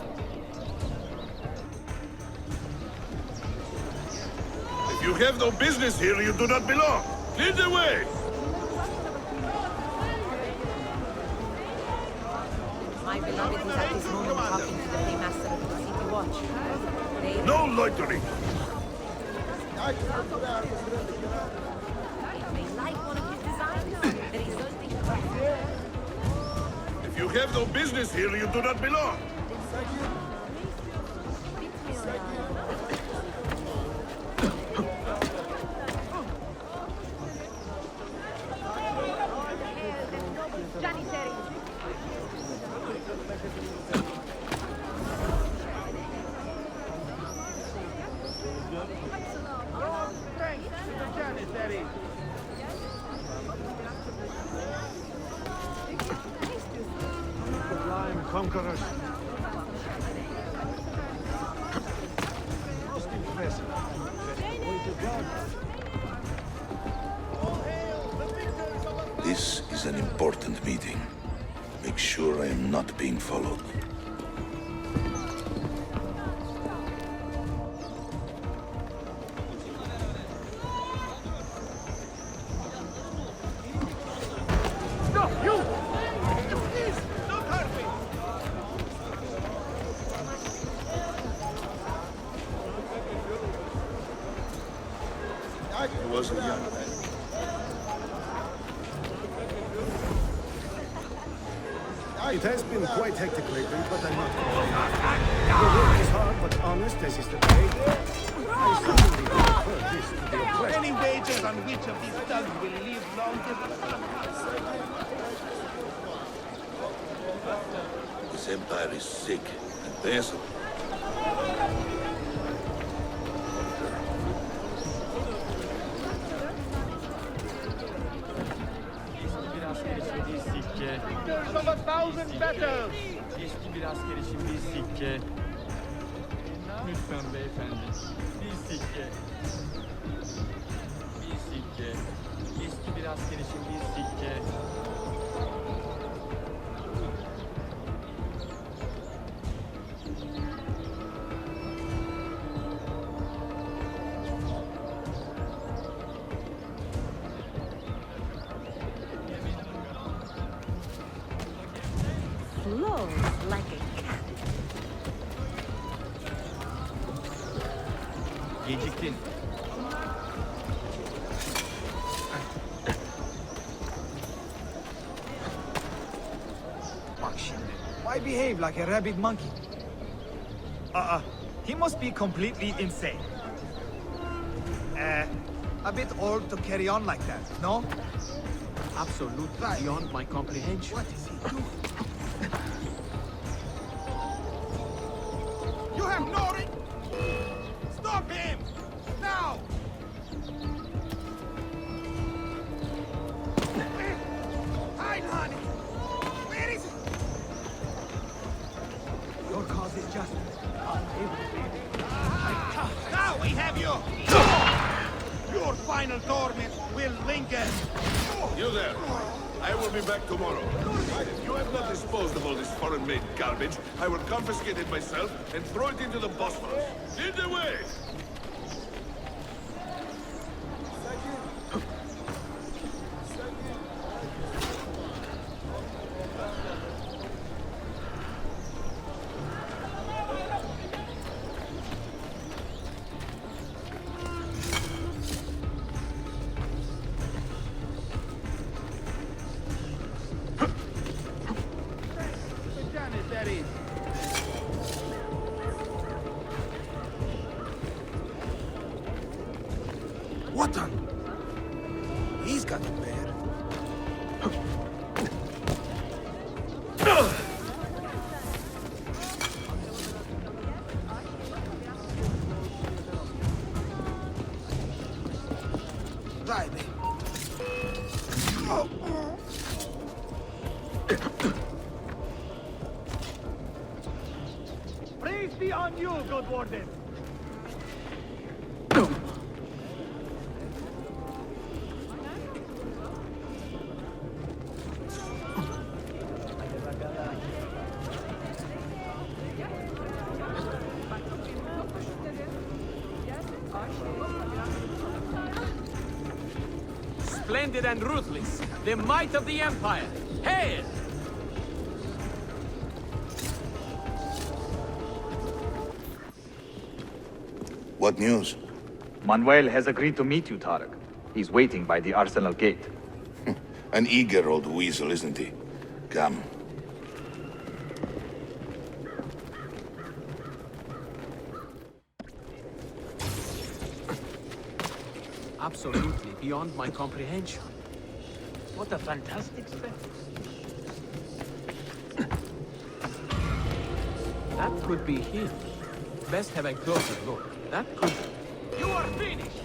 If you have no business here, you do not belong. Clear the way! My beloved is at this moment talking to the paymaster of the city watch. No loitering! They like one of his designs. The resulting... If you have no business here, you do not belong. Sublime conquerors. Most impressive. Way to God. This is an important meeting. Make sure I am not being followed. It has been quite hectic lately, but I'm not complaining. The work is hard, but honest, as is the pay. I certainly prefer this to the oppressed. Any wagers on which of these thugs will live longer? This empire is sick and painful. Victors of 1,000 battles! Eski bir asker için bir sikke. Lütfen beyefendi. Bir sikke. Bir sikke. Eski bir asker için bir sikke. Flows like a cat. Geciktin. Bak şimdi. Why behave like a rabid monkey? He must be completely insane. A bit old to carry on like that, no? Absolutely beyond my comprehension. What is he doing? You have no right. Stop him! Now! Hide, honey! Where is it? Your cause is just. Now we have you! Your final torment will linger! You there! I will be back tomorrow. If you have not disposed of all this foreign-made garbage, I will confiscate it myself and throw it into the Bosphorus. Lead the way! What on? He's got it bad. Right then. Praise be on you, good warden! Splendid and ruthless, the might of the Empire! Hail! What news? Manuel has agreed to meet you, Tarek. He's waiting by the arsenal gate. An eager old weasel, isn't he? Come. Absolutely beyond my comprehension. What a fantastic spectacle. That could be him. Best have a closer look. That could... You are finished!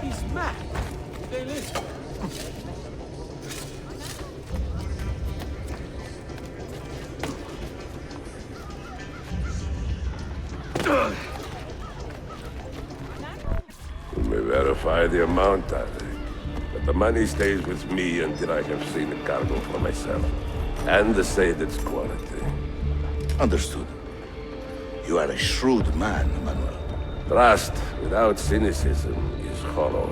He's mad. They live. Verify the amount, I think. But the money stays with me until I have seen the cargo for myself. And to say its quality. Understood. You are a shrewd man, Manuel. Trust without cynicism is hollow.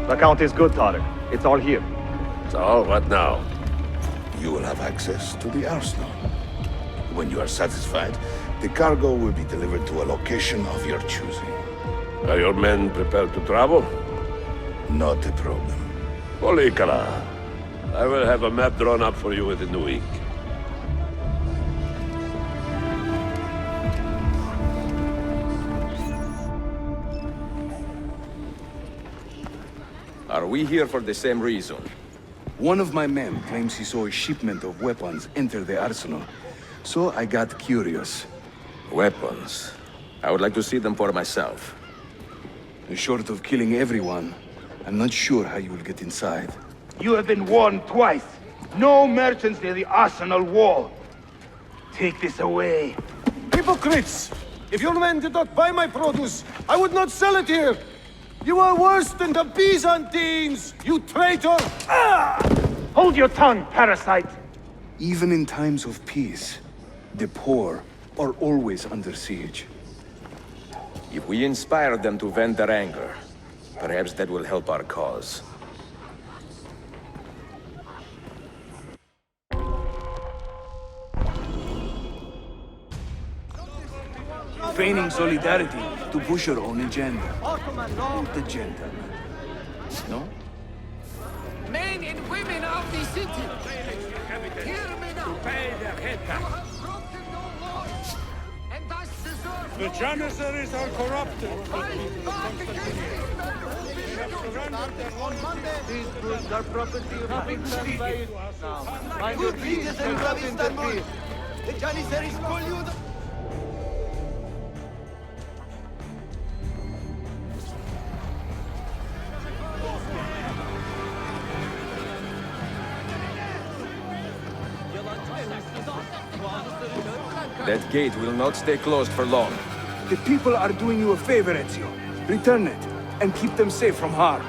The count is good, Tarek. It's all here. So, what now? You will have access to the arsenal. When you are satisfied, the cargo will be delivered to a location of your choosing. Are your men prepared to travel? Not a problem. Polikara, I will have a map drawn up for you within the week. Are we here for the same reason? One of my men claims he saw a shipment of weapons enter the arsenal. So I got curious. Weapons? I would like to see them for myself. Short of killing everyone, I'm not sure how you will get inside. You have been warned twice. No merchants near the arsenal wall. Take this away. Hypocrites! If your men did not buy my produce, I would not sell it here! You are worse than the Byzantines, you traitor! Hold your tongue, parasite! Even in times of peace, the poor are always under siege. If we inspire them to vent their anger, perhaps that will help our cause. Feigning solidarity to push your own agenda. The gentleman. No? Men and women of the city, hear me now. To pay their head back. And thus deserve The Janissaries are corrupted. These goods are property of the Empire. Now, mind your business and not interfere. The Janissaries call you the... That gate will not stay closed for long. The people are doing you a favor, Ezio. Return it, and keep them safe from harm.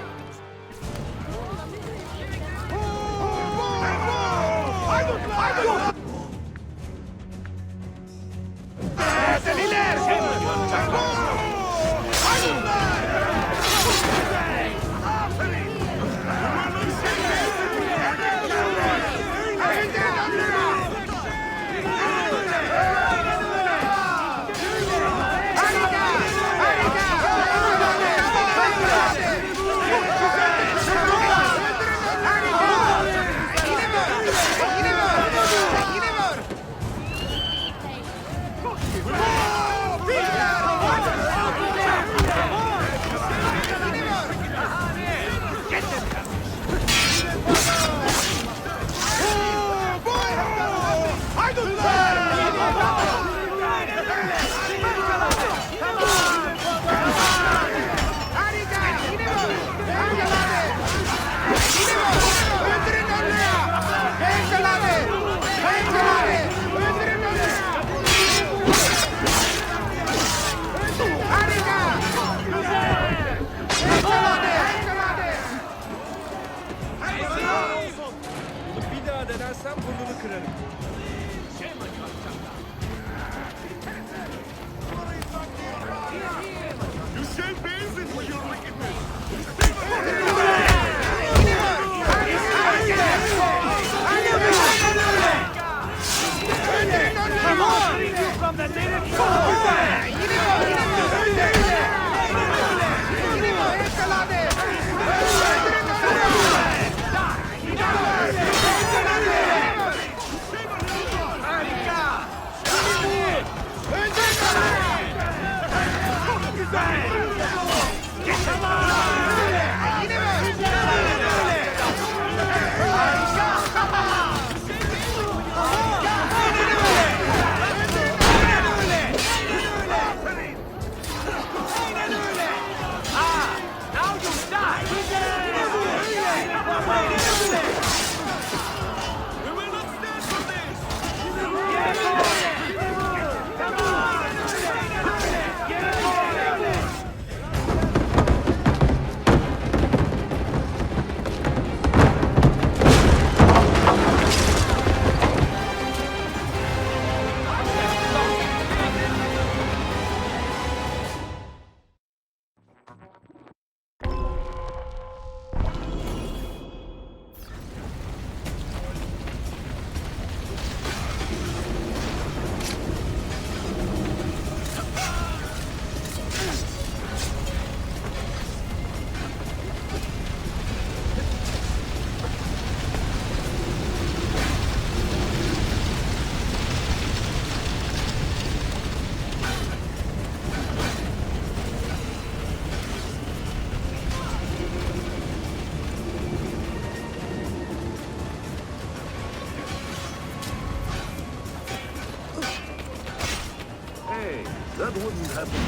That wouldn't happen.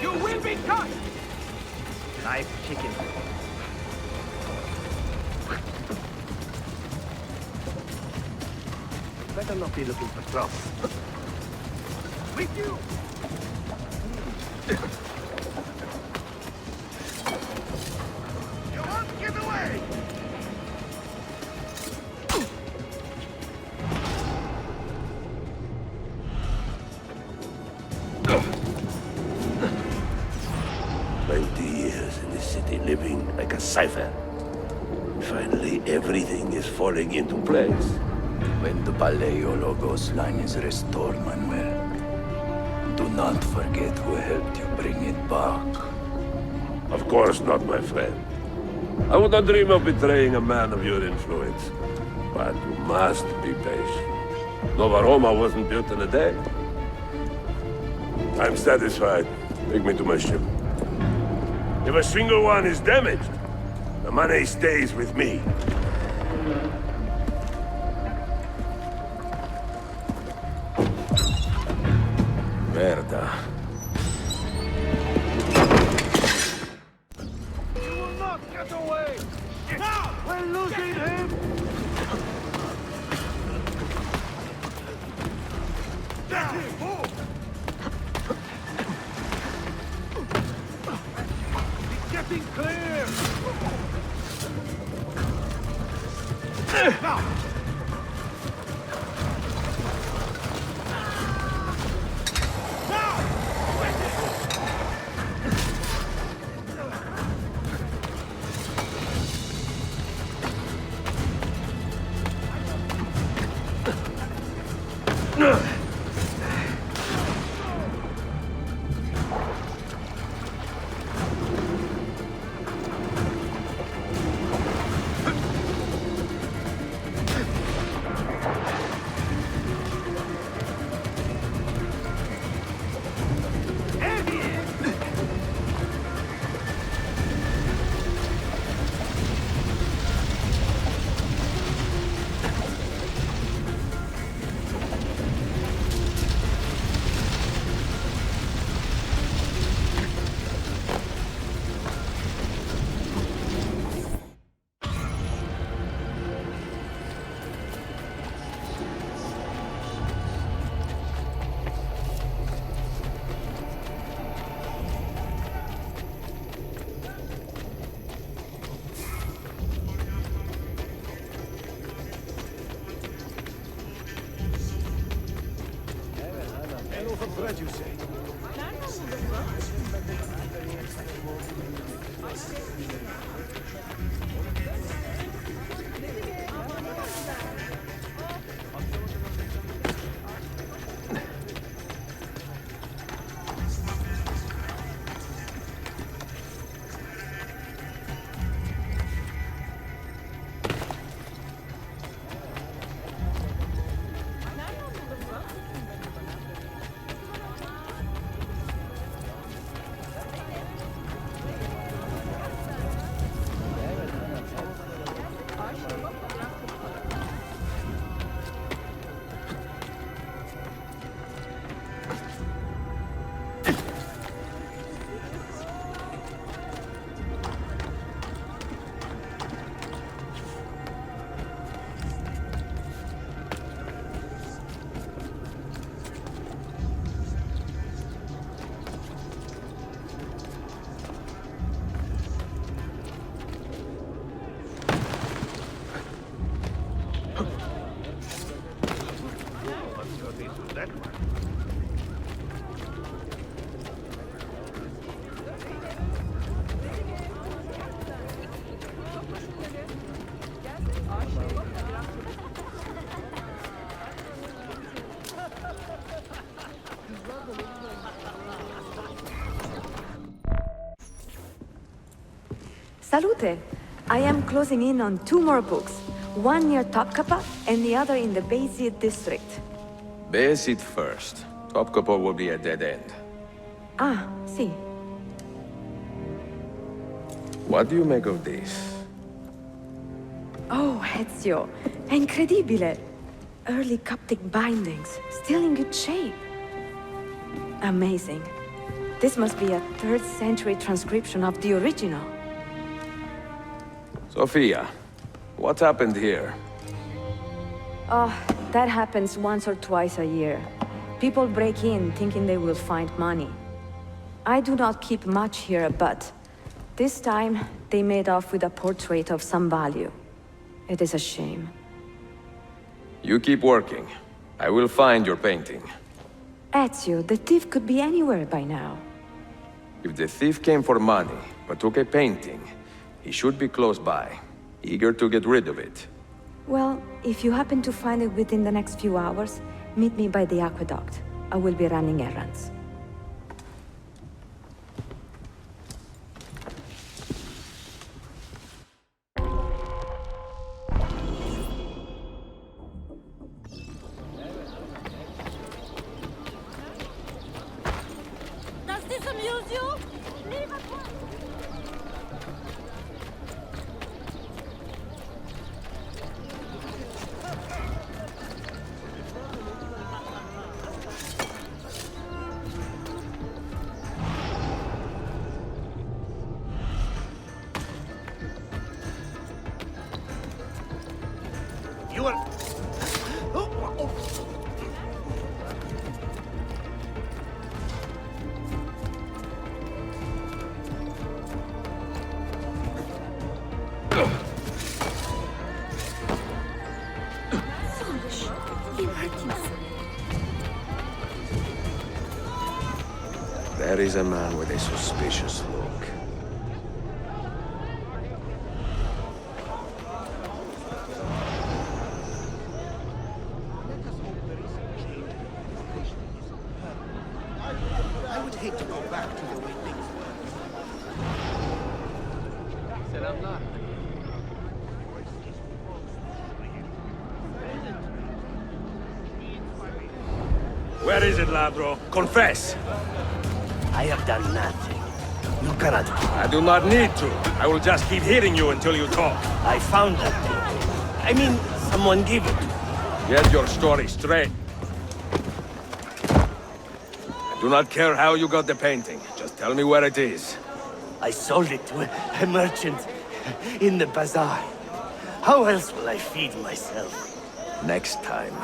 You will be cut! Nice chicken. Better not be looking for trouble. With you! You won't get away! In this city, living like a cipher. Finally, everything is falling into place. When the Paleologos line is restored, Manuel, do not forget who helped you bring it back. Of course not, my friend. I would not dream of betraying a man of your influence. But you must be patient. Nova Roma wasn't built in a day. I'm satisfied. Take me to my ship. If a single one is damaged, the money stays with me. Merda. You will not get away! Now! We're losing him! Get him! Move! It's getting clear! Now! Bread, you say? Salute! I am closing in on 2 more books. One near Topkapi and the other in the Bayezid district. Bayezid first. Topkapi will be a dead end. Ah, see. What do you make of this? Oh, Ezio. Incredibile. Early Coptic bindings, still in good shape. Amazing. This must be a 3rd century transcription of the original. Sophia, what happened here? Oh, that happens once or twice a year. People break in thinking they will find money. I do not keep much here, but this time they made off with a portrait of some value. It is a shame. You keep working. I will find your painting. Ezio, the thief could be anywhere by now. If the thief came for money, but took a painting, he should be close by, eager to get rid of it. Well, if you happen to find it within the next few hours, meet me by the aqueduct. I will be running errands. Does this amuse you? Leave at once. You are... There is a man with a suspicious look. I would hate to go back to the way things Selamlar. Where is it, Ladro? Confess! I have done nothing. You cannot. I do not need to. I will just keep hearing you until you talk. I found that thing. I mean, someone gave it to me. Get your story straight. I do not care how you got the painting. Just tell me where it is. I sold it to a merchant in the bazaar. How else will I feed myself? Next time,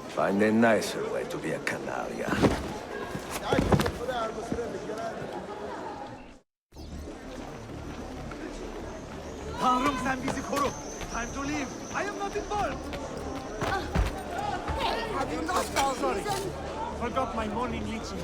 find a nicer way to be a canaglia. Tanrım sen bizi koru. Time to leave. I am not involved. Hey, have you lost all reason? Forgot my morning leeching.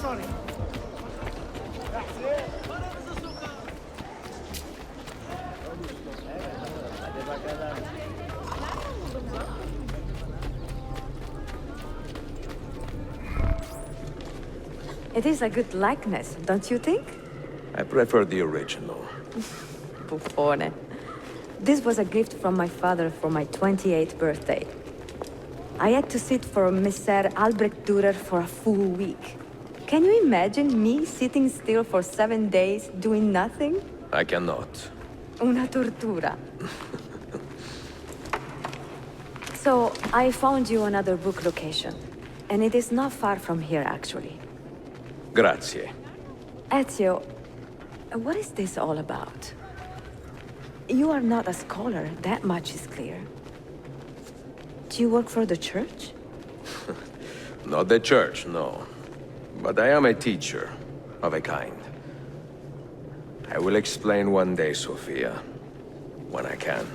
Sorry. It is a good likeness, don't you think? I prefer the original. Buffone. This was a gift from my father for my 28th birthday. I had to sit for Messer Albrecht Dürer for a full week. Can you imagine me sitting still for 7 days, doing nothing? I cannot. Una tortura. So, I found you another book location. And it is not far from here, actually. Grazie. Ezio, what is this all about? You are not a scholar, that much is clear. Do you work for the church? Not the church, no. But I am a teacher, of a kind. I will explain one day, Sophia. When I can.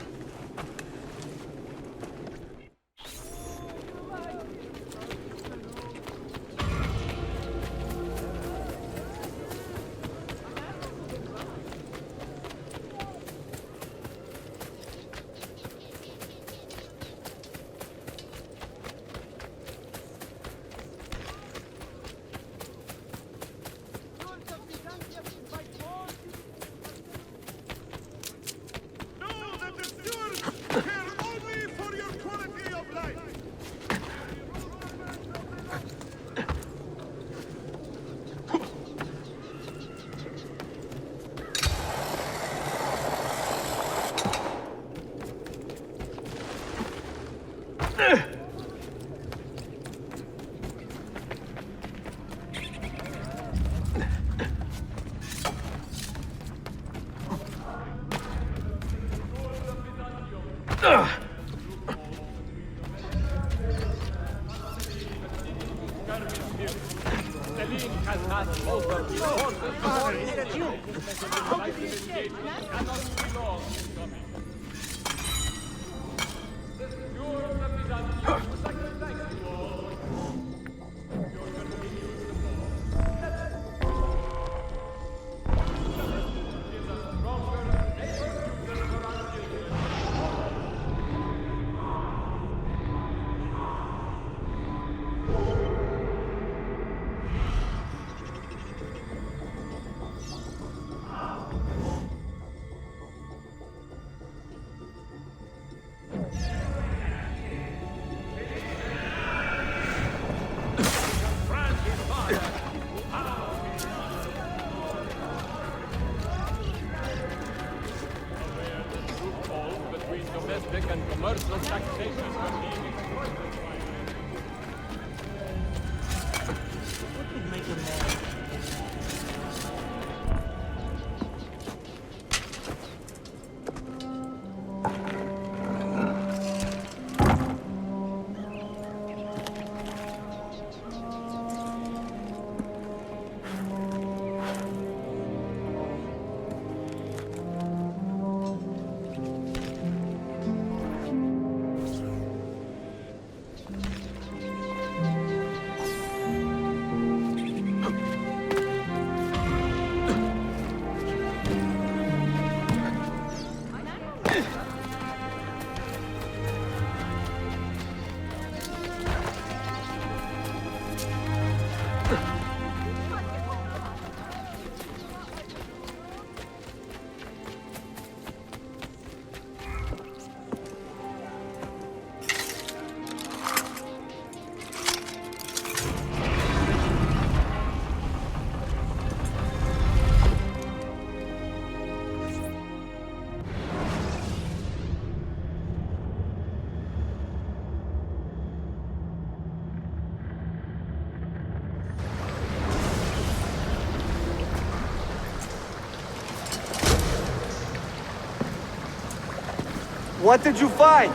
What did you find?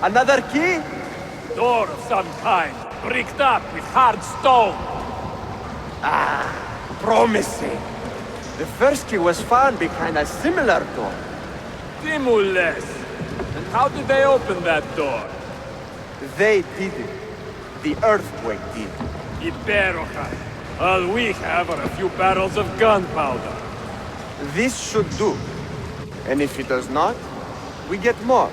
Another key? Door of some kind, bricked up with hard stone. Ah, promising. The first key was found behind a similar door. Timules. And how did they open that door? They did it. The earthquake did. Iberoja. All we have are a few barrels of gunpowder. This should do. And if it does not, we get more.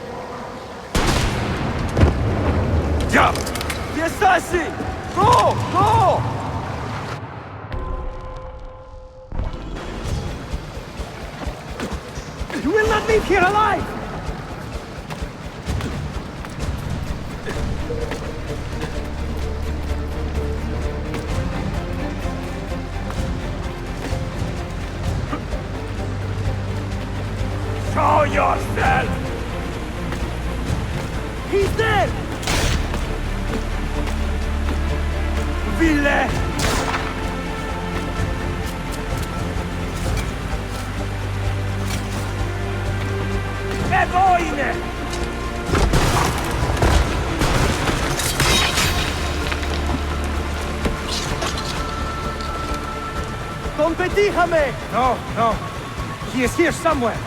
Jump! The assassin! Go! Go! You will not leave here alive! Show yourself! He's dead! Ville! Egoine! Competijame! No, no. He is here somewhere.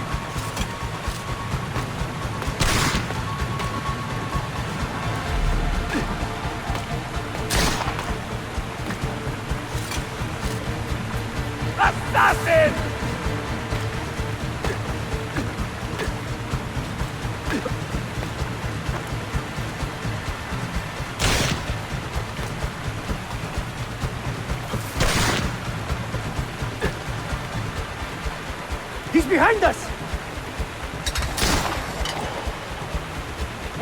Assassin! He's behind us!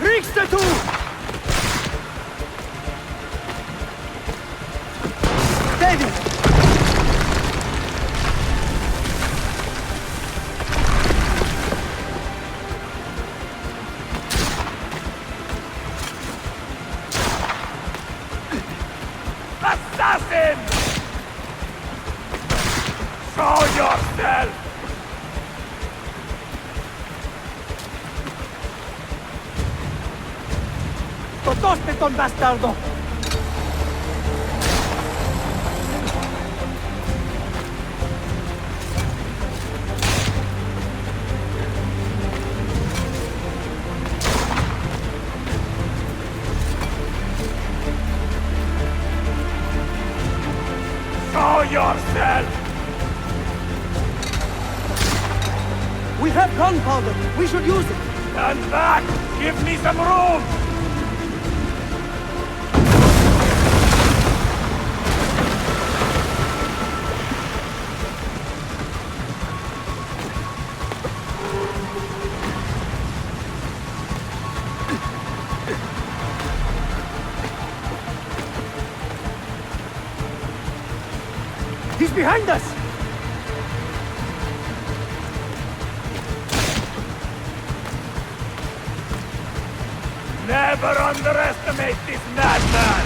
Riksdatu! David! morto! Tosteton, bastardo! Show yourself! We have gunpowder! We should use it! Stand back! Give me some room! He's behind us! Never underestimate this madman!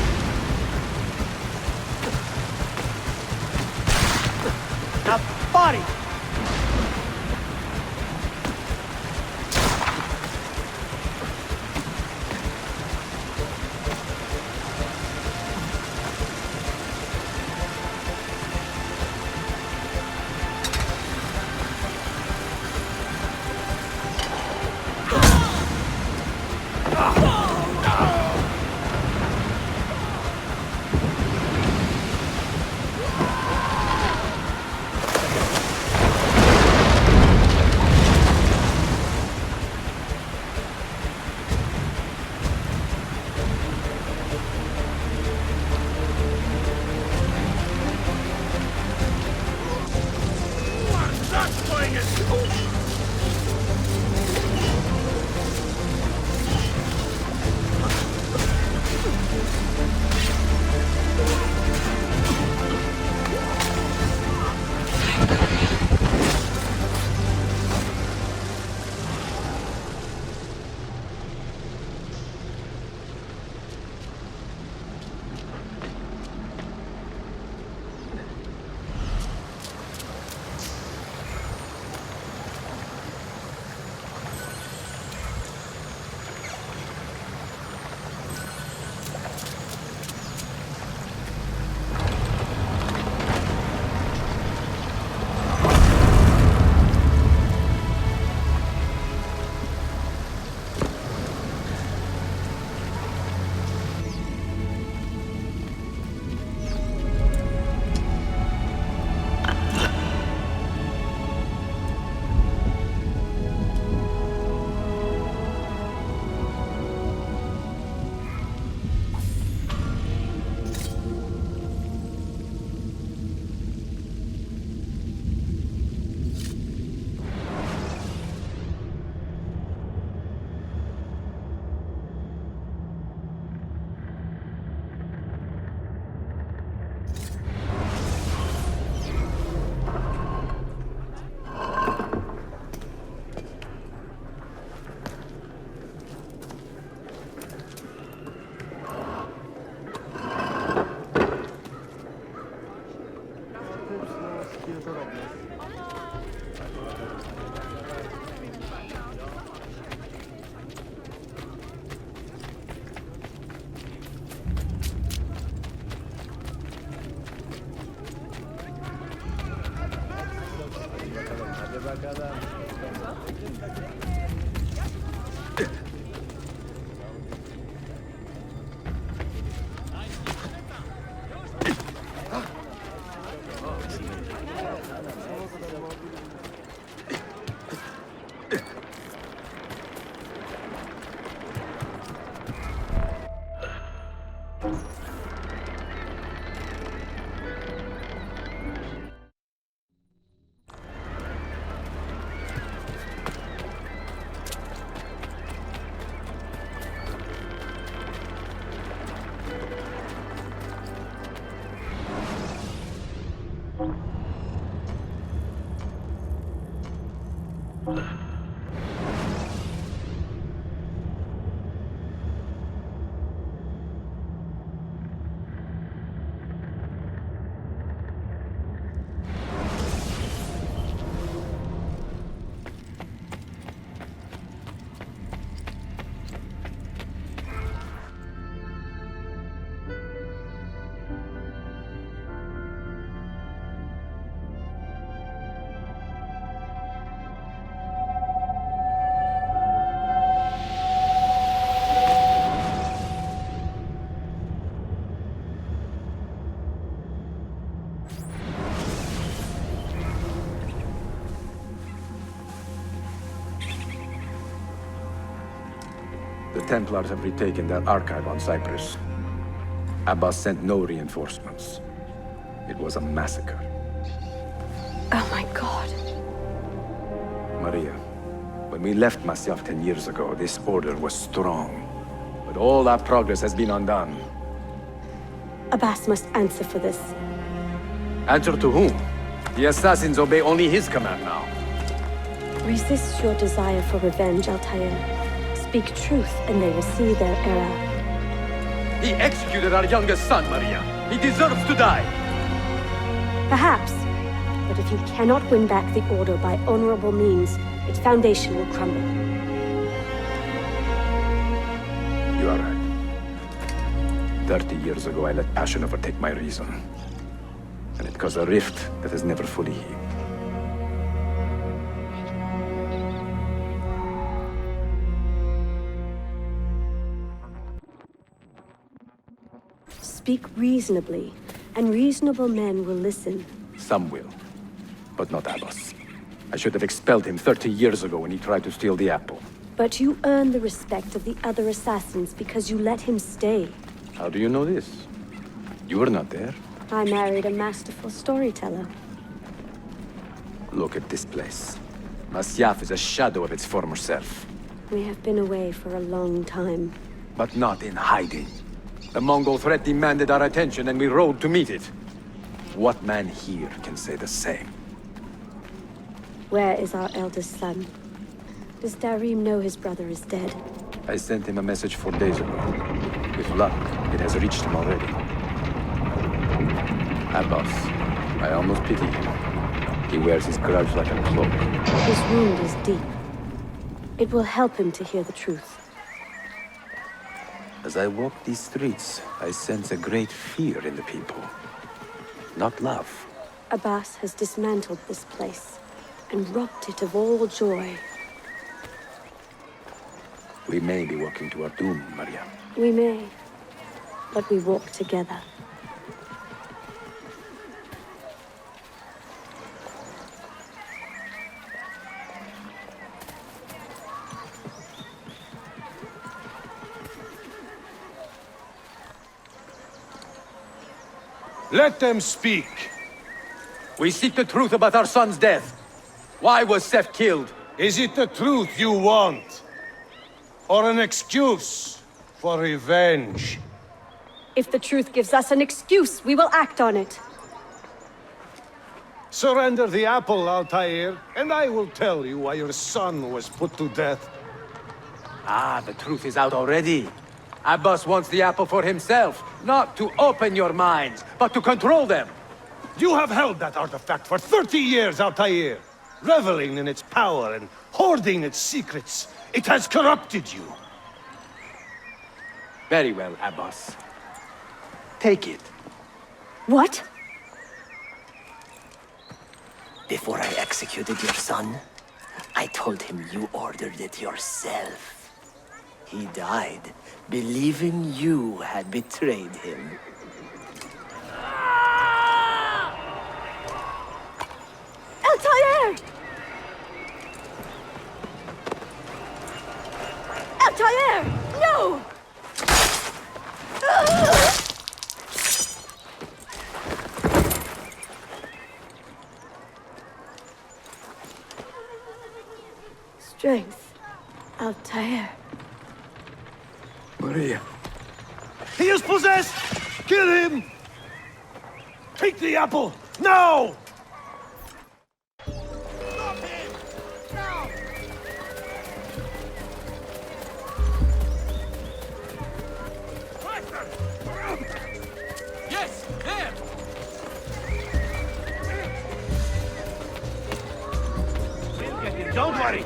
Now, body! Templars have retaken their archive on Cyprus. Abbas sent no reinforcements. It was a massacre. Oh my god. Maria, when we left Masyaf 10 years ago, this order was strong. But all our progress has been undone. Abbas must answer for this. Answer to whom? The assassins obey only his command now. Resist your desire for revenge, Altair. Speak truth, and they will see their error. He executed our youngest son, Maria. He deserves to die. Perhaps. But if you cannot win back the Order by honorable means, its foundation will crumble. You are right. 30 years ago, I let passion overtake my reason. And it caused a rift that has never fully healed. Speak reasonably, and reasonable men will listen. Some will, but not Abbas. I should have expelled him 30 years ago when he tried to steal the apple. But you earn the respect of the other assassins because you let him stay. How do you know this? You were not there. I married a masterful storyteller. Look at this place. Masyaf is a shadow of its former self. We have been away for a long time. But not in hiding. The Mongol threat demanded our attention and we rode to meet it. What man here can say the same? Where is our eldest son? Does Darim know his brother is dead? I sent him a message 4 days ago. With luck, it has reached him already. Abbas, I almost pity him. He wears his grudge like a cloak. His wound is deep. It will help him to hear the truth. As I walk these streets, I sense a great fear in the people. Not love. Abbas has dismantled this place and robbed it of all joy. We may be walking to our doom, Maria. We may, but we walk together. Let them speak. We seek the truth about our son's death. Why was Seth killed? Is it the truth you want? Or an excuse for revenge? If the truth gives us an excuse, we will act on it. Surrender the apple, Altair, and I will tell you why your son was put to death. Ah, the truth is out already. Abbas wants the apple for himself, not to open your minds, but to control them. You have held that artifact for 30 years, Altair, reveling in its power and hoarding its secrets. It has corrupted you. Very well, Abbas. Take it. What? Before I executed your son, I told him you ordered it yourself. He died, believing you had betrayed him. Altair! Altair! No! Strength. Altair. Maria. He is possessed! Kill him! Take the apple, now! Yes, there! We'll get him, don't worry!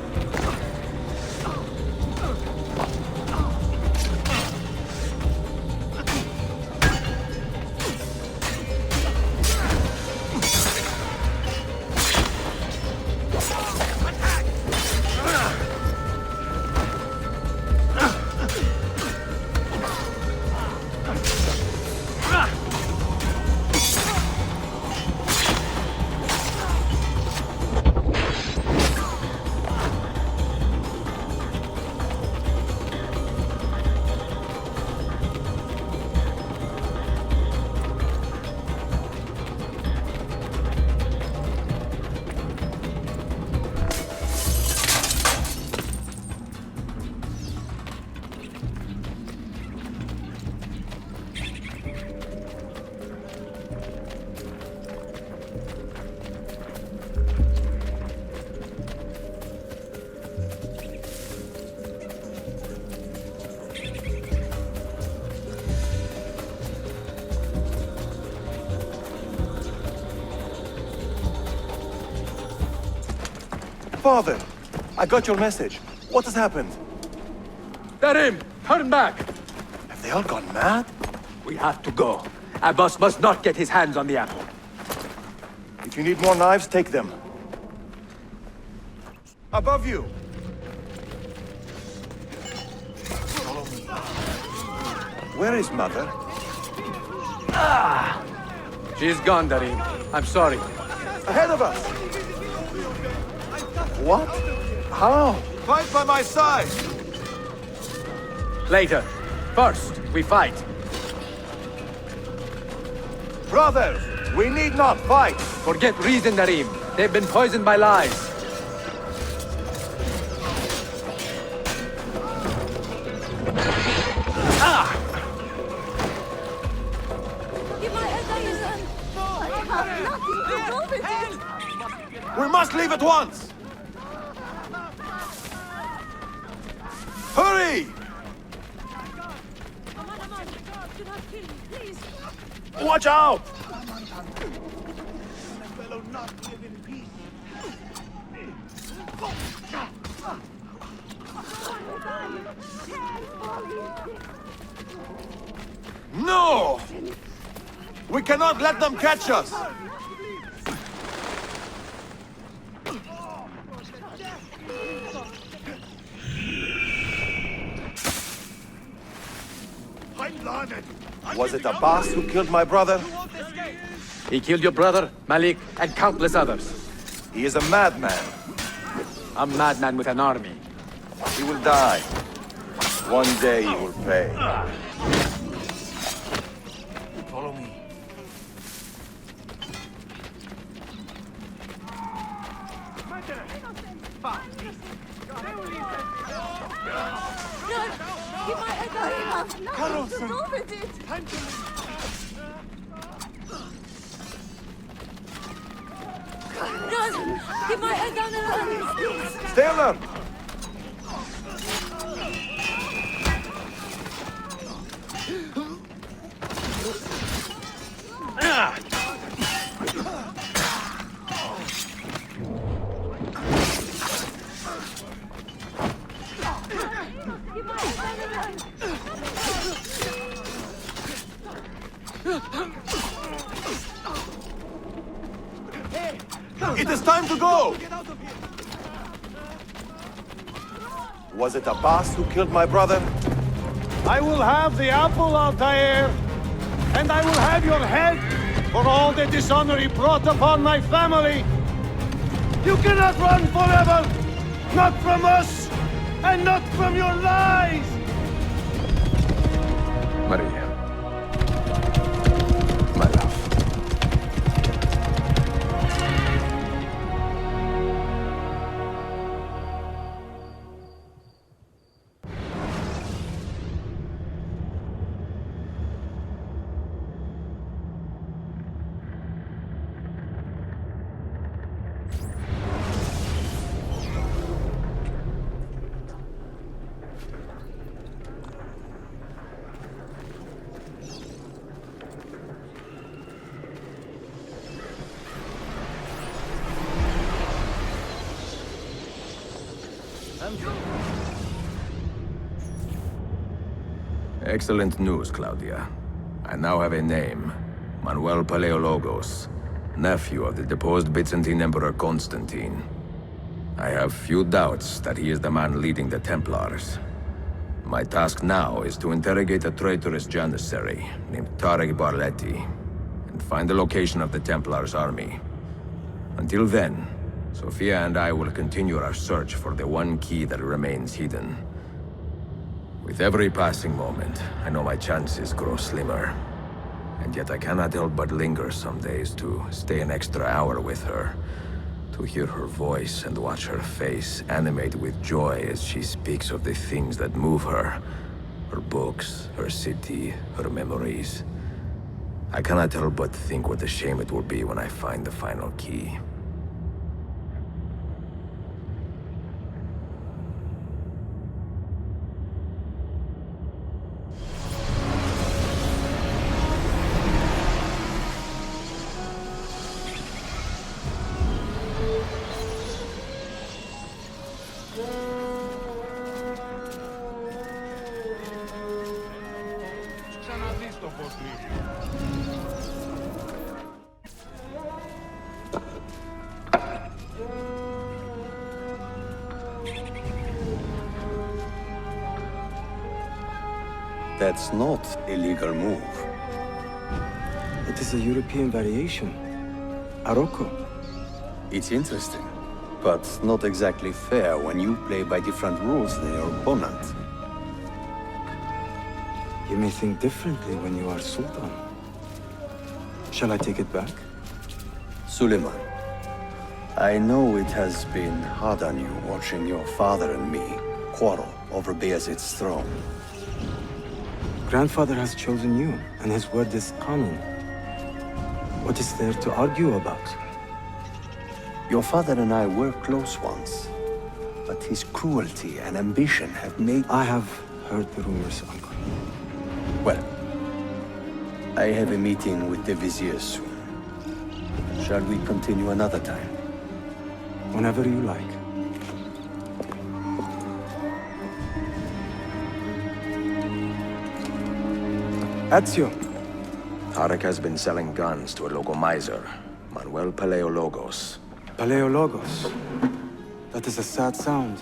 Father! I got your message. What has happened? Darim, turn back! Have they all gone mad? We have to go. Abbas must not get his hands on the apple. If you need more knives, take them. Above you! Where is Mother? She's gone, Darim. I'm sorry. Ahead of us! What? How? Fight by my side! Later. First, we fight. Brothers, we need not fight! Forget reason, Darim. They've been poisoned by lies. We must leave at once! Hurry! Watch out! No! We cannot let them catch us! Was it Abbas who killed my brother? He killed your brother, Malik, and countless others. He is a madman. A madman with an army. He will die. One day he will pay. Follow me. Stay alert! It is time to go! Was it Abbas who killed my brother? I will have the apple, Altair, and I will have your head for all the dishonor he brought upon my family. You cannot run forever! Not from us, and not from your lies! Maria. My love. Excellent news, Claudia. I now have a name. Manuel Paleologos, nephew of the deposed Byzantine Emperor Constantine. I have few doubts that he is the man leading the Templars. My task now is to interrogate a traitorous janissary named Tariq Barleti and find the location of the Templars' army. Until then, Sophia and I will continue our search for the one key that remains hidden. With every passing moment, I know my chances grow slimmer. And yet I cannot help but linger some days to stay an extra hour with her. To hear her voice and watch her face animate with joy as she speaks of the things that move her. Her books, her city, her memories. I cannot help but think what a shame it will be when I find the final key. That's not a legal move. It is a European variation. Aroko. It's interesting, but not exactly fair when you play by different rules than your opponent. You may think differently when you are Sultan. Shall I take it back? Suleiman, I know it has been hard on you watching your father and me quarrel over Bayezid's throne. Grandfather has chosen you, and his word is canon. What is there to argue about? Your father and I were close once, but his cruelty and ambition have made... I have heard the rumors, Uncle. Well, I have a meeting with the Vizier soon. Shall we continue another time? Whenever you like. Ezio. Tarek has been selling guns to a local miser, Manuel Paleologos. Paleologos? That is a sad sound.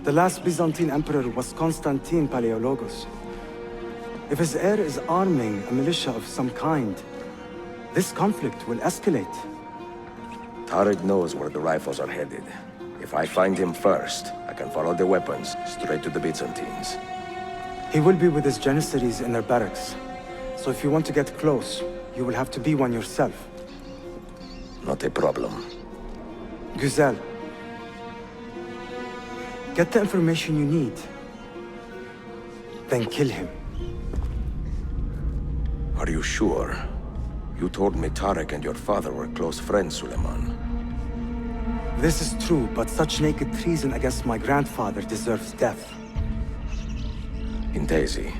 The last Byzantine emperor was Constantine Paleologos. If his heir is arming a militia of some kind, this conflict will escalate. Tarek knows where the rifles are headed. If I find him first, I can follow the weapons straight to the Byzantines. He will be with his Janissaries in their barracks. So if you want to get close, you will have to be one yourself. Not a problem. Güzel. Get the information you need. Then kill him. Are you sure? You told me Tarek and your father were close friends, Suleiman. This is true, but such naked treason against my grandfather deserves death. In Daisy.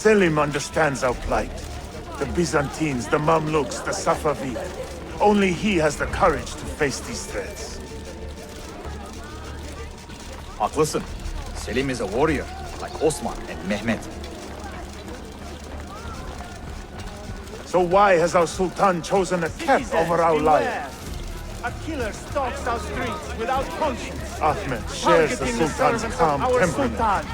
Selim understands our plight. The Byzantines, the Mamluks, the Safavid. Only he has the courage to face these threats. Haklısın. Selim is a warrior, like Osman and Mehmet. So why has our Sultan chosen a cap over our life? A killer stalks our streets without conscience. Ahmed shares the Sultan's calm temperament.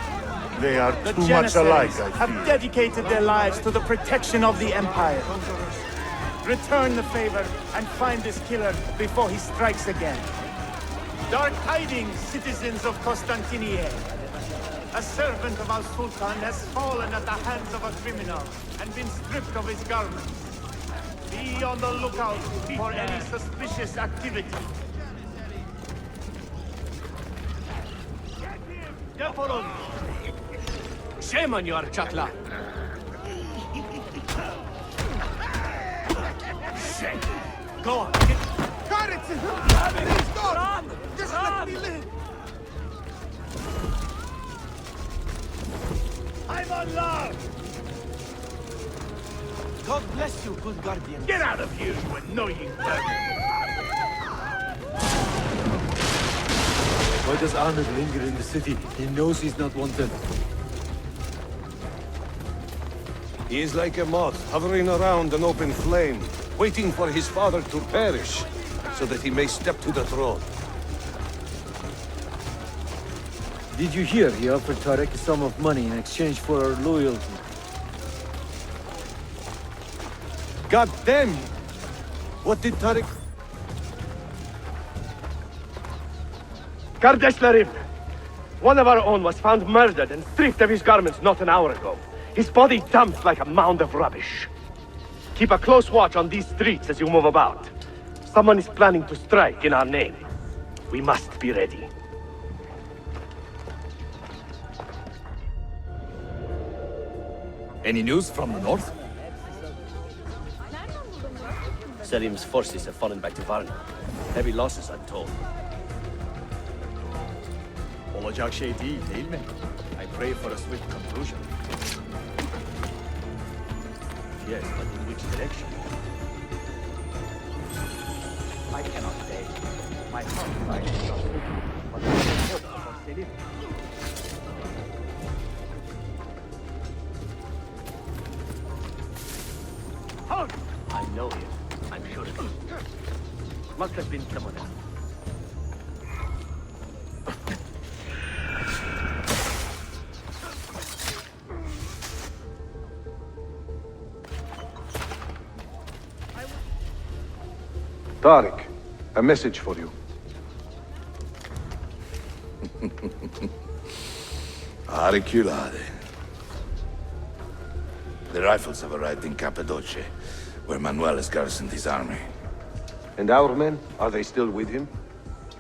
They are too much alike, I have fear. dedicated their lives to the protection of the Empire. Return the favor and find this killer before he strikes again. Dark tidings, citizens of Constantinople. A servant of our Sultan has fallen at the hands of a criminal and been stripped of his garments. Be on the lookout for any suspicious activity. Yeah, follow me. Shame on your chatla. Shit. Go on. Got it! Please don't! Just let me live! I'm unloved! God bless you, good guardian. Get out of here, you annoying vermin! Why does Ahmed linger in the city? He knows he's not wanted. He is like a moth, hovering around an open flame, waiting for his father to perish, so that he may step to the throne. Did you hear he offered Tarek a sum of money in exchange for our loyalty? God damn you! What did Tarek... Kardesh Larib! One of our own was found murdered and stripped of his garments not an hour ago. His body dumped like a mound of rubbish. Keep a close watch on these streets as you move about. Someone is planning to strike in our name. We must be ready. Any news from the north? Selim's forces have fallen back to Varna. Heavy losses, I'm told. Olacak şey değil mi? I pray for a swift conclusion. Yes, but in which direction? I cannot say. My heart lies in your city, but I have hope for Selim. Halt! I know him. I'm sure of it. Must have been someone else. Tariq, a message for you. Hariculade. The rifles have arrived in Cappadocia, where Manuel has garrisoned his army. And our men, are they still with him?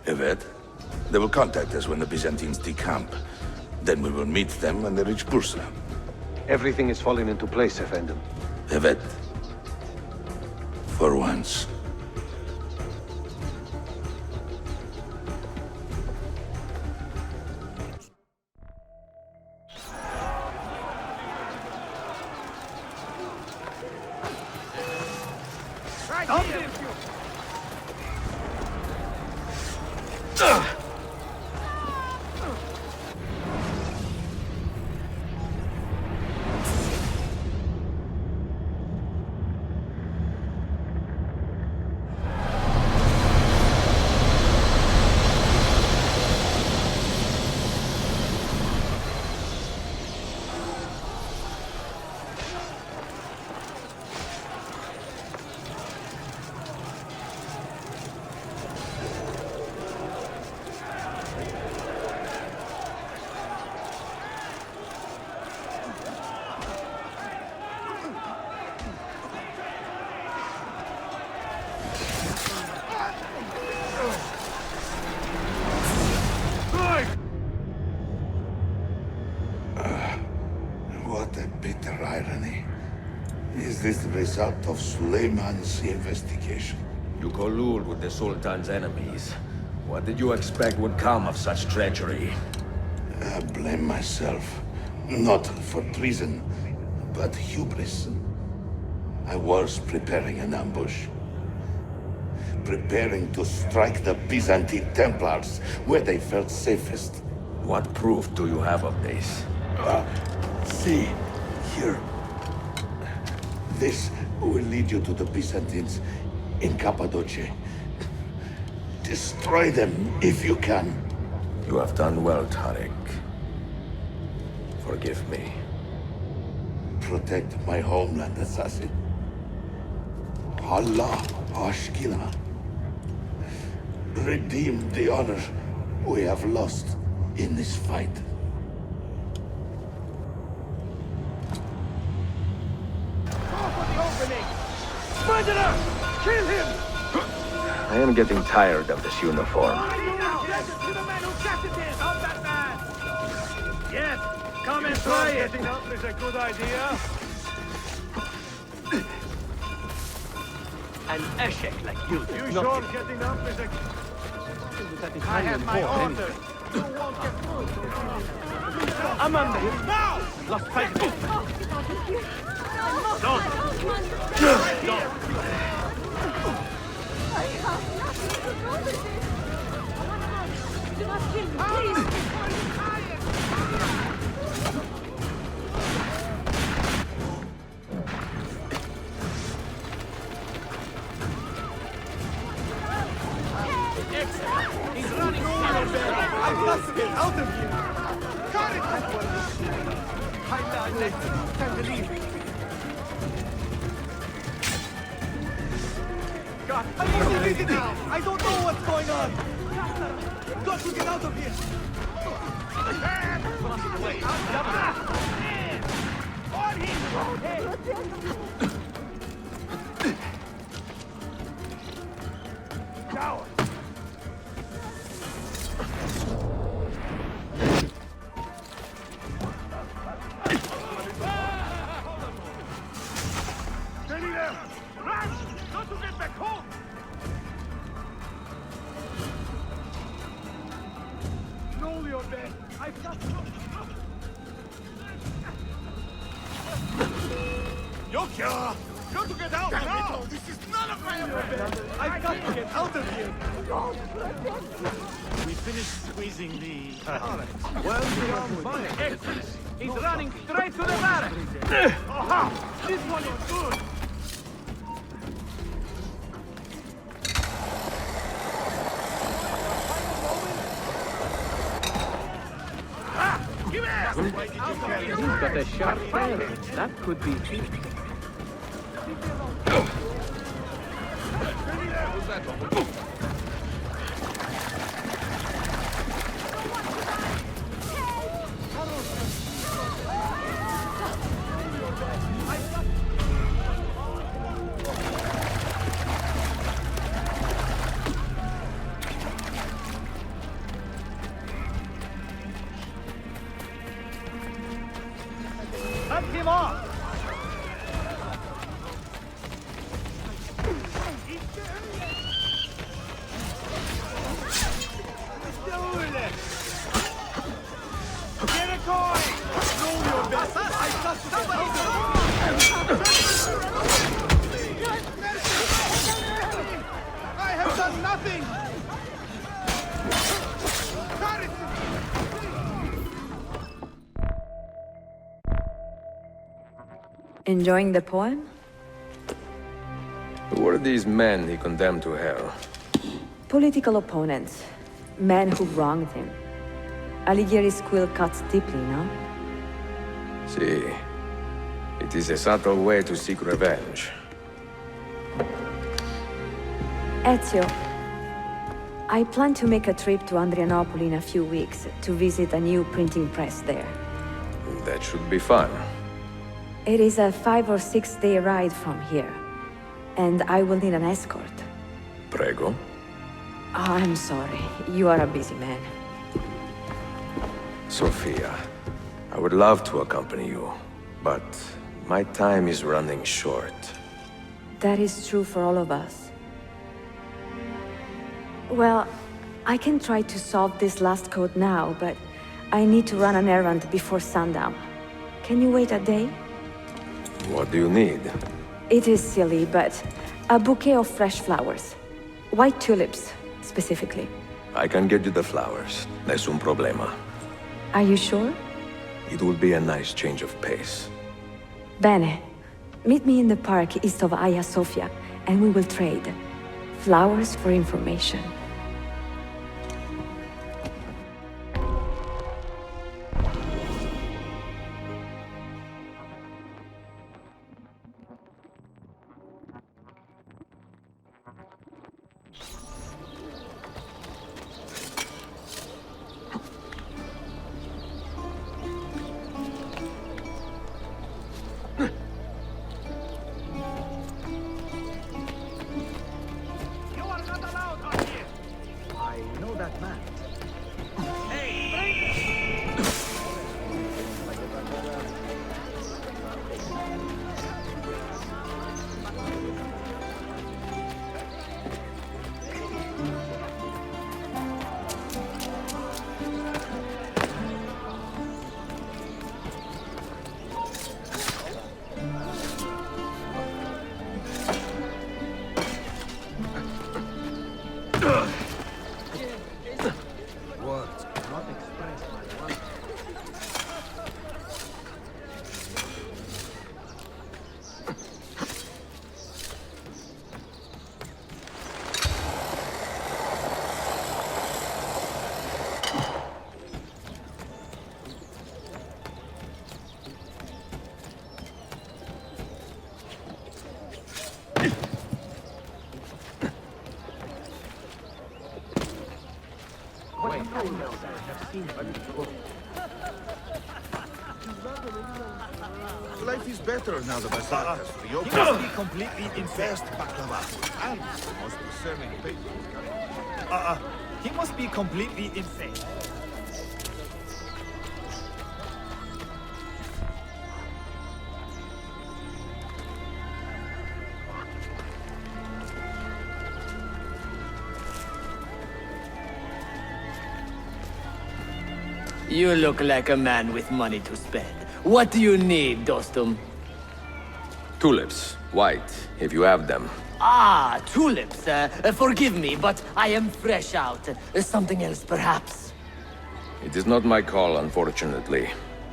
Evet. They will contact us when the Byzantines decamp. Then we will meet them when they reach Bursa. Everything is falling into place, Effendim. Evet. For once. What a bitter irony. Is this the result of Suleiman's investigation? You collude with the Sultan's enemies. What did you expect would come of such treachery? I blame myself. Not for treason, but hubris. I was preparing an ambush. Preparing to strike the Byzantine Templars where they felt safest. What proof do you have of this? See, here. This will lead you to the Byzantines in Cappadocia. Destroy them if you can. You have done well, Tariq. Forgive me. Protect my homeland, assassin. Allah Ashkina. Redeem the honor we have lost in this fight. Murderer! Kill him! I am getting tired of this uniform. Yes, come and try it. Getting up is a good idea. An Eshek like you. You sure getting up is a... I have my orders. You won't get through. Amanda, now! Let's fight it. Don't! Don't! I have nothing to do with this. Do not kill me, please. He's running. I've got to get out of here. Got it. I'm not late. Can't believe it. God, I'm visiting. I don't know what's going on. Got to get out of here. Coward. Steady there. Run! Got to get back home! Roll your bed. I've got to... Yokia! Got to get out now! This is none of my affair! I've got to get out of here. We finished squeezing the... Well, you're on fire. Excellent! He's running straight to the barracks! Aha! This one is good! Give it! He's got a sharp tail. That could be cheap. Cut him off! Doing it. Get a coin. Roll your best. I've got to get out of here. I have done nothing. Enjoying the poem? Who were these men he condemned to hell? Political opponents. Men who wronged him. Alighieri's quill cuts deeply, no? See, it is a subtle way to seek revenge. Ezio, I plan to make a trip to Andrianople in a few weeks to visit a new printing press there. That should be fun. It is a 5 or 6 day ride from here, and I will need an escort. Prego. Oh, I'm sorry. You are a busy man. Sophia, I would love to accompany you, but my time is running short. That is true for all of us. Well, I can try to solve this last code now, but I need to run an errand before sundown. Can you wait a day? What do you need? It is silly, but a bouquet of fresh flowers. White tulips, specifically. I can get you the flowers. Nessun problema. Are you sure? It will be a nice change of pace. Bene. Meet me in the park east of Hagia Sophia, and we will trade. Flowers for information. Life is better now the bazaar has He reopened. must be completely Best insane. baklava and the most discerning patrons. He must be completely insane. You look like a man with money to spend. What do you need, Dostum? Tulips, white, if you have them. Ah, tulips. Forgive me, but I am fresh out. Something else, perhaps? It is not my call, unfortunately.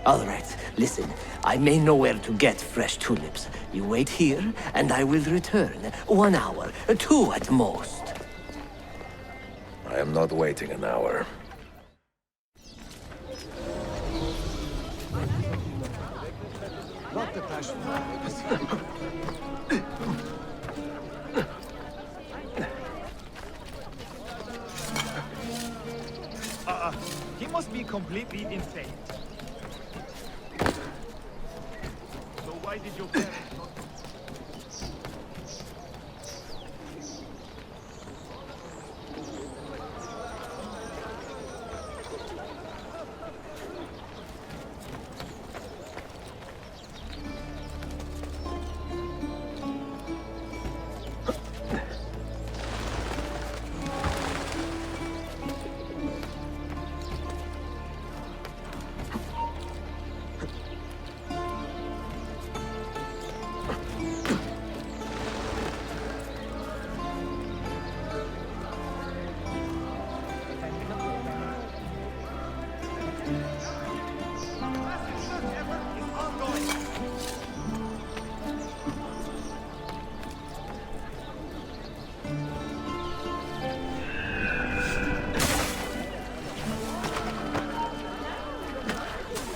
All right, listen. I may know where to get fresh tulips. You wait here, and I will return. 1 hour, 2 at most. I am not waiting an hour. He must be completely insane. So why did your parents not...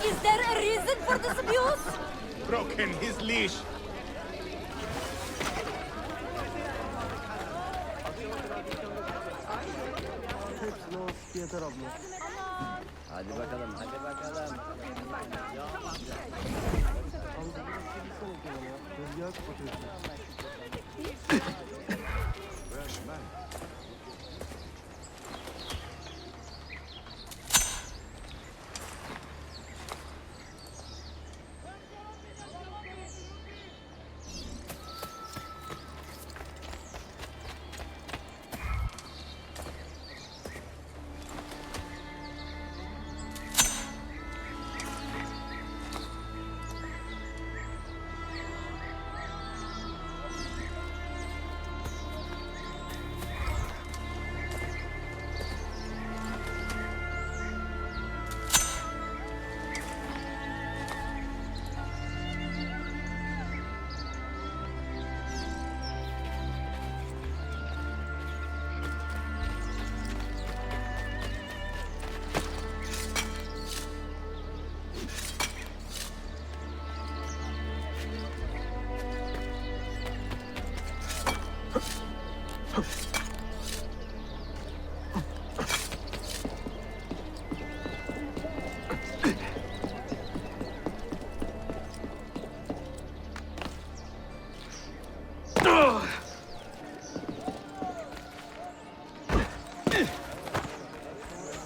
Is there a reason for this abuse? Broken his leash. Hadi bakalım, hadi bakalım.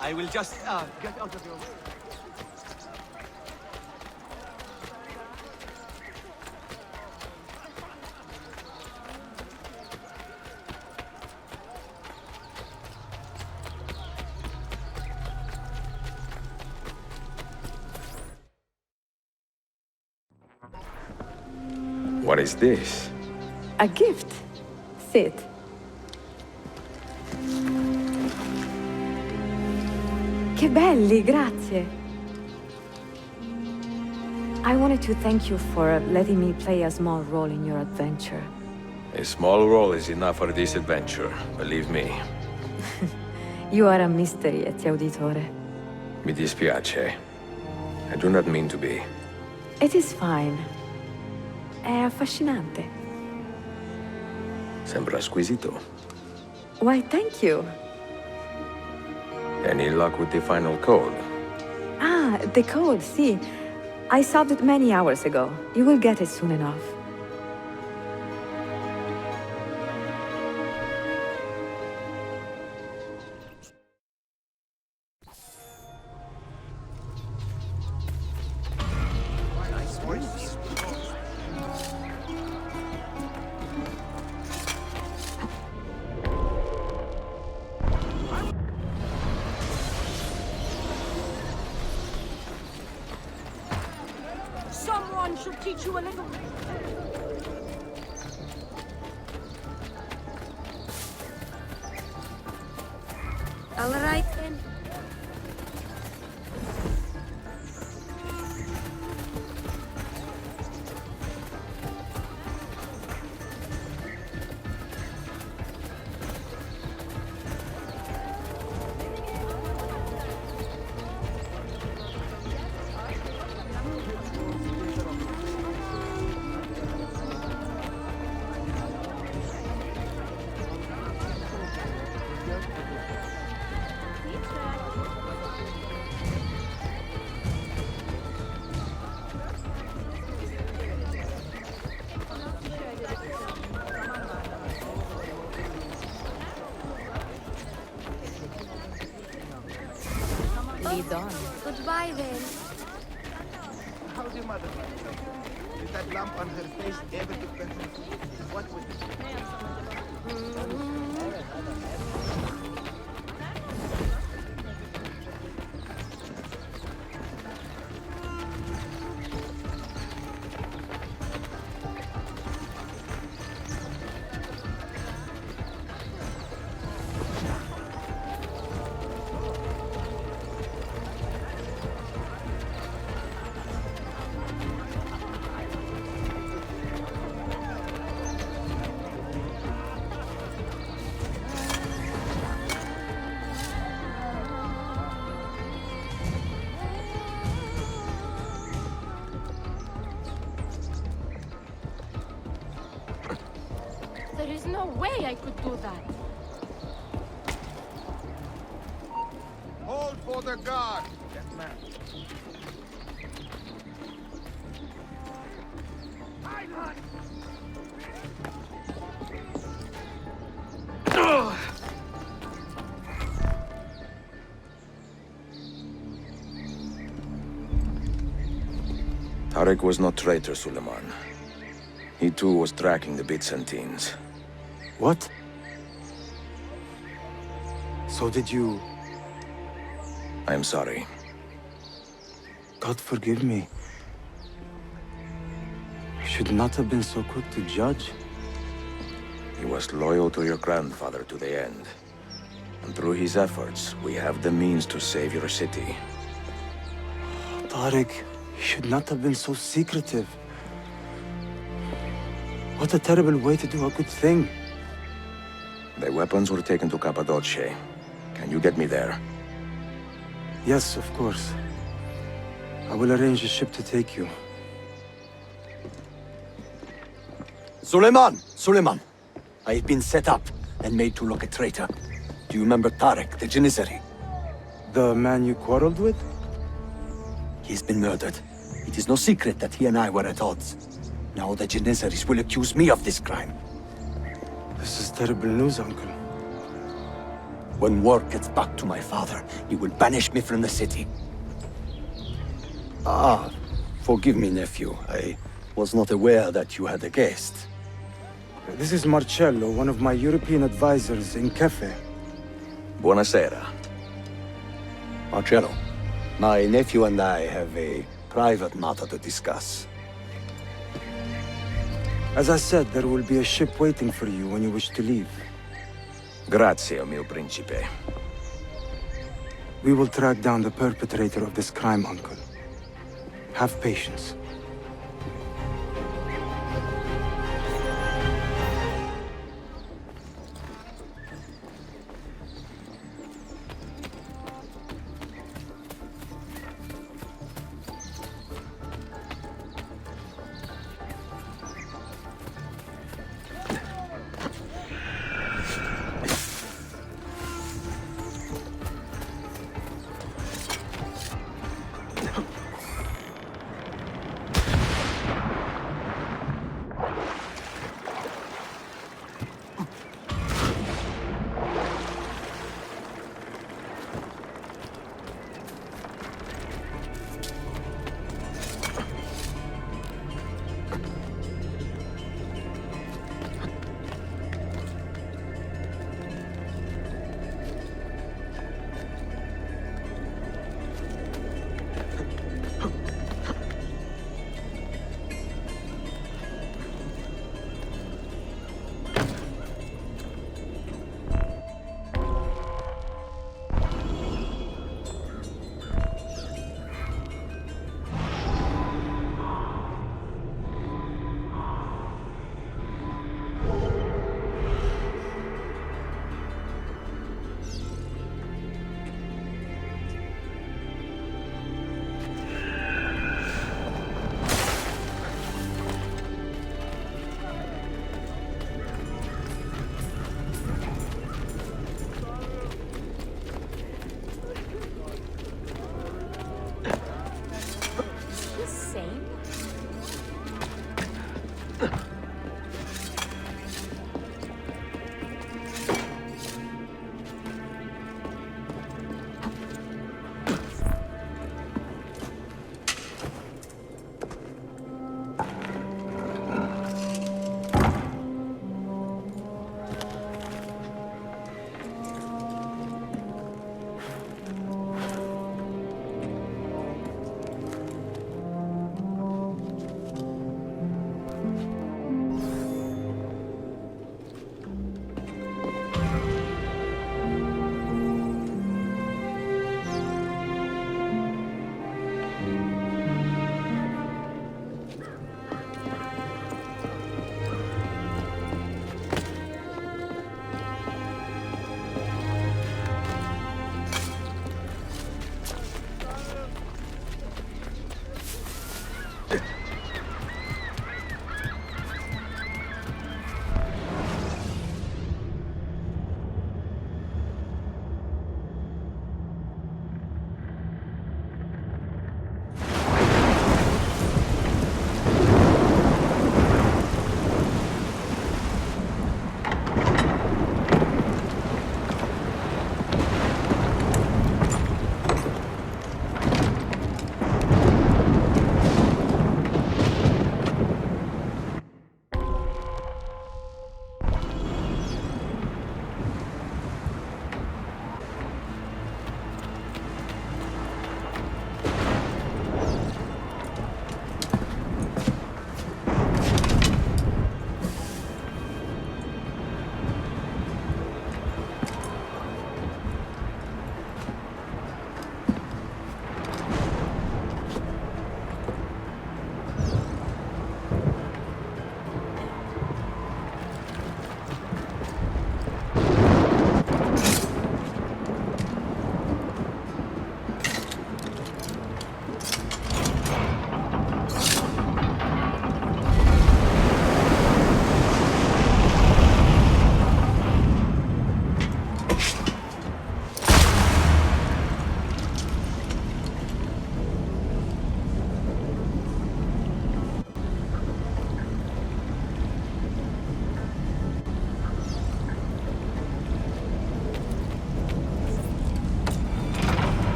I will just, get out of your way. What is this? A gift. Sit. Che belli, grazie. I wanted to thank you for letting me play a small role in your adventure. A small role is enough for this adventure, believe me. You are a mystery, auditore. Mi dispiace. I do not mean to be. It is fine. È affascinante. Sembra squisito. Why, thank you. Any luck with the final code? Ah, the code, see. I solved it many hours ago. You will get it soon enough. Someone should teach you a little. All right then. Lead on. Goodbye then. How's your mother? Did that lump on her face ever get better? What was There is no way I could do that. Hold for the guard! Yes, ma'am. Tariq was not traitor, Suleiman. He too was tracking the Byzantines. What? So did you... I am sorry. God forgive me. I should not have been so quick to judge. He was loyal to your grandfather to the end. And through his efforts, we have the means to save your city. Tariq, you should not have been so secretive. What a terrible way to do a good thing. The weapons were taken to Cappadocia. Can you get me there? Yes, of course. I will arrange a ship to take you. Suleiman! Suleiman! I have been set up and made to look a traitor. Do you remember Tariq, the Janissary? The man you quarreled with? He's been murdered. It is no secret that he and I were at odds. Now the Janissaries will accuse me of this crime. This is terrible news, Uncle. When word gets back to my father, he will banish me from the city. Ah, forgive me, nephew. I was not aware that you had a guest. This is Marcello, one of my European advisors in Cafe. Buonasera. Marcello, my nephew and I have a private matter to discuss. As I said, there will be a ship waiting for you when you wish to leave. Grazie, mio principe. We will track down the perpetrator of this crime, Uncle. Have patience.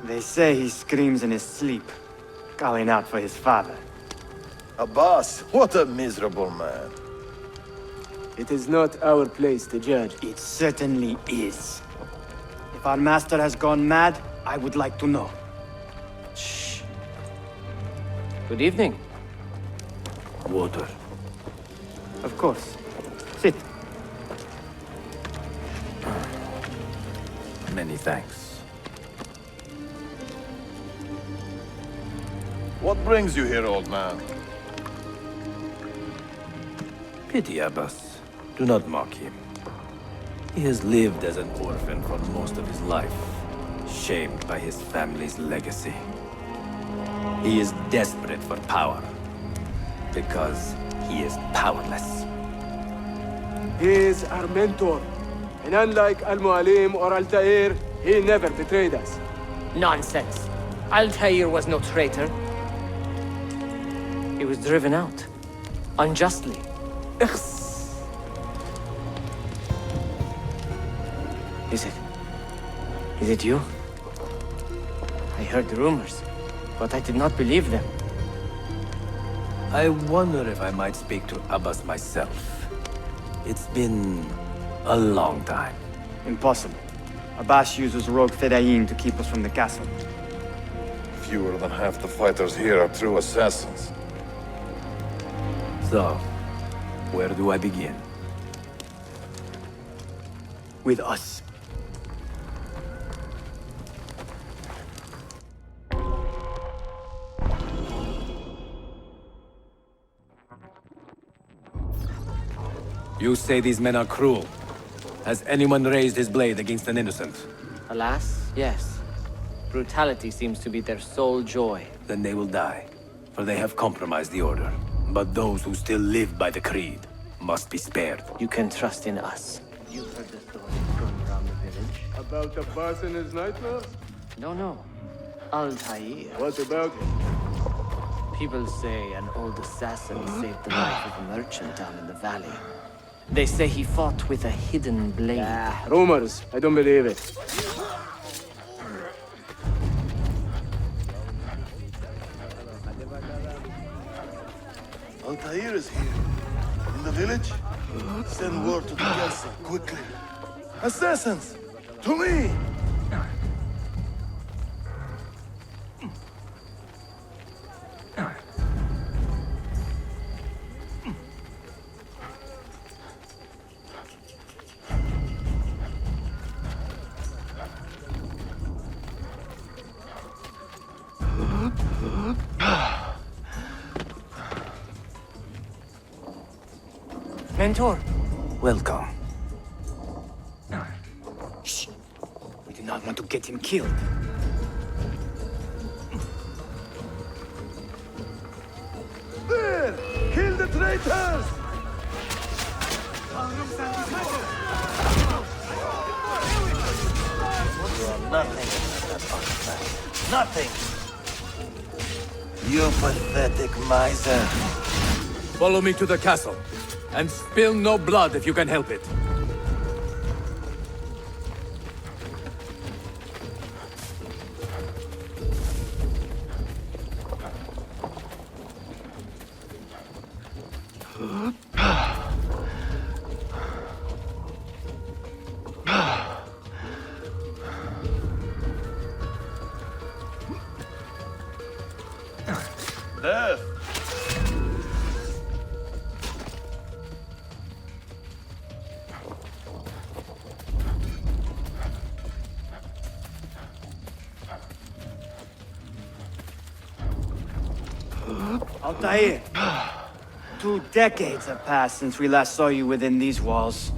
They say he screams in his sleep, calling out for his father. Abbas, what a miserable man. It is not our place to judge. It certainly is. If our master has gone mad, I would like to know. Shh. Good evening. Water. Of course. Sit. Many thanks. What brings you here, old man? Pity Abbas. Do not mock him. He has lived as an orphan for most of his life, shamed by his family's legacy. He is desperate for power, because he is powerless. He is our mentor. And unlike Al-Mualim or Altair, he never betrayed us. Nonsense. Altair was no traitor. He was driven out. Unjustly. Is it you? I heard the rumors, but I did not believe them. I wonder if I might speak to Abbas myself. It's been a long time. Impossible. Abbas uses rogue Fedayeen to keep us from the castle. Fewer than half the fighters here are true assassins. So, where do I begin? With us. You say these men are cruel. Has anyone raised his blade against an innocent? Alas, yes. Brutality seems to be their sole joy. Then they will die, for they have compromised the Order. But those who still live by the Creed must be spared. You can trust in us. You've heard the stories going around the village. About the boss and his nightmares? No. Altair. What about him? People say an old assassin saved the life of a merchant down in the valley. They say he fought with a hidden blade. Rumors. I don't believe it. Altair is here. In the village? Send word to the castle, quickly. Assassins! To me! Mentor! Welcome. Shh. We do not want to get him killed. There! Kill the traitors! You are nothing, nothing! You pathetic miser. Follow me to the castle, and spill no blood if you can help it. Death! Altair, 2 decades have passed since we last saw you within these walls.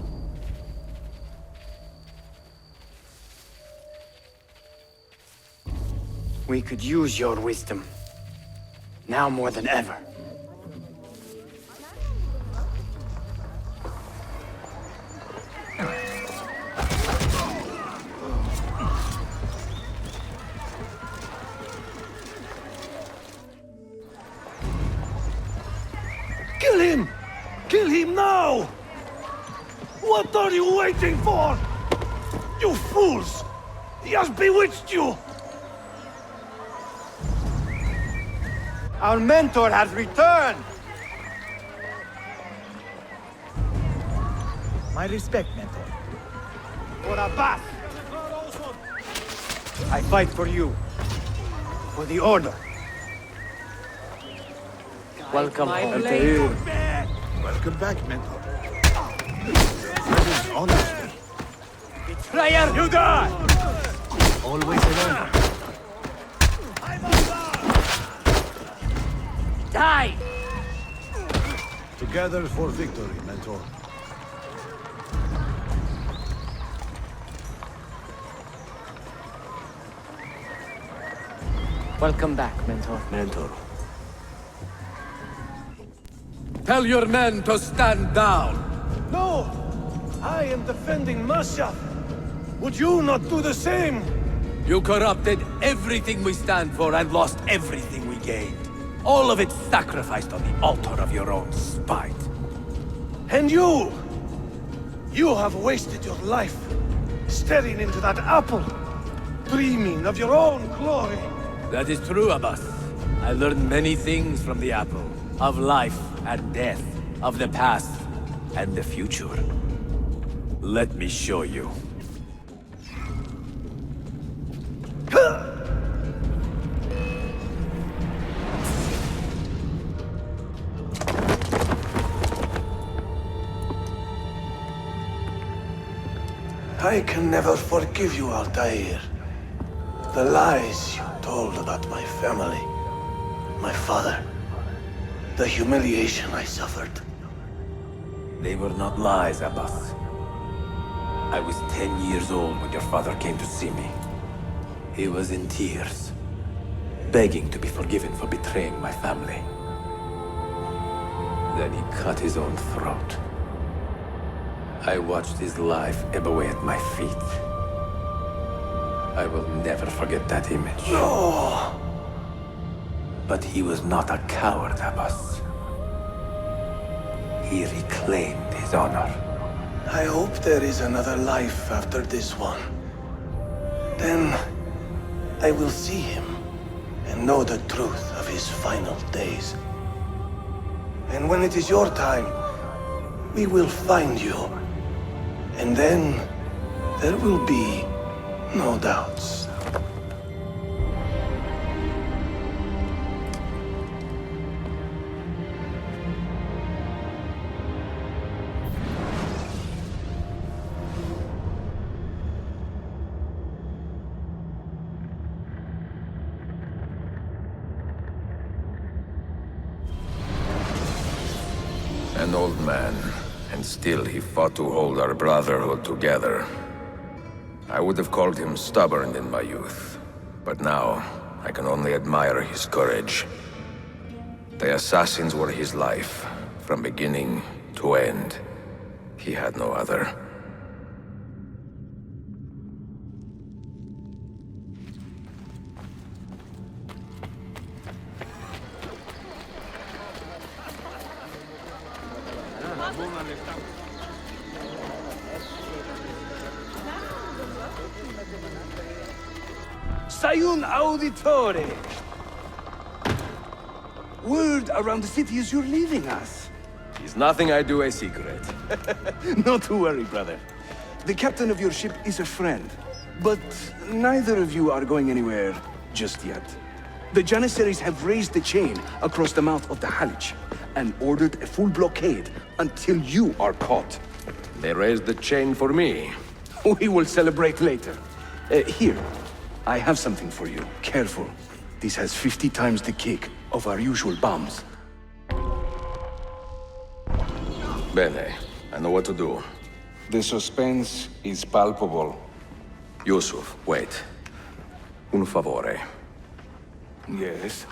We could use your wisdom. Now more than ever. Kill him! Kill him now! What are you waiting for? You fools! He has bewitched you! Our mentor has returned! My respect, mentor. For Abbas! I fight for you. For the Order. Welcome home. Altair. Welcome back, mentor. Presence honors me. Betrayer! You die! Always alone. Die! Together for victory, mentor. Welcome back, Mentor. Mentor. Tell your men to stand down! No! I am defending Masha! Would you not do the same? You corrupted everything we stand for and lost everything we gained. All of it sacrificed on the altar of your own spite. And you! You have wasted your life, staring into that apple, dreaming of your own glory. That is true, Abbas. I learned many things from the apple. Of life and death. Of the past and the future. Let me show you. I can never forgive you, Altair. The lies you told about my family, my father, the humiliation I suffered. They were not lies, Abbas. I was 10 years old when your father came to see me. He was in tears, begging to be forgiven for betraying my family. Then he cut his own throat. I watched his life ebb away at my feet. I will never forget that image. No! But he was not a coward, Abbas. He reclaimed his honor. I hope there is another life after this one. Then I will see him and know the truth of his final days. And when it is your time, we will find you. And then there will be no doubts. An old man, and still he fought to hold our brotherhood together. I would have called him stubborn in my youth, but now I can only admire his courage. The assassins were his life, from beginning to end. He had no other. Sayun Auditore! Word around the city is you're leaving us. Is nothing I do a secret. Not to worry, brother. The captain of your ship is a friend, but neither of you are going anywhere just yet. The Janissaries have raised the chain across the mouth of the Halij and ordered a full blockade until you are caught. They raised the chain for me. We will celebrate later. Here, I have something for you. Careful. This has 50 times the kick of our usual bombs. Bene, I know what to do. The suspense is palpable. Yusuf, wait. Un favore. Yes?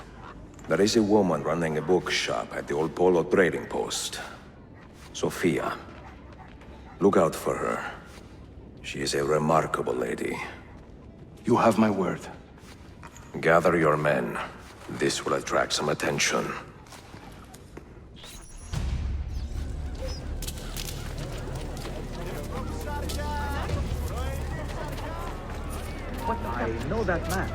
There is a woman running a bookshop at the old Polo trading post. Sophia. Look out for her. She is a remarkable lady. You have my word. Gather your men. This will attract some attention. What? I know that man.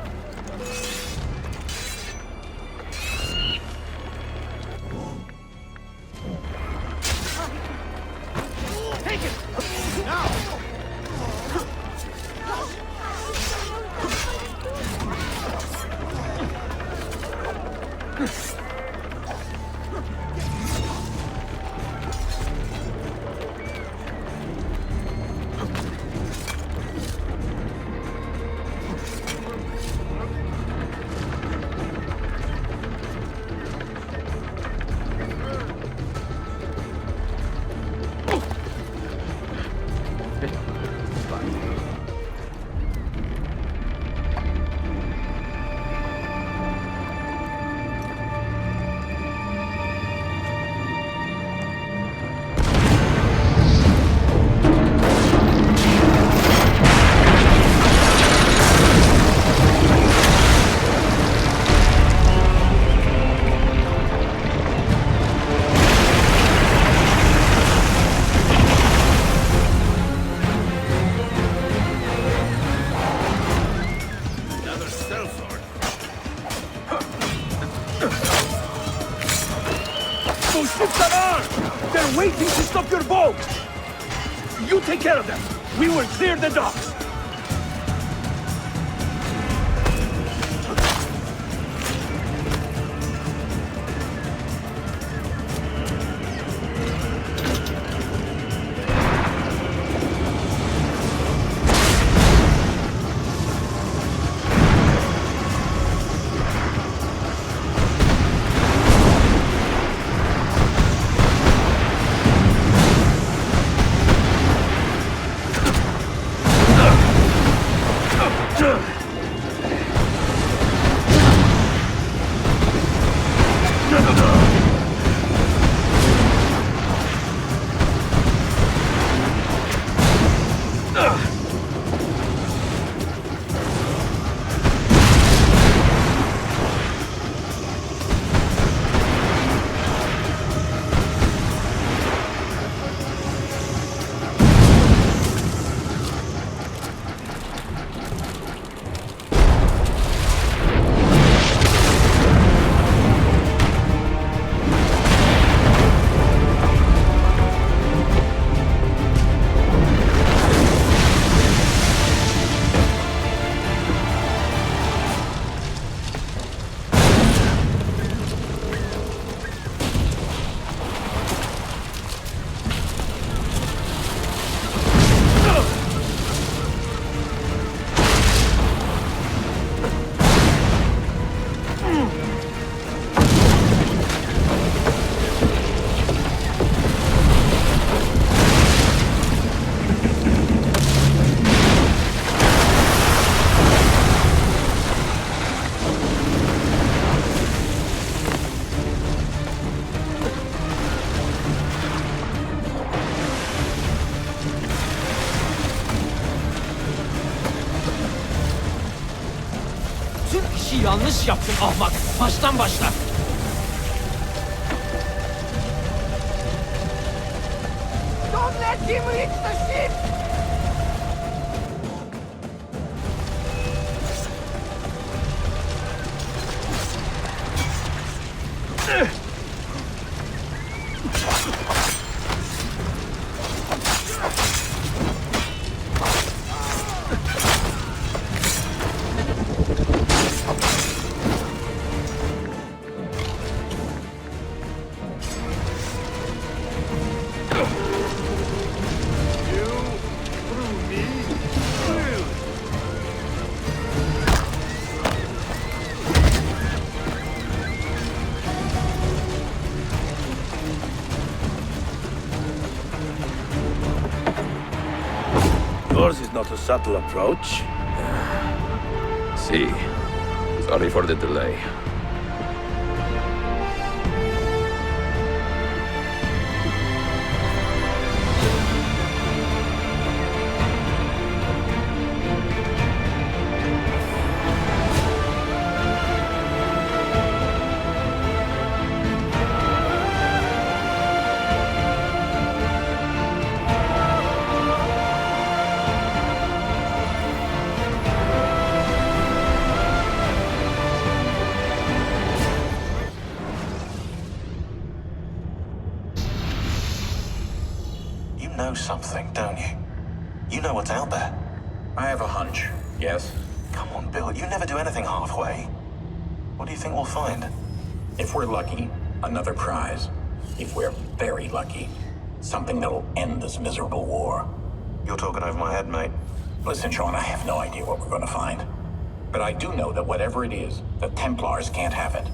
Take it! Now! Those ships are armed! They're waiting to stop your boat! You take care of them! We will clear the docks! Yanlış yaptın ahmak. Baştan başla. Don't let him reach the ship! Yours is not a subtle approach. See. Sorry for the delay. Know something, don't you? You know what's out there. I have a hunch, yes? Come on, Bill, you never do anything halfway. What do you think we'll find? If we're lucky, another prize. If we're very lucky, something that'll end this miserable war. You're talking over my head, mate. Listen, Sean, I have no idea what we're going to find. But I do know that whatever it is, the Templars can't have it.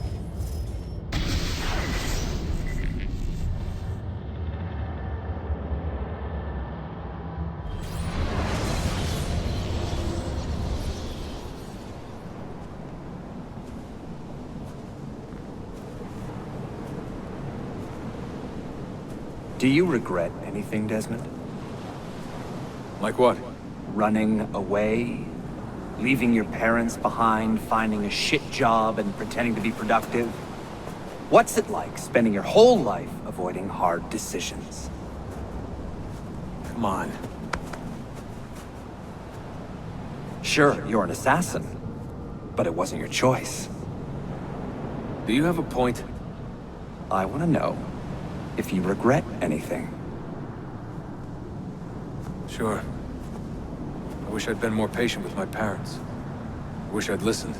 Do you regret anything, Desmond? Like what? Running away? Leaving your parents behind, finding a shit job, and pretending to be productive? What's it like spending your whole life avoiding hard decisions? Come on. Sure, you're an assassin, but it wasn't your choice. Do you have a point? I want to know if you regret anything. Sure. I wish I'd been more patient with my parents. I wish I'd listened.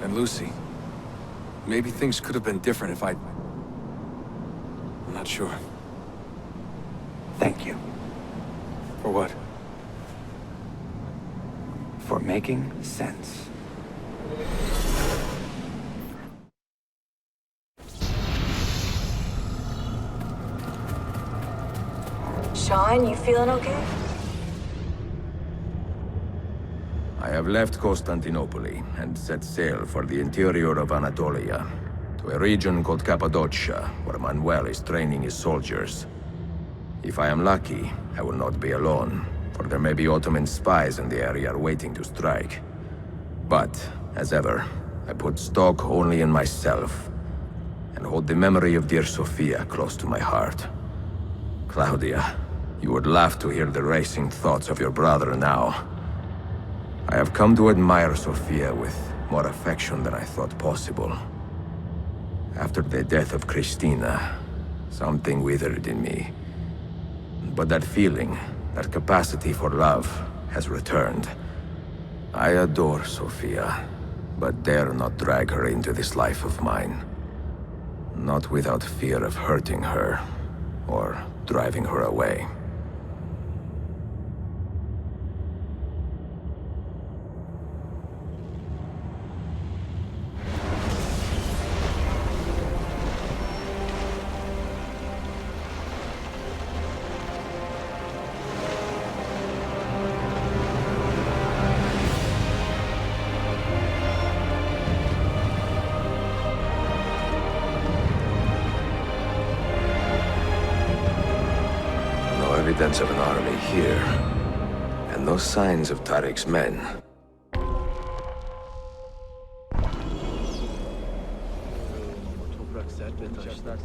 And Lucy. Maybe things could have been different if I'd... I'm not sure. Thank you. For what? For making sense. Sean, you feeling okay? I have left Constantinople and set sail for the interior of Anatolia, to a region called Cappadocia, where Manuel is training his soldiers. If I am lucky, I will not be alone, for there may be Ottoman spies in the area waiting to strike. But, as ever, I put stock only in myself, and hold the memory of dear Sophia close to my heart. Claudia, you would laugh to hear the racing thoughts of your brother now. I have come to admire Sophia with more affection than I thought possible. After the death of Christina, something withered in me. But that feeling, that capacity for love, has returned. I adore Sophia, but dare not drag her into this life of mine. Not without fear of hurting her, or driving her away. Evidence of an army here, and no signs of Tariq's men. Toprak sert ve taşlar.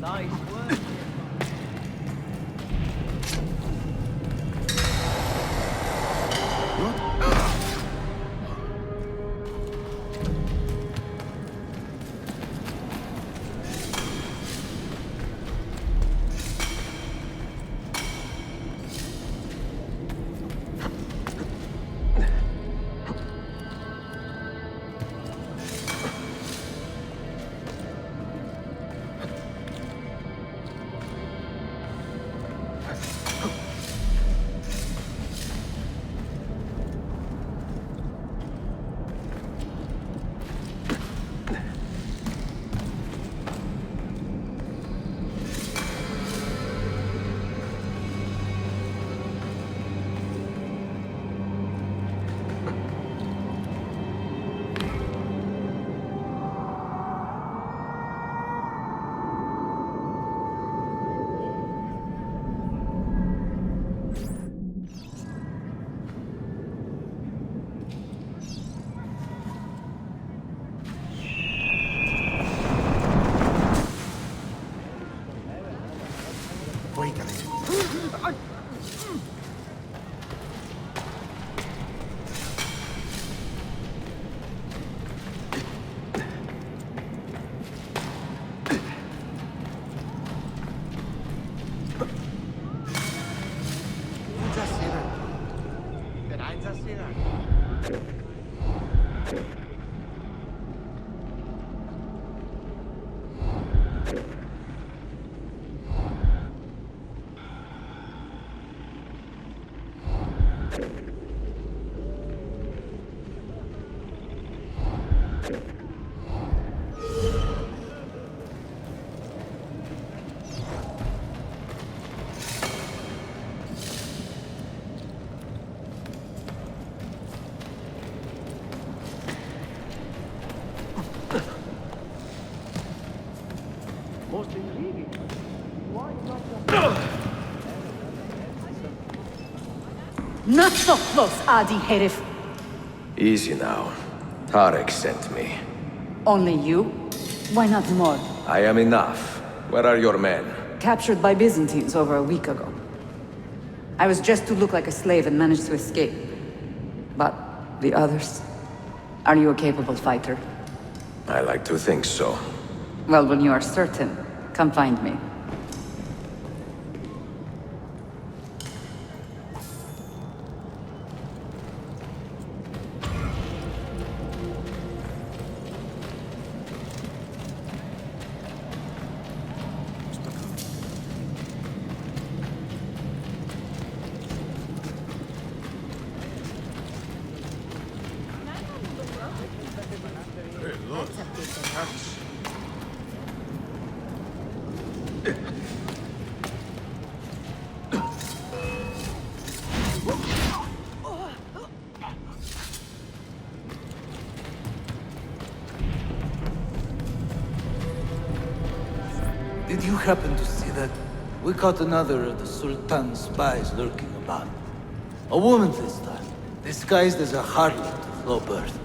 Nice work. Not so close, Adi herif. Easy now. Tariq sent me. Only you? Why not more? I am enough. Where are your men? Captured by Byzantines over a week ago. I was just to look like a slave and managed to escape. But the others? Are you a capable fighter? I like to think so. Well, when you are certain, Come find me. Did you happen to see that? We caught another of the Sultan's spies lurking about. A woman this time, disguised as a harlot of low birth.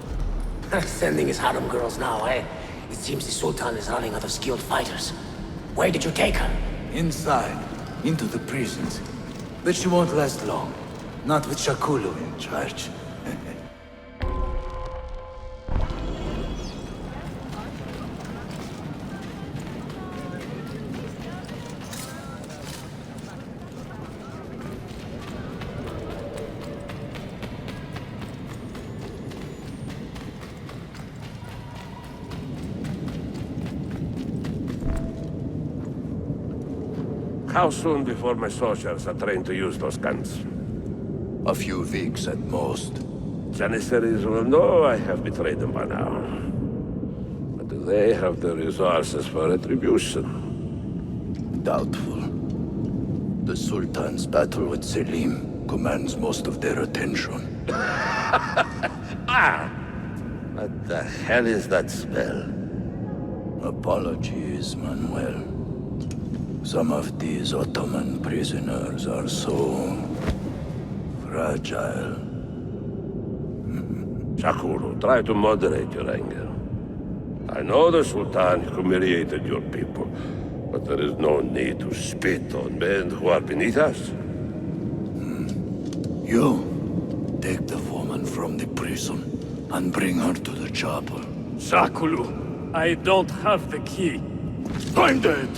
Sending his harem girls now, eh? It seems the Sultan is running out of skilled fighters. Where did you take her? Inside, into the prisons. But she won't last long. Not with Shakulu in charge. How soon before my soldiers are trained to use those guns? A few weeks at most. Janissaries will know I have betrayed them by now. But do they have the resources for retribution? Doubtful. The Sultan's battle with Selim commands most of their attention. What the hell is that spell? Apologies, Manuel. Some of these Ottoman prisoners are so fragile. Shakulu, try to moderate your anger. I know the Sultan humiliated your people, but there is no need to spit on men who are beneath us. You, take the woman from the prison and bring her to the chapel. Shakulu, I don't have the key. I'm dead!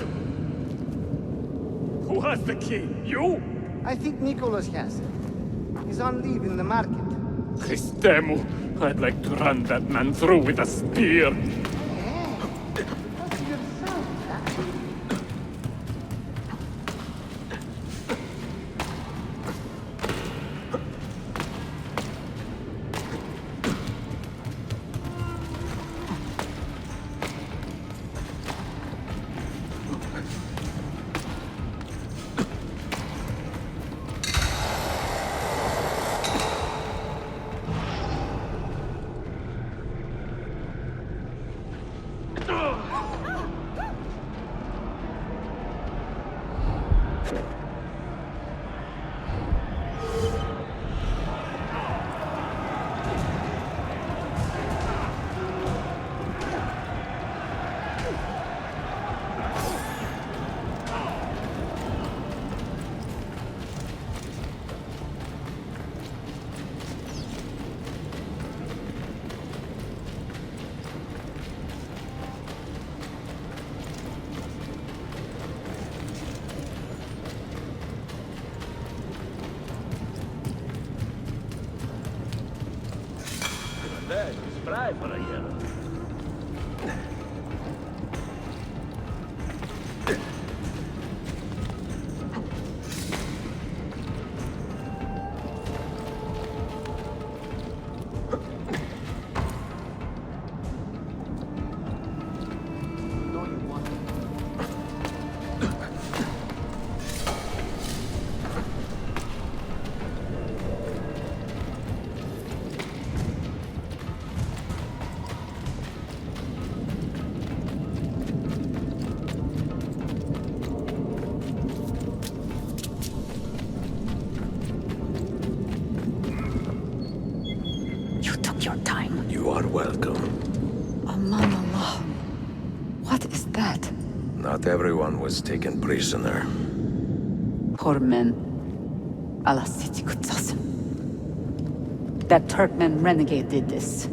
Who has the key? You? I think Nicholas has it. He's on leave in the market. Christemu, I'd like to run that man through with a spear. Spray for a year. Your time. You are welcome. Aman Allah. What is that? Not everyone was taken prisoner. Poor men. Allah siti kutsasın. That Turkmen renegade did this.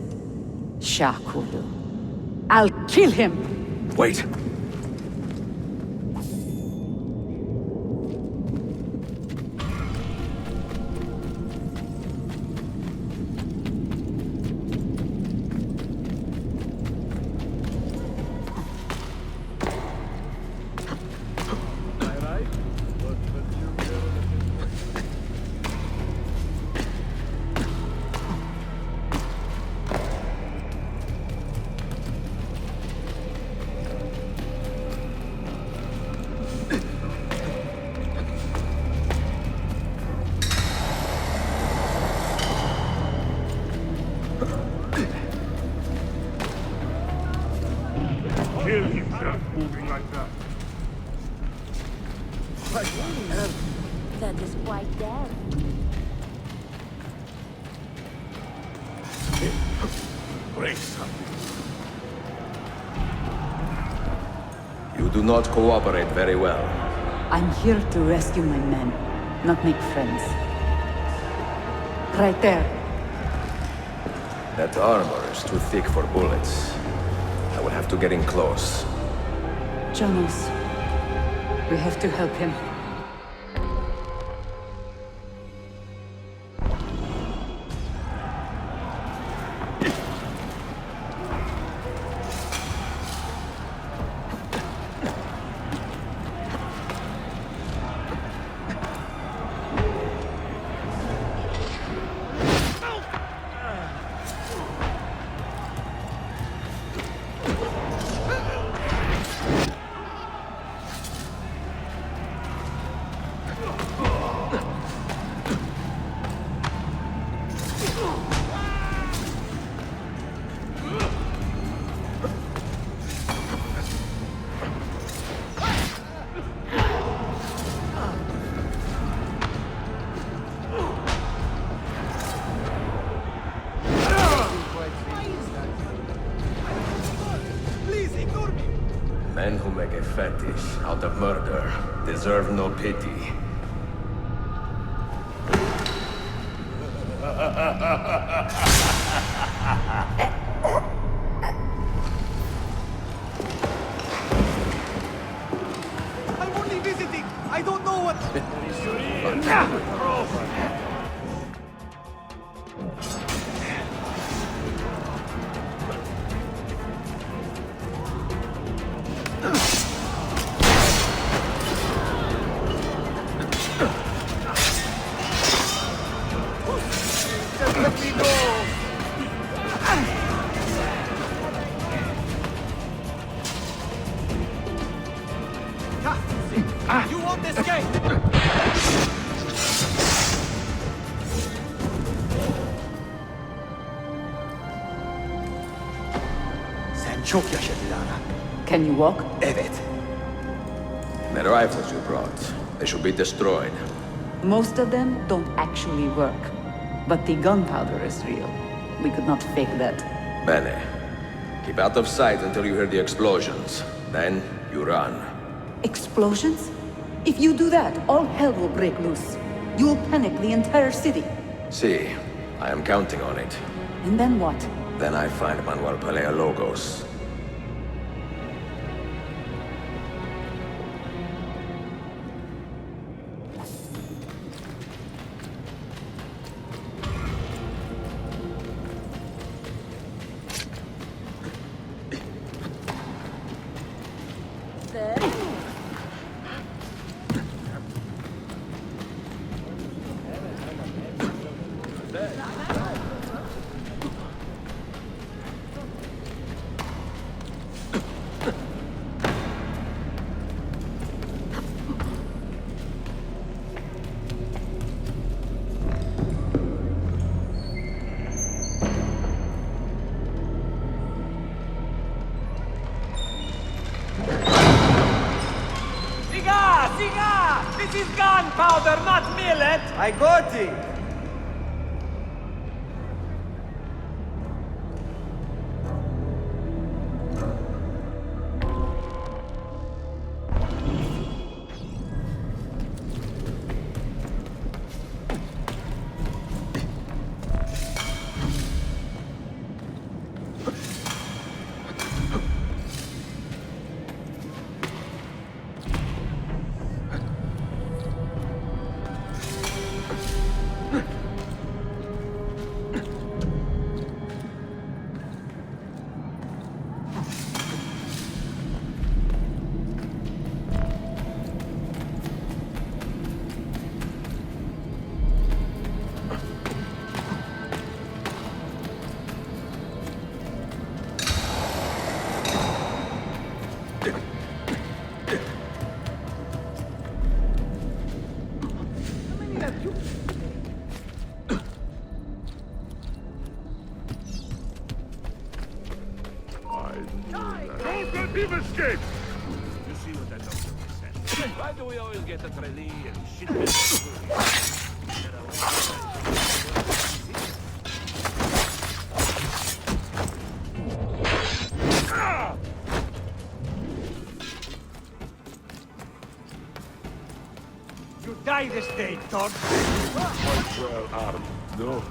Shakulu. I'll kill him! Wait! That is quite damn. Break something. You do not cooperate very well. I'm here to rescue my men, not make friends. Right there. That armor is too thick for bullets. I will have to get in close. Jonas, we have to help him. Men who make a fetish out of murder deserve no pity. I'm only visiting. I don't know what. Just let me go. You won't escape! Sen çok yaşadın Lara. Can you walk? Evet. The rifles you brought, they should be destroyed. Most of them don't actually work. But the gunpowder is real. We could not fake that. Bene. Keep out of sight until you hear the explosions. Then, you run. Explosions? If you do that, all hell will break loose. You will panic the entire city. See, I am counting on it. And then what? Then I find Manuel Paleologos. This is gunpowder, not millet! I got it! Don't let him escape! You see what that doctor said? do we always get a trainee and shit? You die this day, dog! Well armed, no.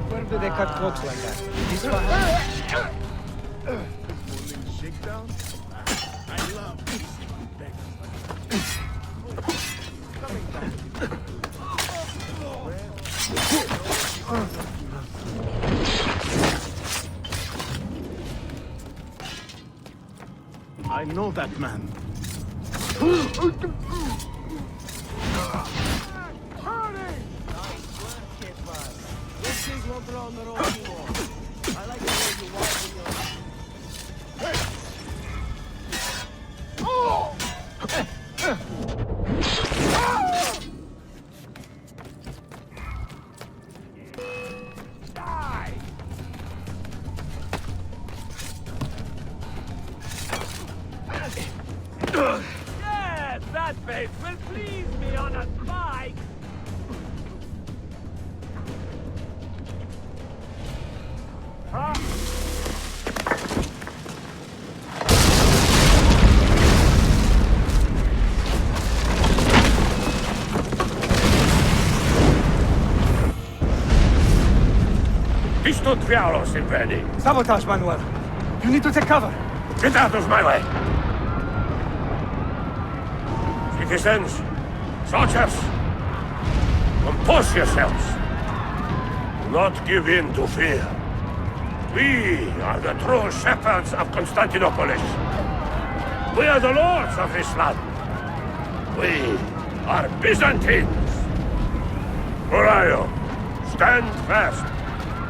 Where do they cut cloaks like that? This Shakedown? I love I know that man. This is what we're on the road anymore. I like the way you walk with your... Die! Yes, that face will please me on a spike! Visto Trialos invading. Sabotage, Manuel! You need to take cover! Get out of my way! Citizens, soldiers, compose yourselves. Do not give in to fear. We are the true shepherds of Constantinople. We are the lords of this land. We are Byzantines. Horayo, stand fast.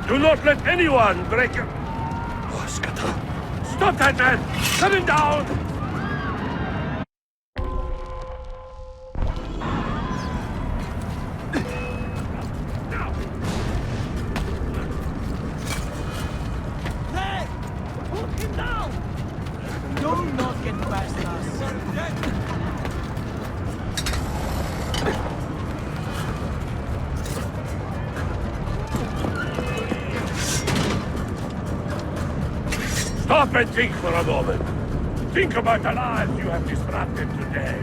Do not let anyone break your... Oh, stop that man! Cut him down! Hey! Put him down! Do not get past us. Stop and think for a moment. Think about the lives you have disrupted today.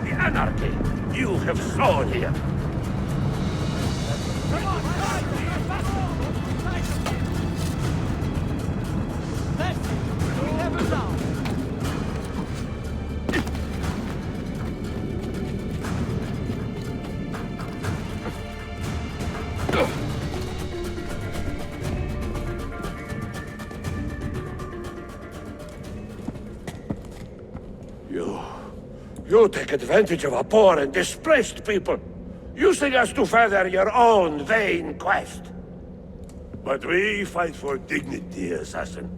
The anarchy you have sown here. Come on, guys! Left! We never down! You take advantage of our poor and displaced people, using us to further your own vain quest. But we fight for dignity, assassin.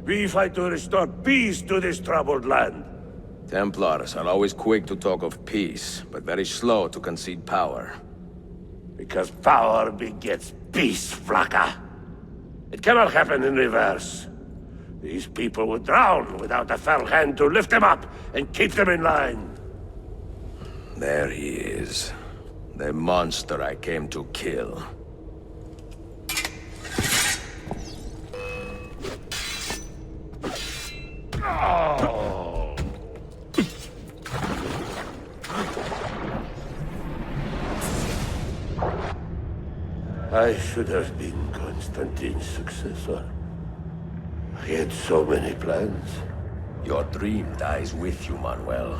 We fight to restore peace to this troubled land. Templars are always quick to talk of peace, but very slow to concede power. Because power begets peace, Flaka. It cannot happen in reverse. These people would drown without a fell hand to lift them up and keep them in line. There he is. The monster I came to kill. Oh. I should have been Constantine's successor. He had so many plans. Your dream dies with you, Manuel.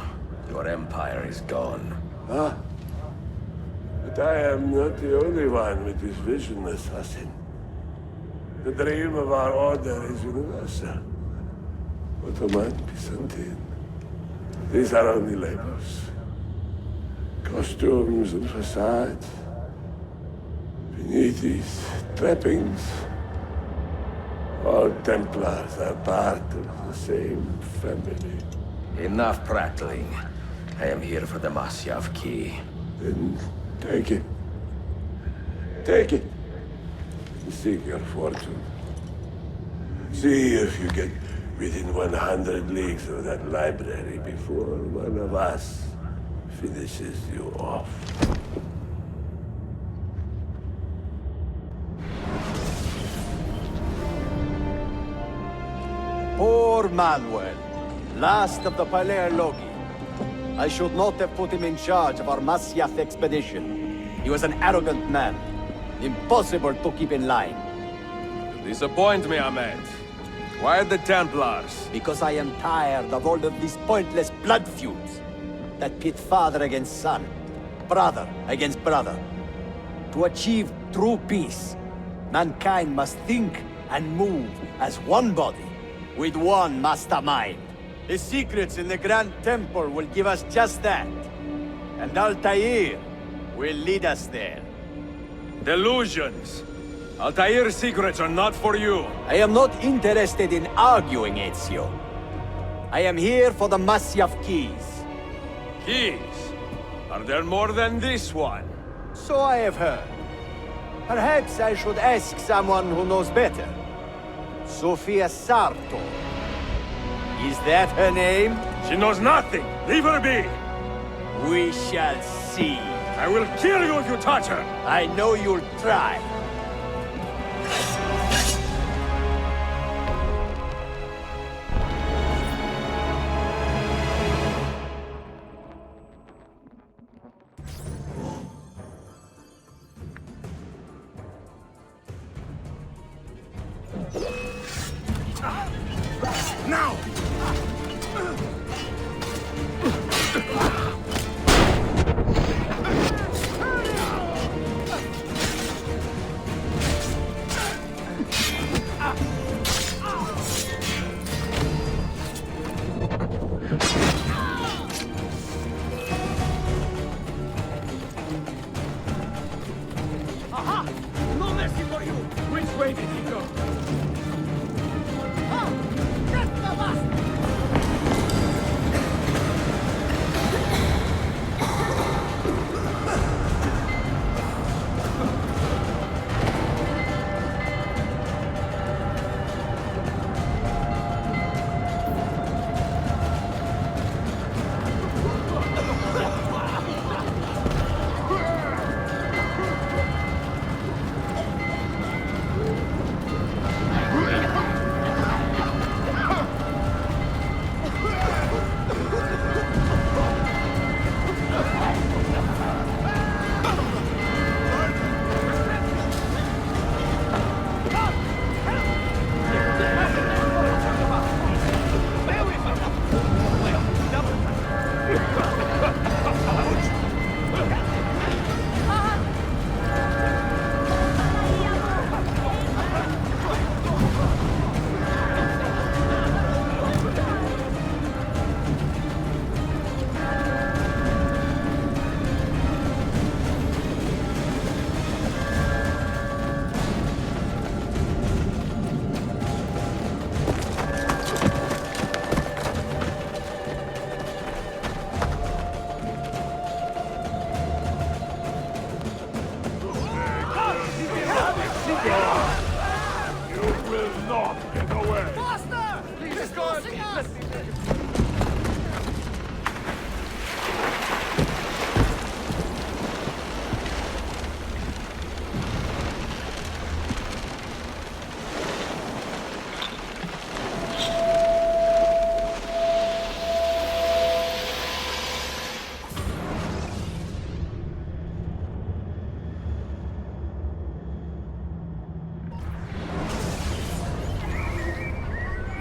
Your empire is gone. Ah. But I am not the only one with this vision, assassin. The dream of our order is universal. Ottoman, Byzantine. These are only labels. Costumes and facades. Beneath these trappings All Templars are part of the same family. Enough prattling. I am here for the Masyav key. Then take it. Take it. Seek your fortune. See if you get within 100 leagues of that library before one of us finishes you off. Poor Manuel, last of the Palerologi. I should not have put him in charge of our Masyaf expedition. He was an arrogant man. Impossible to keep in line. You disappoint me, Ahmed. Why the Templars? Because I am tired of all of these pointless blood feuds that pit father against son, brother against brother. To achieve true peace, mankind must think and move as one body, with one mastermind. The secrets in the Grand Temple will give us just that. And Altair will lead us there. Delusions! Altair's secrets are not for you. I am not interested in arguing, Ezio. I am here for the Masyaf keys. Keys? Are there more than this one? So I have heard. Perhaps I should ask someone who knows better. Sofia Sarto. Is that her name? She knows nothing! Leave her be! We shall see. I will kill you if you touch her! I know you'll try. Now! Aha! No mercy for you! Which way did he go?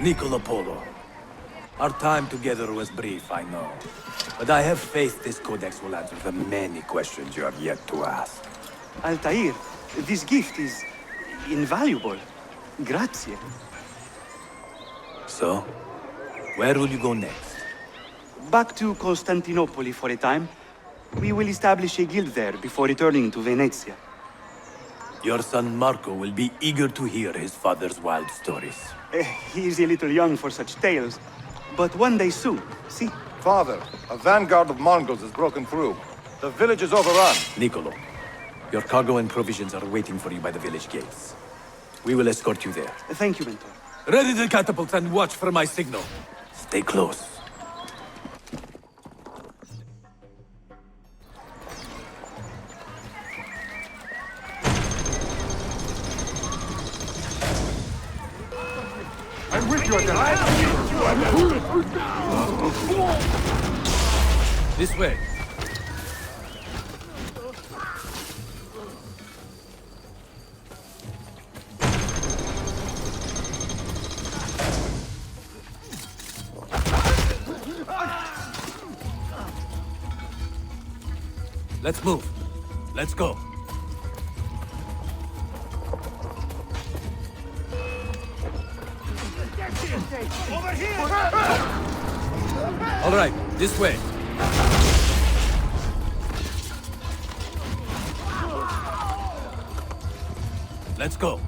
Niccolo Polo. Our time together was brief, I know. But I have faith this codex will answer the many questions you have yet to ask. Altair, this gift is invaluable. Grazie. So, where will you go next? Back to Constantinople for a time. We will establish a guild there before returning to Venezia. Your son Marco will be eager to hear his father's wild stories. He is a little young for such tales, but one day soon, see? Father, a vanguard of Mongols has broken through. The village is overrun. Niccolo, your cargo and provisions are waiting for you by the village gates. We will escort you there. Thank you, Mentor. Ready the catapults and watch for my signal. Stay close. I'm with you at This way. Let's move. Let's go. Over here! All right, this way. Let's go.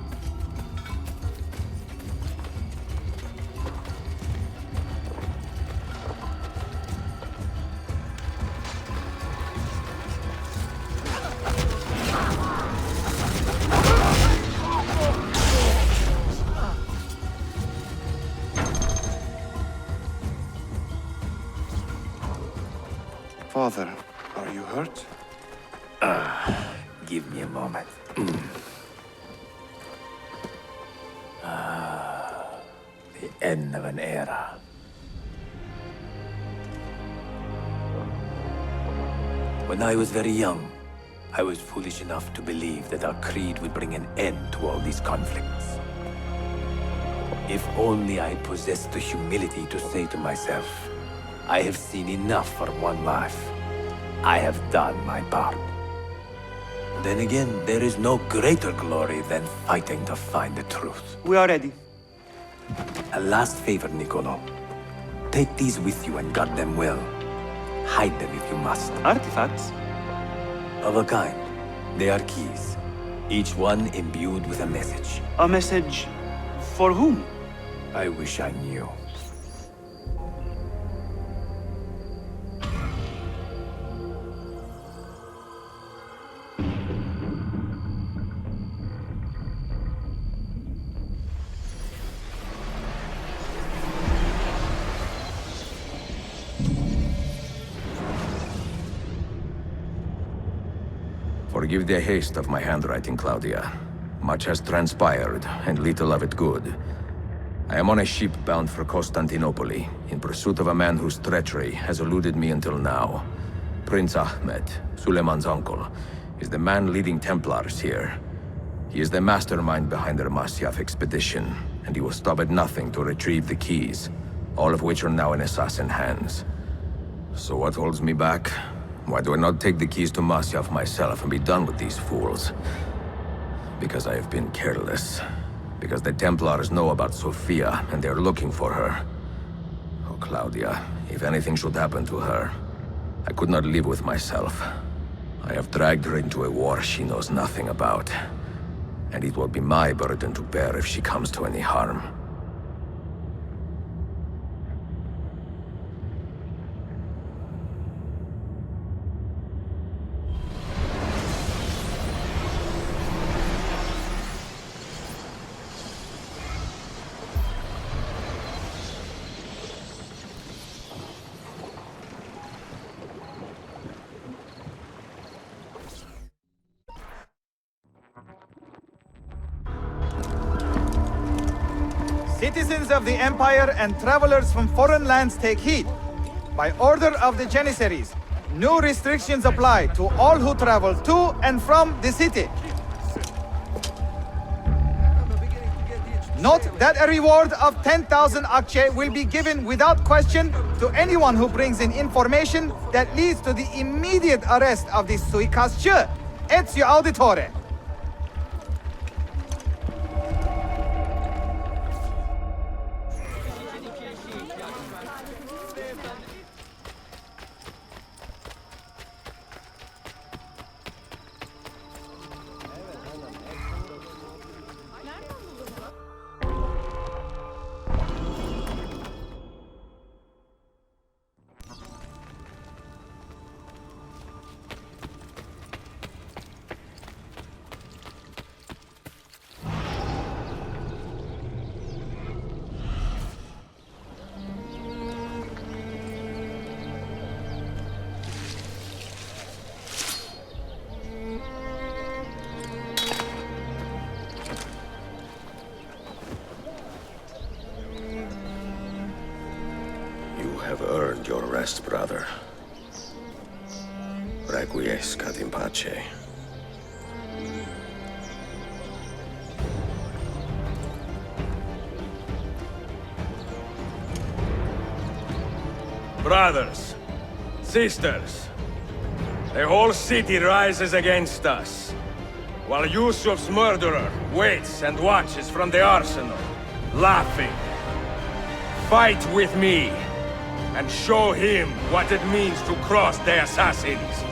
Father, are you hurt? Give me a moment. The end of an era. When I was very young, I was foolish enough to believe that our creed would bring an end to all these conflicts. If only I possessed the humility to say to myself, I have seen enough for one life. I have done my part. Then again, there is no greater glory than fighting to find the truth. We are ready. A last favor, Niccolo. Take these with you and guard them well. Hide them if you must. Artifacts? Of a kind. They are keys. Each one imbued with a message. A message for whom? I wish I knew. Forgive the haste of my handwriting, Claudia. Much has transpired, and little of it good. I am on a ship bound for Constantinople, in pursuit of a man whose treachery has eluded me until now. Prince Ahmed, Suleiman's uncle, is the man leading Templars here. He is the mastermind behind their Masyaf expedition, and he will stop at nothing to retrieve the keys, all of which are now in assassin hands. So what holds me back? Why do I not take the keys to Masyaf myself and be done with these fools? Because I have been careless. Because the Templars know about Sophia, and they are looking for her. Oh, Claudia, if anything should happen to her, I could not live with myself. I have dragged her into a war she knows nothing about. And it will be my burden to bear if she comes to any harm. Citizens of the Empire and travelers from foreign lands take heed. By order of the Janissaries, new restrictions apply to all who travel to and from the city. Note that a reward of 10,000 akçe will be given without question to anyone who brings in information that leads to the immediate arrest of the suikastçı. Ezio Auditore. Find your rest, brother. Requiescat in pace. Brothers, sisters, the whole city rises against us, while Yusuf's murderer waits and watches from the arsenal, laughing. Fight with me, and show him what it means to cross the assassins.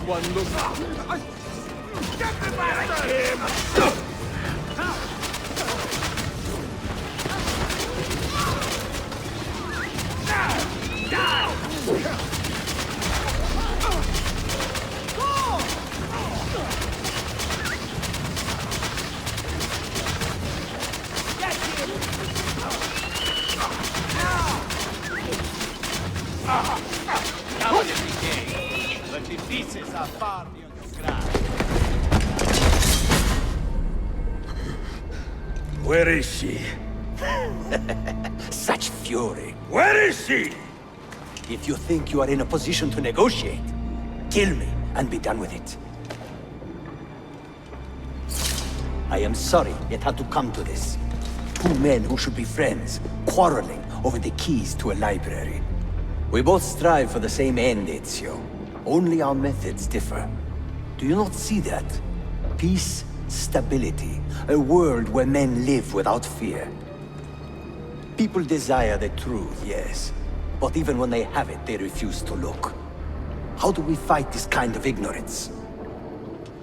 One look. Get the bastard! Where is she? Such fury. Where is she? If you think you are in a position to negotiate, kill me and be done with it. I am sorry it had to come to this. Two men who should be friends, quarreling over the keys to a library. We both strive for the same end, Ezio. Only our methods differ. Do you not see that? Peace, stability, a world where men live without fear. People desire the truth, yes. But even when they have it, they refuse to look. How do we fight this kind of ignorance?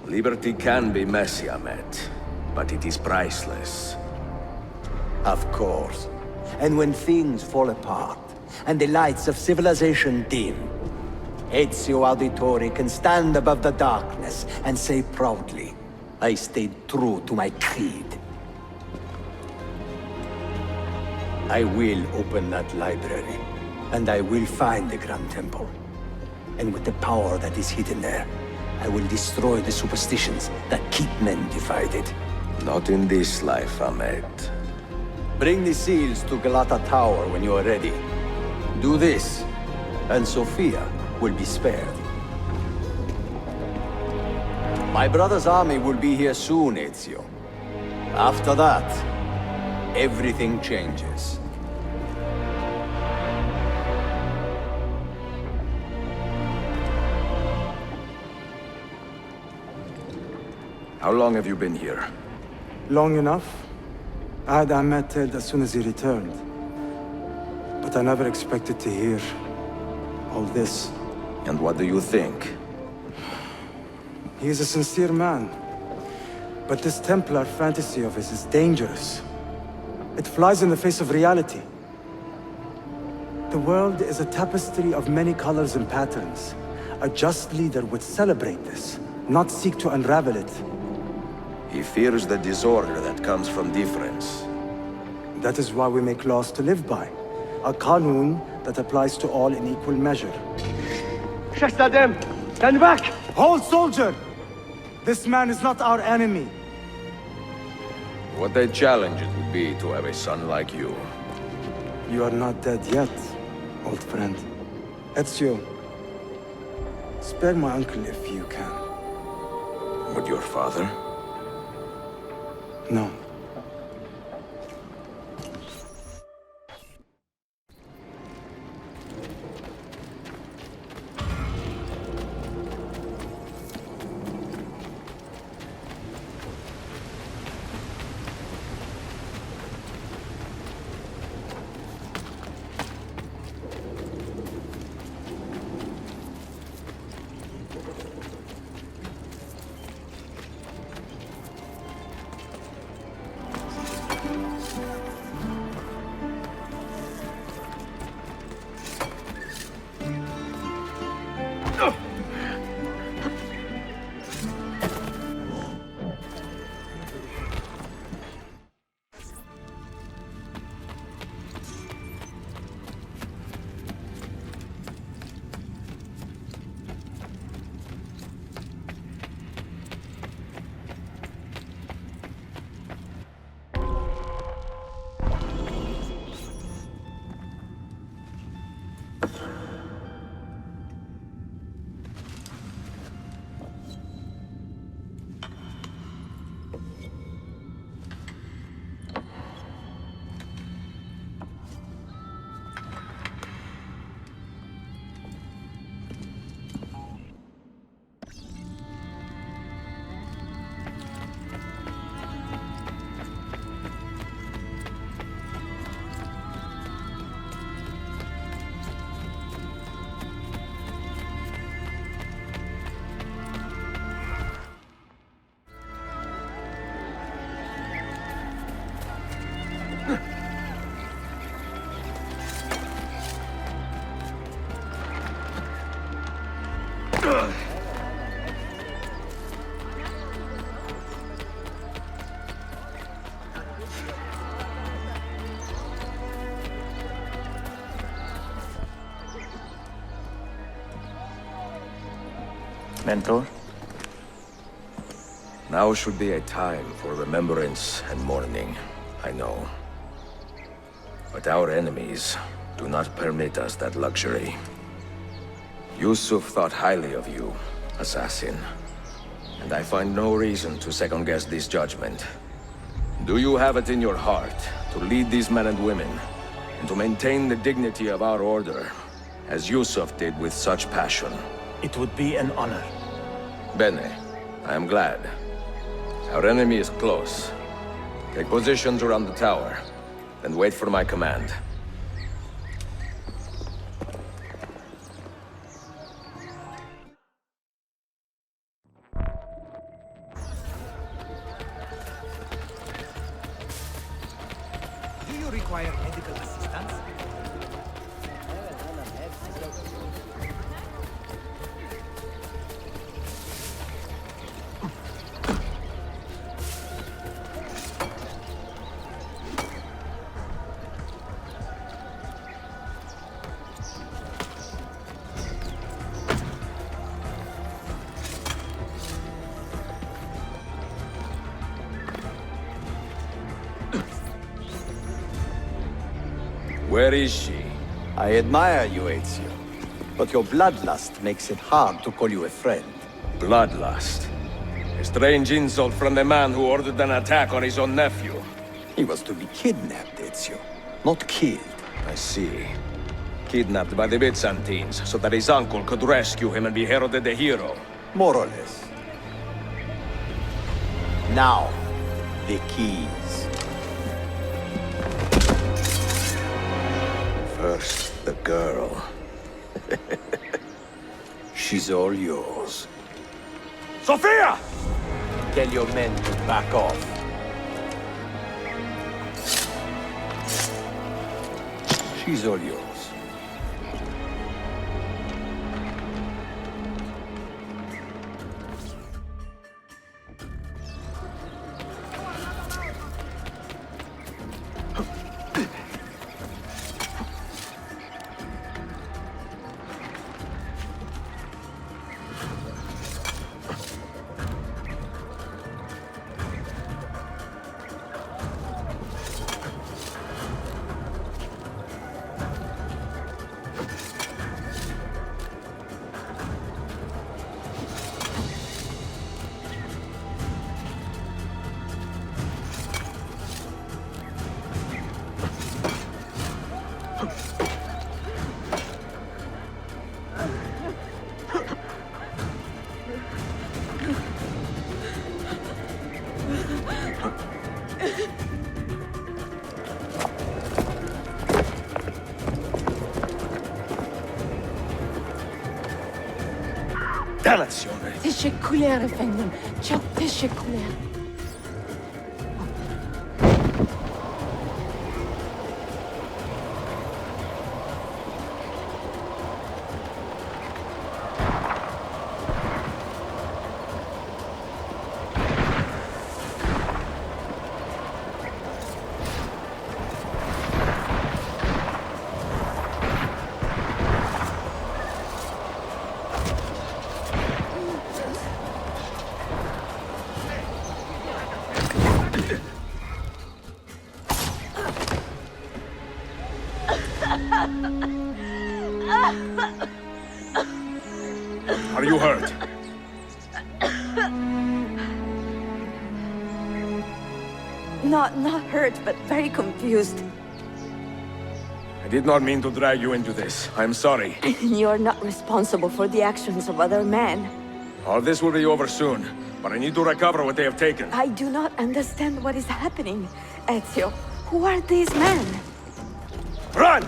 Liberty can be messy, Ahmed, but it is priceless. Of course. And when things fall apart, and the lights of civilization dim, Ezio Auditore can stand above the darkness and say proudly, I stayed true to my creed. I will open that library, and I will find the Grand Temple. And with the power that is hidden there, I will destroy the superstitions that keep men divided. Not in this life, Ahmed. Bring the seals to Galata Tower when you are ready. Do this, and Sophia will be spared. My brother's army will be here soon, Ezio. After that, everything changes. How long have you been here? Long enough. I had Ahmed dead as soon as he returned. But I never expected to hear all this. And what do you think? He is a sincere man. But this Templar fantasy of his is dangerous. It flies in the face of reality. The world is a tapestry of many colors and patterns. A just leader would celebrate this, not seek to unravel it. He fears the disorder that comes from difference. That is why we make laws to live by. A qanun that applies to all in equal measure. Shahzadem, stand back! Hold, soldier! This man is not our enemy. What a challenge it would be to have a son like you. You are not dead yet, old friend. Ezio, spare my uncle if you can. Would your father? No. Mentor? Now should be a time for remembrance and mourning, I know. But our enemies do not permit us that luxury. Yusuf thought highly of you, assassin. And I find no reason to second-guess this judgment. Do you have it in your heart to lead these men and women, and to maintain the dignity of our order, as Yusuf did with such passion? It would be an honor. Bene, I am glad. Our enemy is close. Take positions around the tower, and wait for my command. Do you require medical assistance? Where is she? I admire you, Ezio. But your bloodlust makes it hard to call you a friend. Bloodlust? A strange insult from the man who ordered an attack on his own nephew. He was to be kidnapped, Ezio, not killed. I see. Kidnapped by the Byzantines, so that his uncle could rescue him and be heralded a hero. More or less. Now, the keys. First, the girl. She's all yours. Sophia! Tell your men to back off. She's all yours. Dannazione! Teşekkürler efendim. Çok teşekkürler. Not hurt, but very confused. I did not mean to drag you into this. I'm sorry. You're not responsible for the actions of other men. All this will be over soon, but I need to recover what they have taken. I do not understand what is happening. Ezio, who are these men? Run!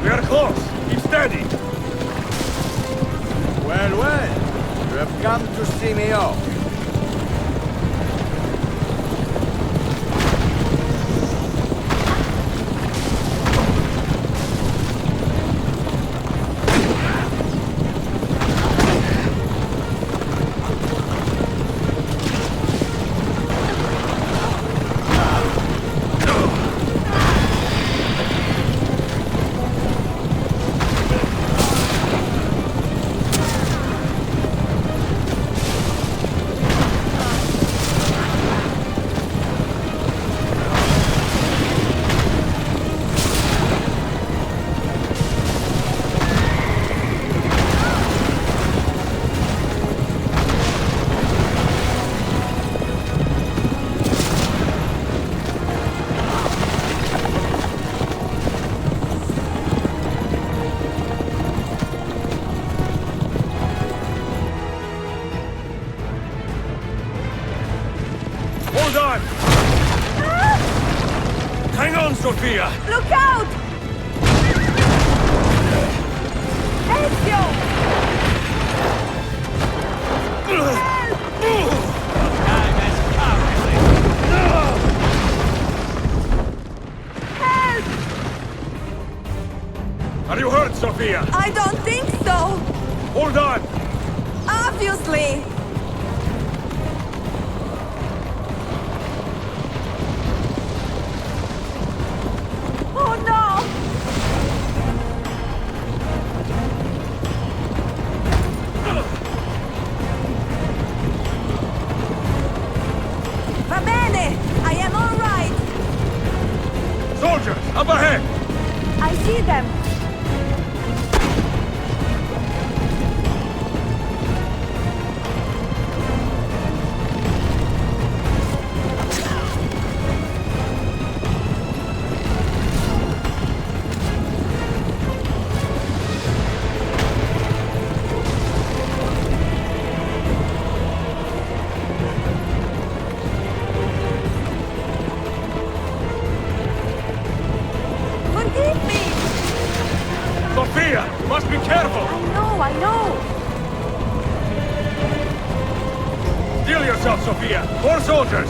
We are close. Keep steady. Well, well. You have come to see me off. Hold on! Hang on, Sophia! Look out! Ezio! Help! Are you hurt, Sophia? I don't think so! Hold on! Obviously! Oh no! Va bene! I am all right! Soldiers, up ahead! I see them! Forgive me! Sophia, you must be careful! I know! Steel yourself, Sophia! More soldiers!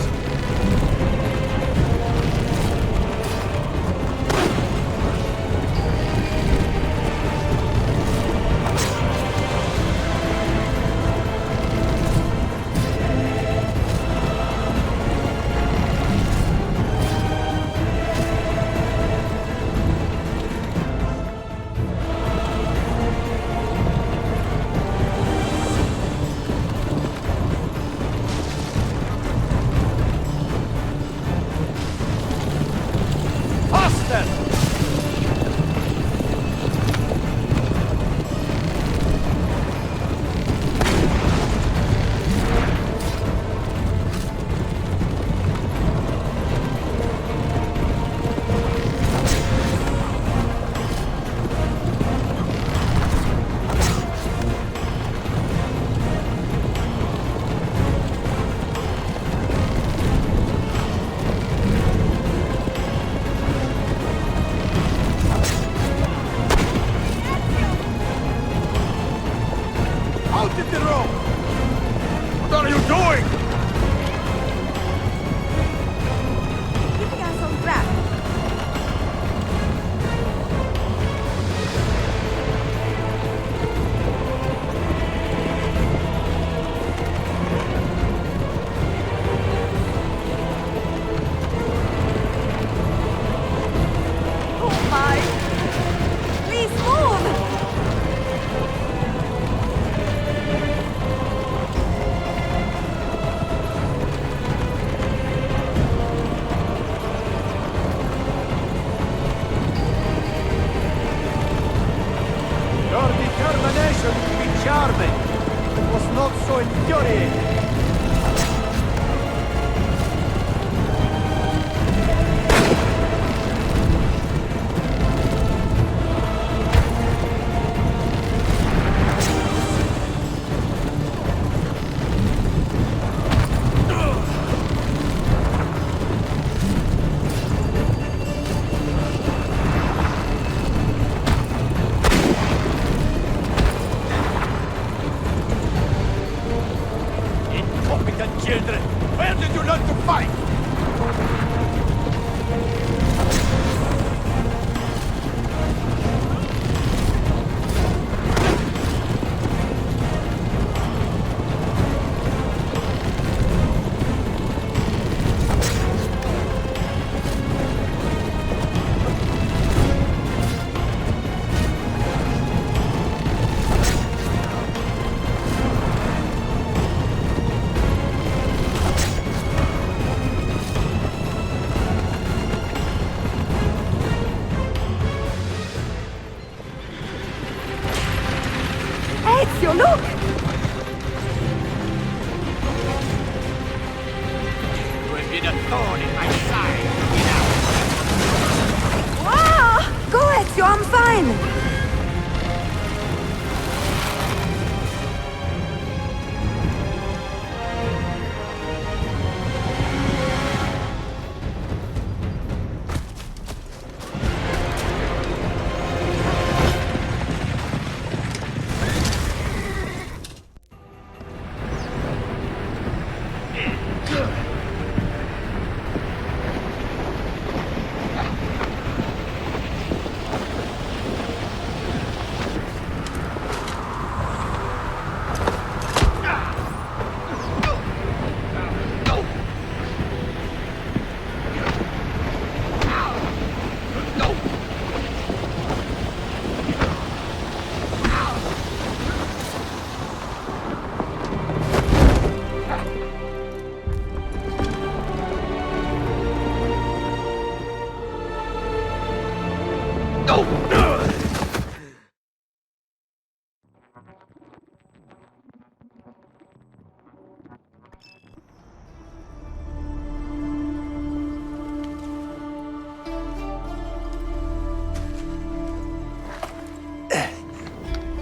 Ezio, I'm fine!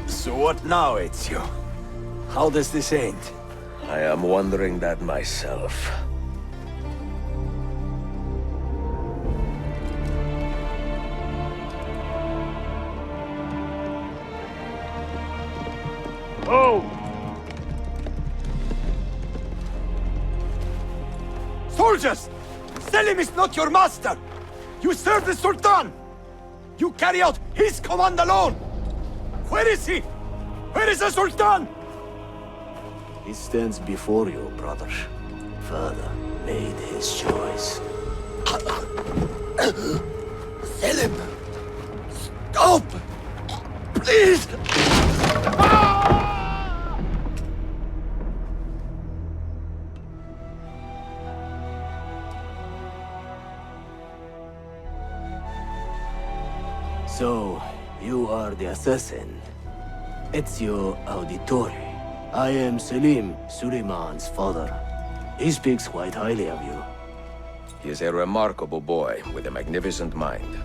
So what now, Ezio? How does this end? I am wondering that myself. Oh! Soldiers! Selim is not your master! You serve the Sultan! You carry out his command alone! Where is he? Where is the Sultan? He stands before you, brother. Father made his choice. Selim! Stop! Please! So, you are the assassin. Ezio Auditore. I am Selim, Suleiman's father. He speaks quite highly of you. He is a remarkable boy with a magnificent mind.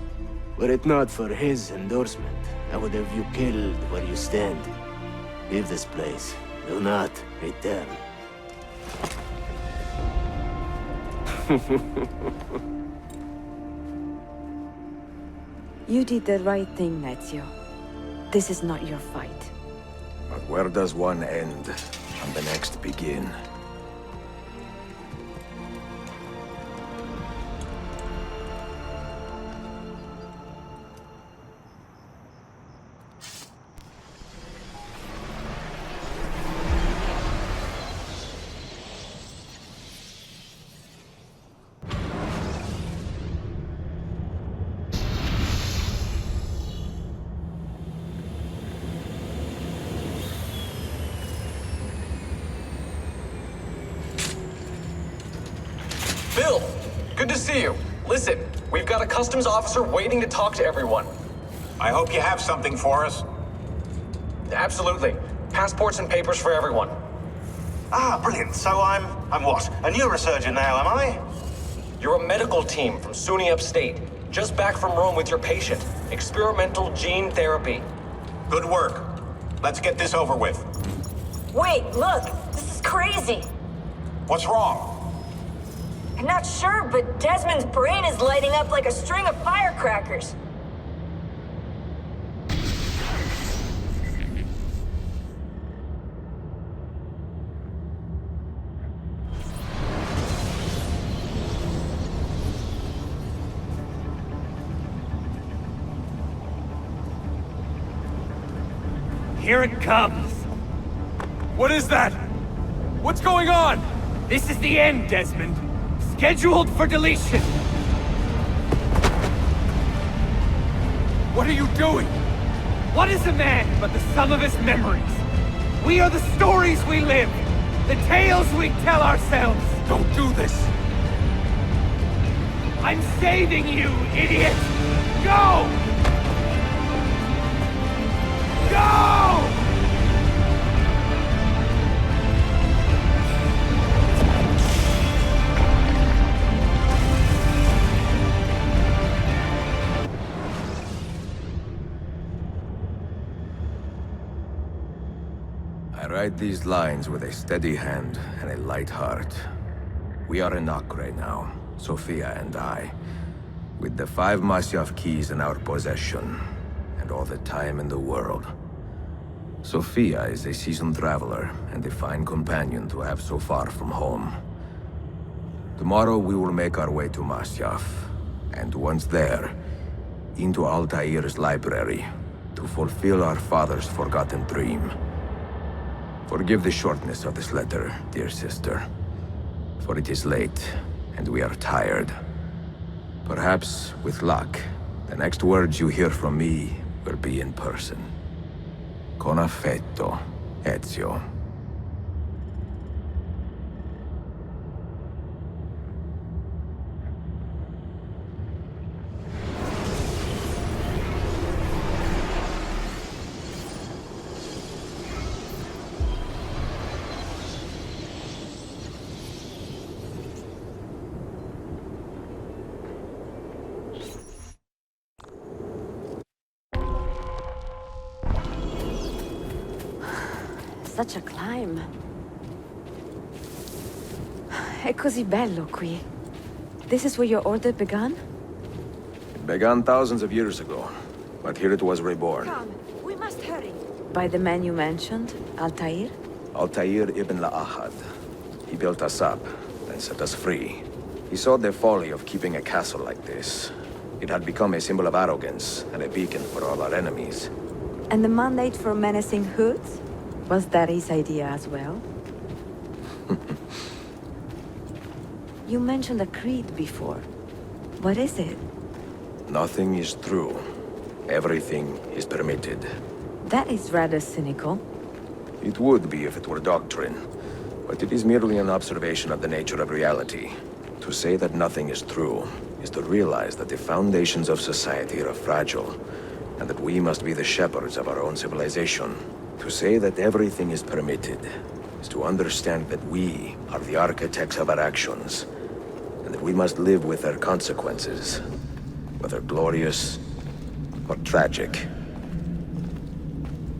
Were it not for his endorsement, I would have you killed where you stand. Leave this place. Do not return. You did the right thing, Ezio. This is not your fight. But where does one end and the next begin? Bill, good to see you. Listen, we've got a customs officer waiting to talk to everyone. I hope you have something for us. Absolutely. Passports and papers for everyone. Ah, brilliant. So I'm what? A neurosurgeon now, am I? You're a medical team from SUNY Upstate. Just back from Rome with your patient. Experimental gene therapy. Good work. Let's get this over with. Wait, look! This is crazy! What's wrong? I'm not sure, but Desmond's brain is lighting up like a string of firecrackers. Here it comes! What is that? What's going on? This is the end, Desmond. Scheduled for deletion. What are you doing? What is a man but the sum of his memories? We are the stories we live, the tales we tell ourselves. Don't do this! I'm saving you, idiot! Go! Go! write these lines with a steady hand and a light heart. We are in Acre now, Sophia and I, with the 5 Masyav keys in our possession, and all the time in the world. Sophia is a seasoned traveler, and a fine companion to have so far from home. Tomorrow we will make our way to Masyav, and once there, into Altair's library, to fulfill our father's forgotten dream. Forgive the shortness of this letter, dear sister, for it is late, and we are tired. Perhaps, with luck, the next words you hear from me will be in person. Con affetto, Ezio. Such a climb. È così bello qui. This is where your order began? It began thousands of years ago, but here it was reborn. Come, we must hurry. By the man you mentioned, Altair? Altair ibn La'ahad. He built us up, then set us free. He saw the folly of keeping a castle like this. It had become a symbol of arrogance and a beacon for all our enemies. And the mandate for menacing hoods? Was that his idea as well? You mentioned a creed before. What is it? Nothing is true. Everything is permitted. That is rather cynical. It would be if it were doctrine, but it is merely an observation of the nature of reality. To say that nothing is true is to realize that the foundations of society are fragile, and that we must be the shepherds of our own civilization. To say that everything is permitted is to understand that we are the architects of our actions, and that we must live with their consequences, whether glorious or tragic.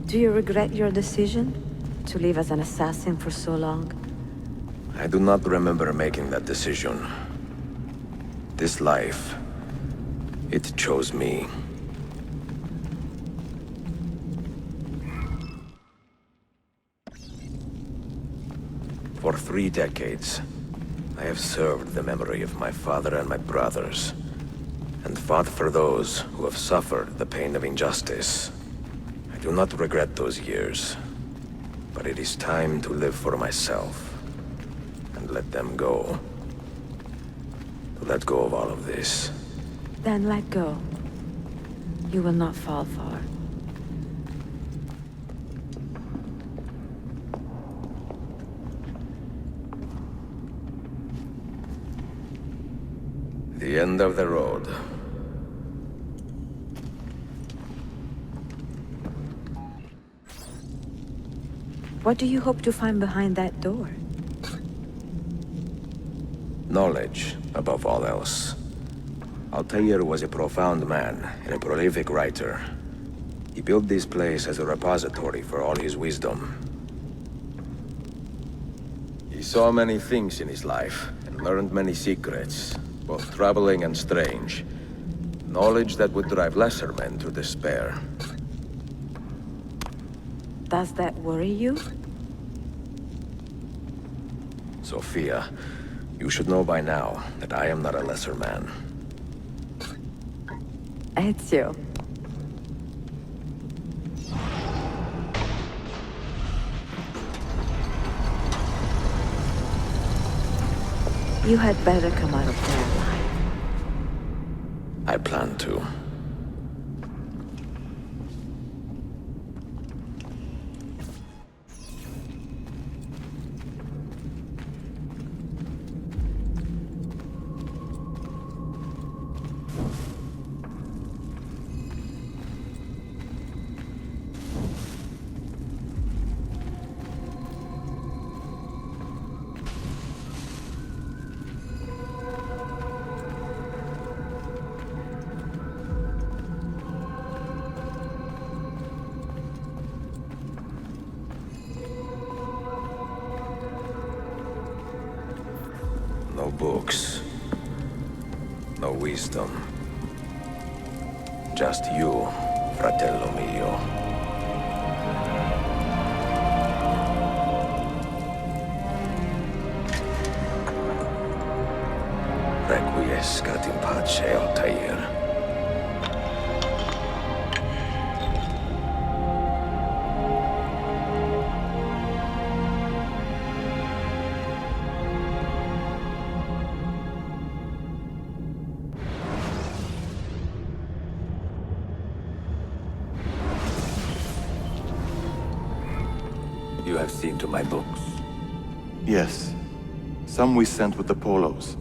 Do you regret your decision to live as an assassin for so long? I do not remember making that decision. This life, it chose me. For 3 decades, I have served the memory of my father and my brothers, and fought for those who have suffered the pain of injustice. I do not regret those years, but it is time to live for myself, and let them go. To let go of all of this. Then let go. You will not fall far. The end of the road. What do you hope to find behind that door? Knowledge, above all else. Altair was a profound man and a prolific writer. He built this place as a repository for all his wisdom. He saw many things in his life and learned many secrets, both troubling and strange. Knowledge that would drive lesser men to despair. Does that worry you? Sophia, you should know by now that I am not a lesser man. Ezio. You had better come out of there alive. I plan to. wisdom. Just you, fratello mio. Requiescat in pace, Altair. You have seen to my books. Yes. Some we sent with the Polos.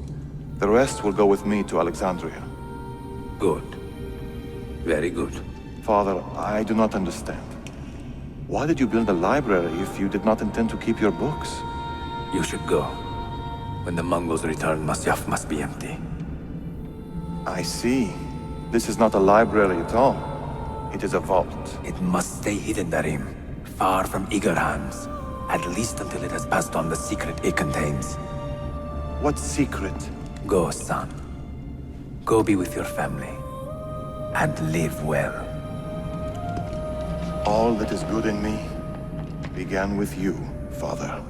The rest will go with me to Alexandria. Good. Very good. Father, I do not understand. Why did you build a library if you did not intend to keep your books? You should go. When the Mongols return, Masyaf must be empty. I see. This is not a library at all. It is a vault. It must stay hidden, Darim. Far from eager hands. At least until it has passed on the secret it contains. What secret? Go, son. Go be with your family. And live well. All that is good in me began with you, Father.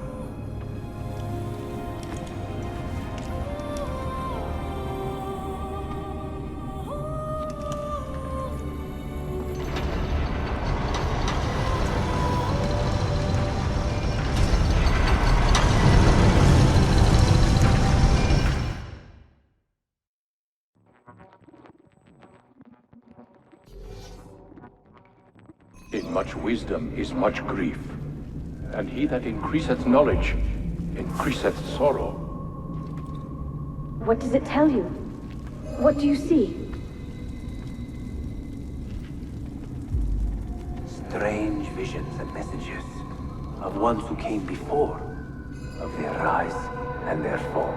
In much wisdom is much grief, and he that increaseth knowledge increaseth sorrow. What does it tell you? What do you see? Strange visions and messages of ones who came before, of their rise and their fall.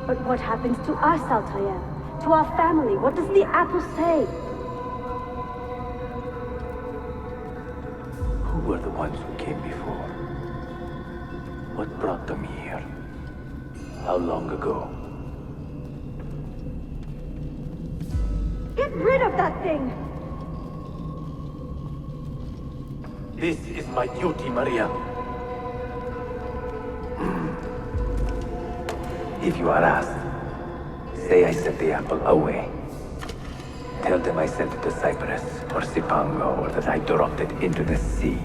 But what happens to us, Altair? To our family? What does the apple say? Who were the ones who came before? What brought them here? How long ago? Get rid of that thing! This is my duty, Maria. If you are asked, say I sent the apple away. Tell them I sent it to Cyprus, or Cipango, or that I dropped it into the sea.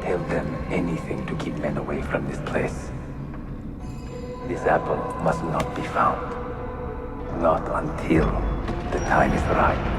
Tell them anything to keep men away from this place. This apple must not be found. Not until the time is right.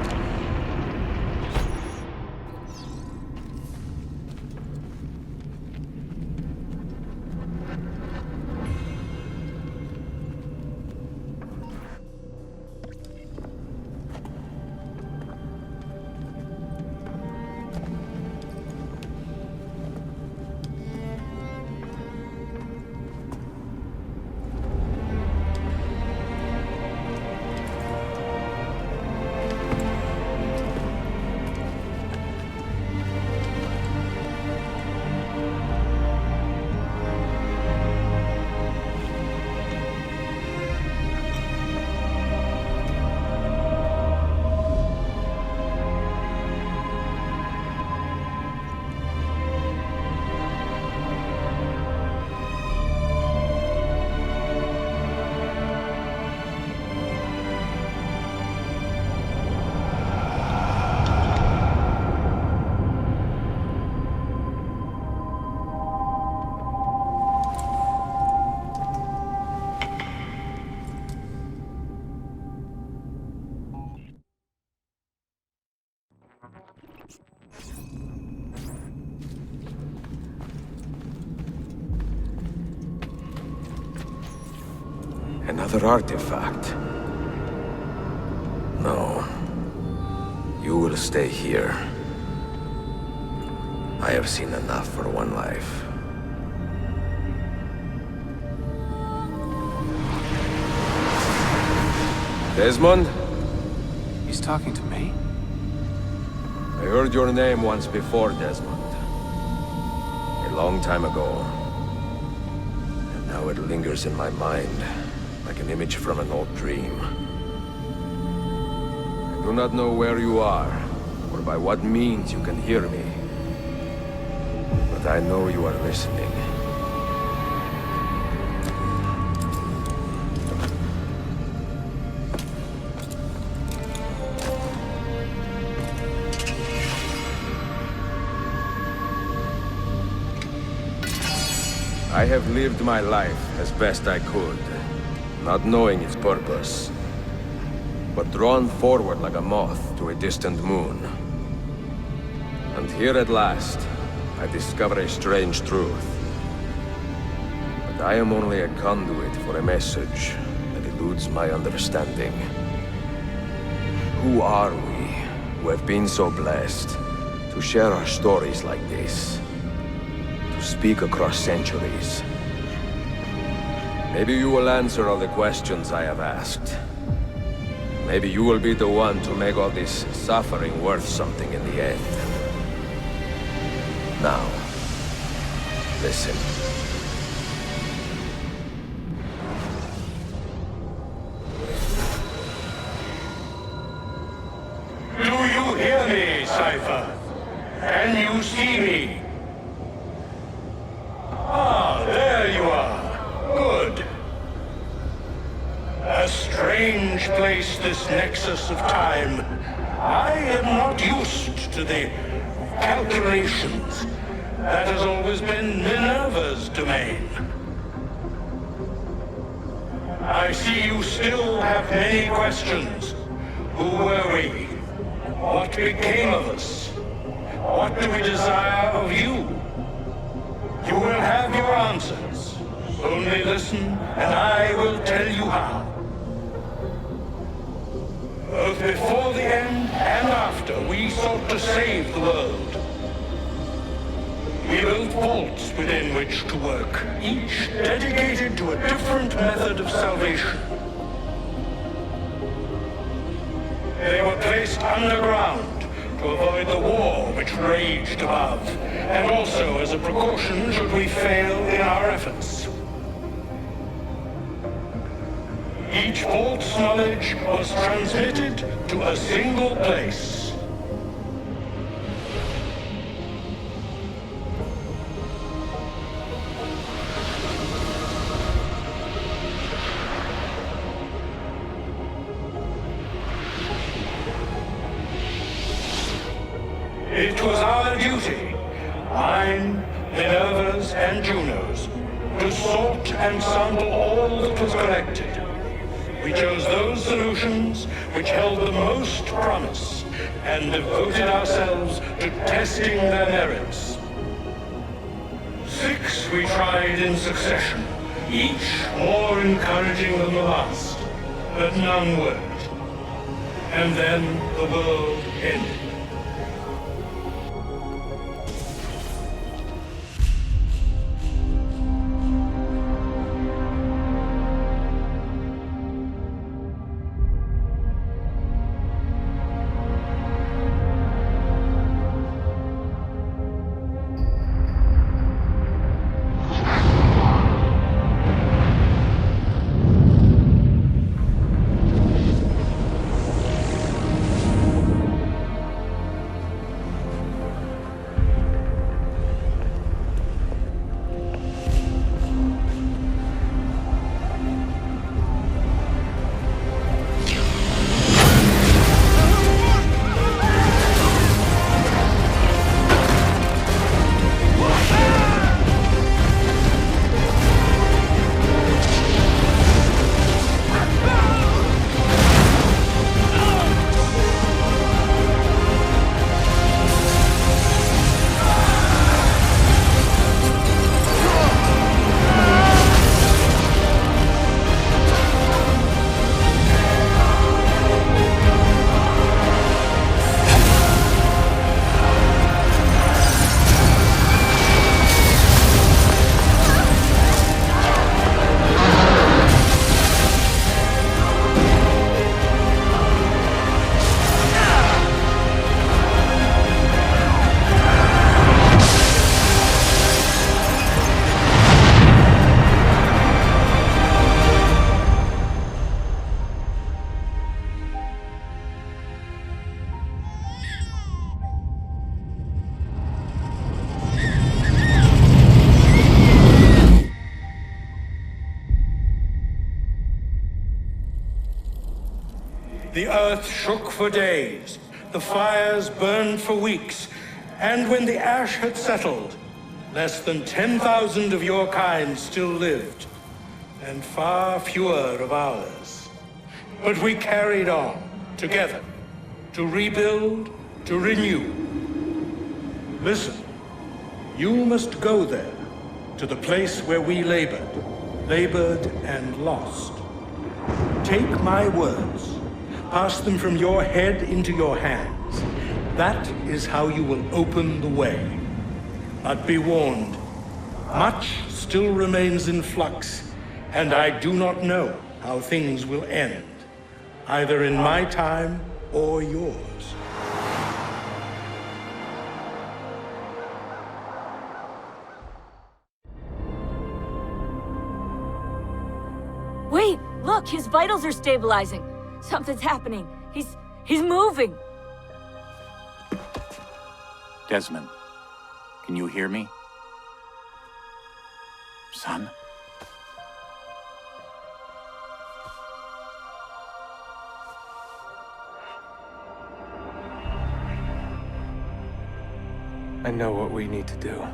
Another artifact. No. You will stay here. I have seen enough for one life. Desmond? He's talking to me? I heard your name once before, Desmond. A long time ago. And Now it lingers in my mind, like an image from an old dream. I do not know where you are, or by what means you can hear me. But I know you are listening. I have lived my life as best I could, not knowing its purpose, but drawn forward like a moth to a distant moon. And here at last, I discover a strange truth. But I am only a conduit for a message that eludes my understanding. Who are we, who have been so blessed, to share our stories like this? To speak across centuries. Maybe you will answer all the questions I have asked. Maybe you will be the one to make all this suffering worth something in the end. Now, listen. Do you hear me, Cypher? Can you see me? Ah, there you are. Good. A strange place, this nexus of time. I am not used to the calculations. That has always been Minerva's domain. I see you still have many questions. Who were we? What became of us? What do we desire of you? You will have your answers. Only listen, and I will tell you how. Both before the end and after, we sought to save the world. We built vaults within which to work, each dedicated to a different method of salvation. They were placed underground to avoid the war which raged above, and also as a precaution should we fail in our efforts. Each vault's knowledge was transmitted to a single place. It was our duty, mine, Minerva's, and Juno's, to sort and sample all that was collected. We chose those solutions which held the most promise, and devoted ourselves to testing their merits. 6 we tried in succession, each more encouraging than the last, but none worked. And then the world ended. The earth shook for days, the fires burned for weeks, and when the ash had settled, less than 10,000 of your kind still lived, and far fewer of ours. But we carried on, together, to rebuild, to renew. Listen, you must go there, to the place where we labored and lost. Take my words, pass them from your head into your hands. That is how you will open the way. But be warned, much still remains in flux, and I do not know how things will end, either in my time or yours. Wait, look, his vitals are stabilizing. Something's happening. He's moving. Desmond, can you hear me? Son? I know what we need to do.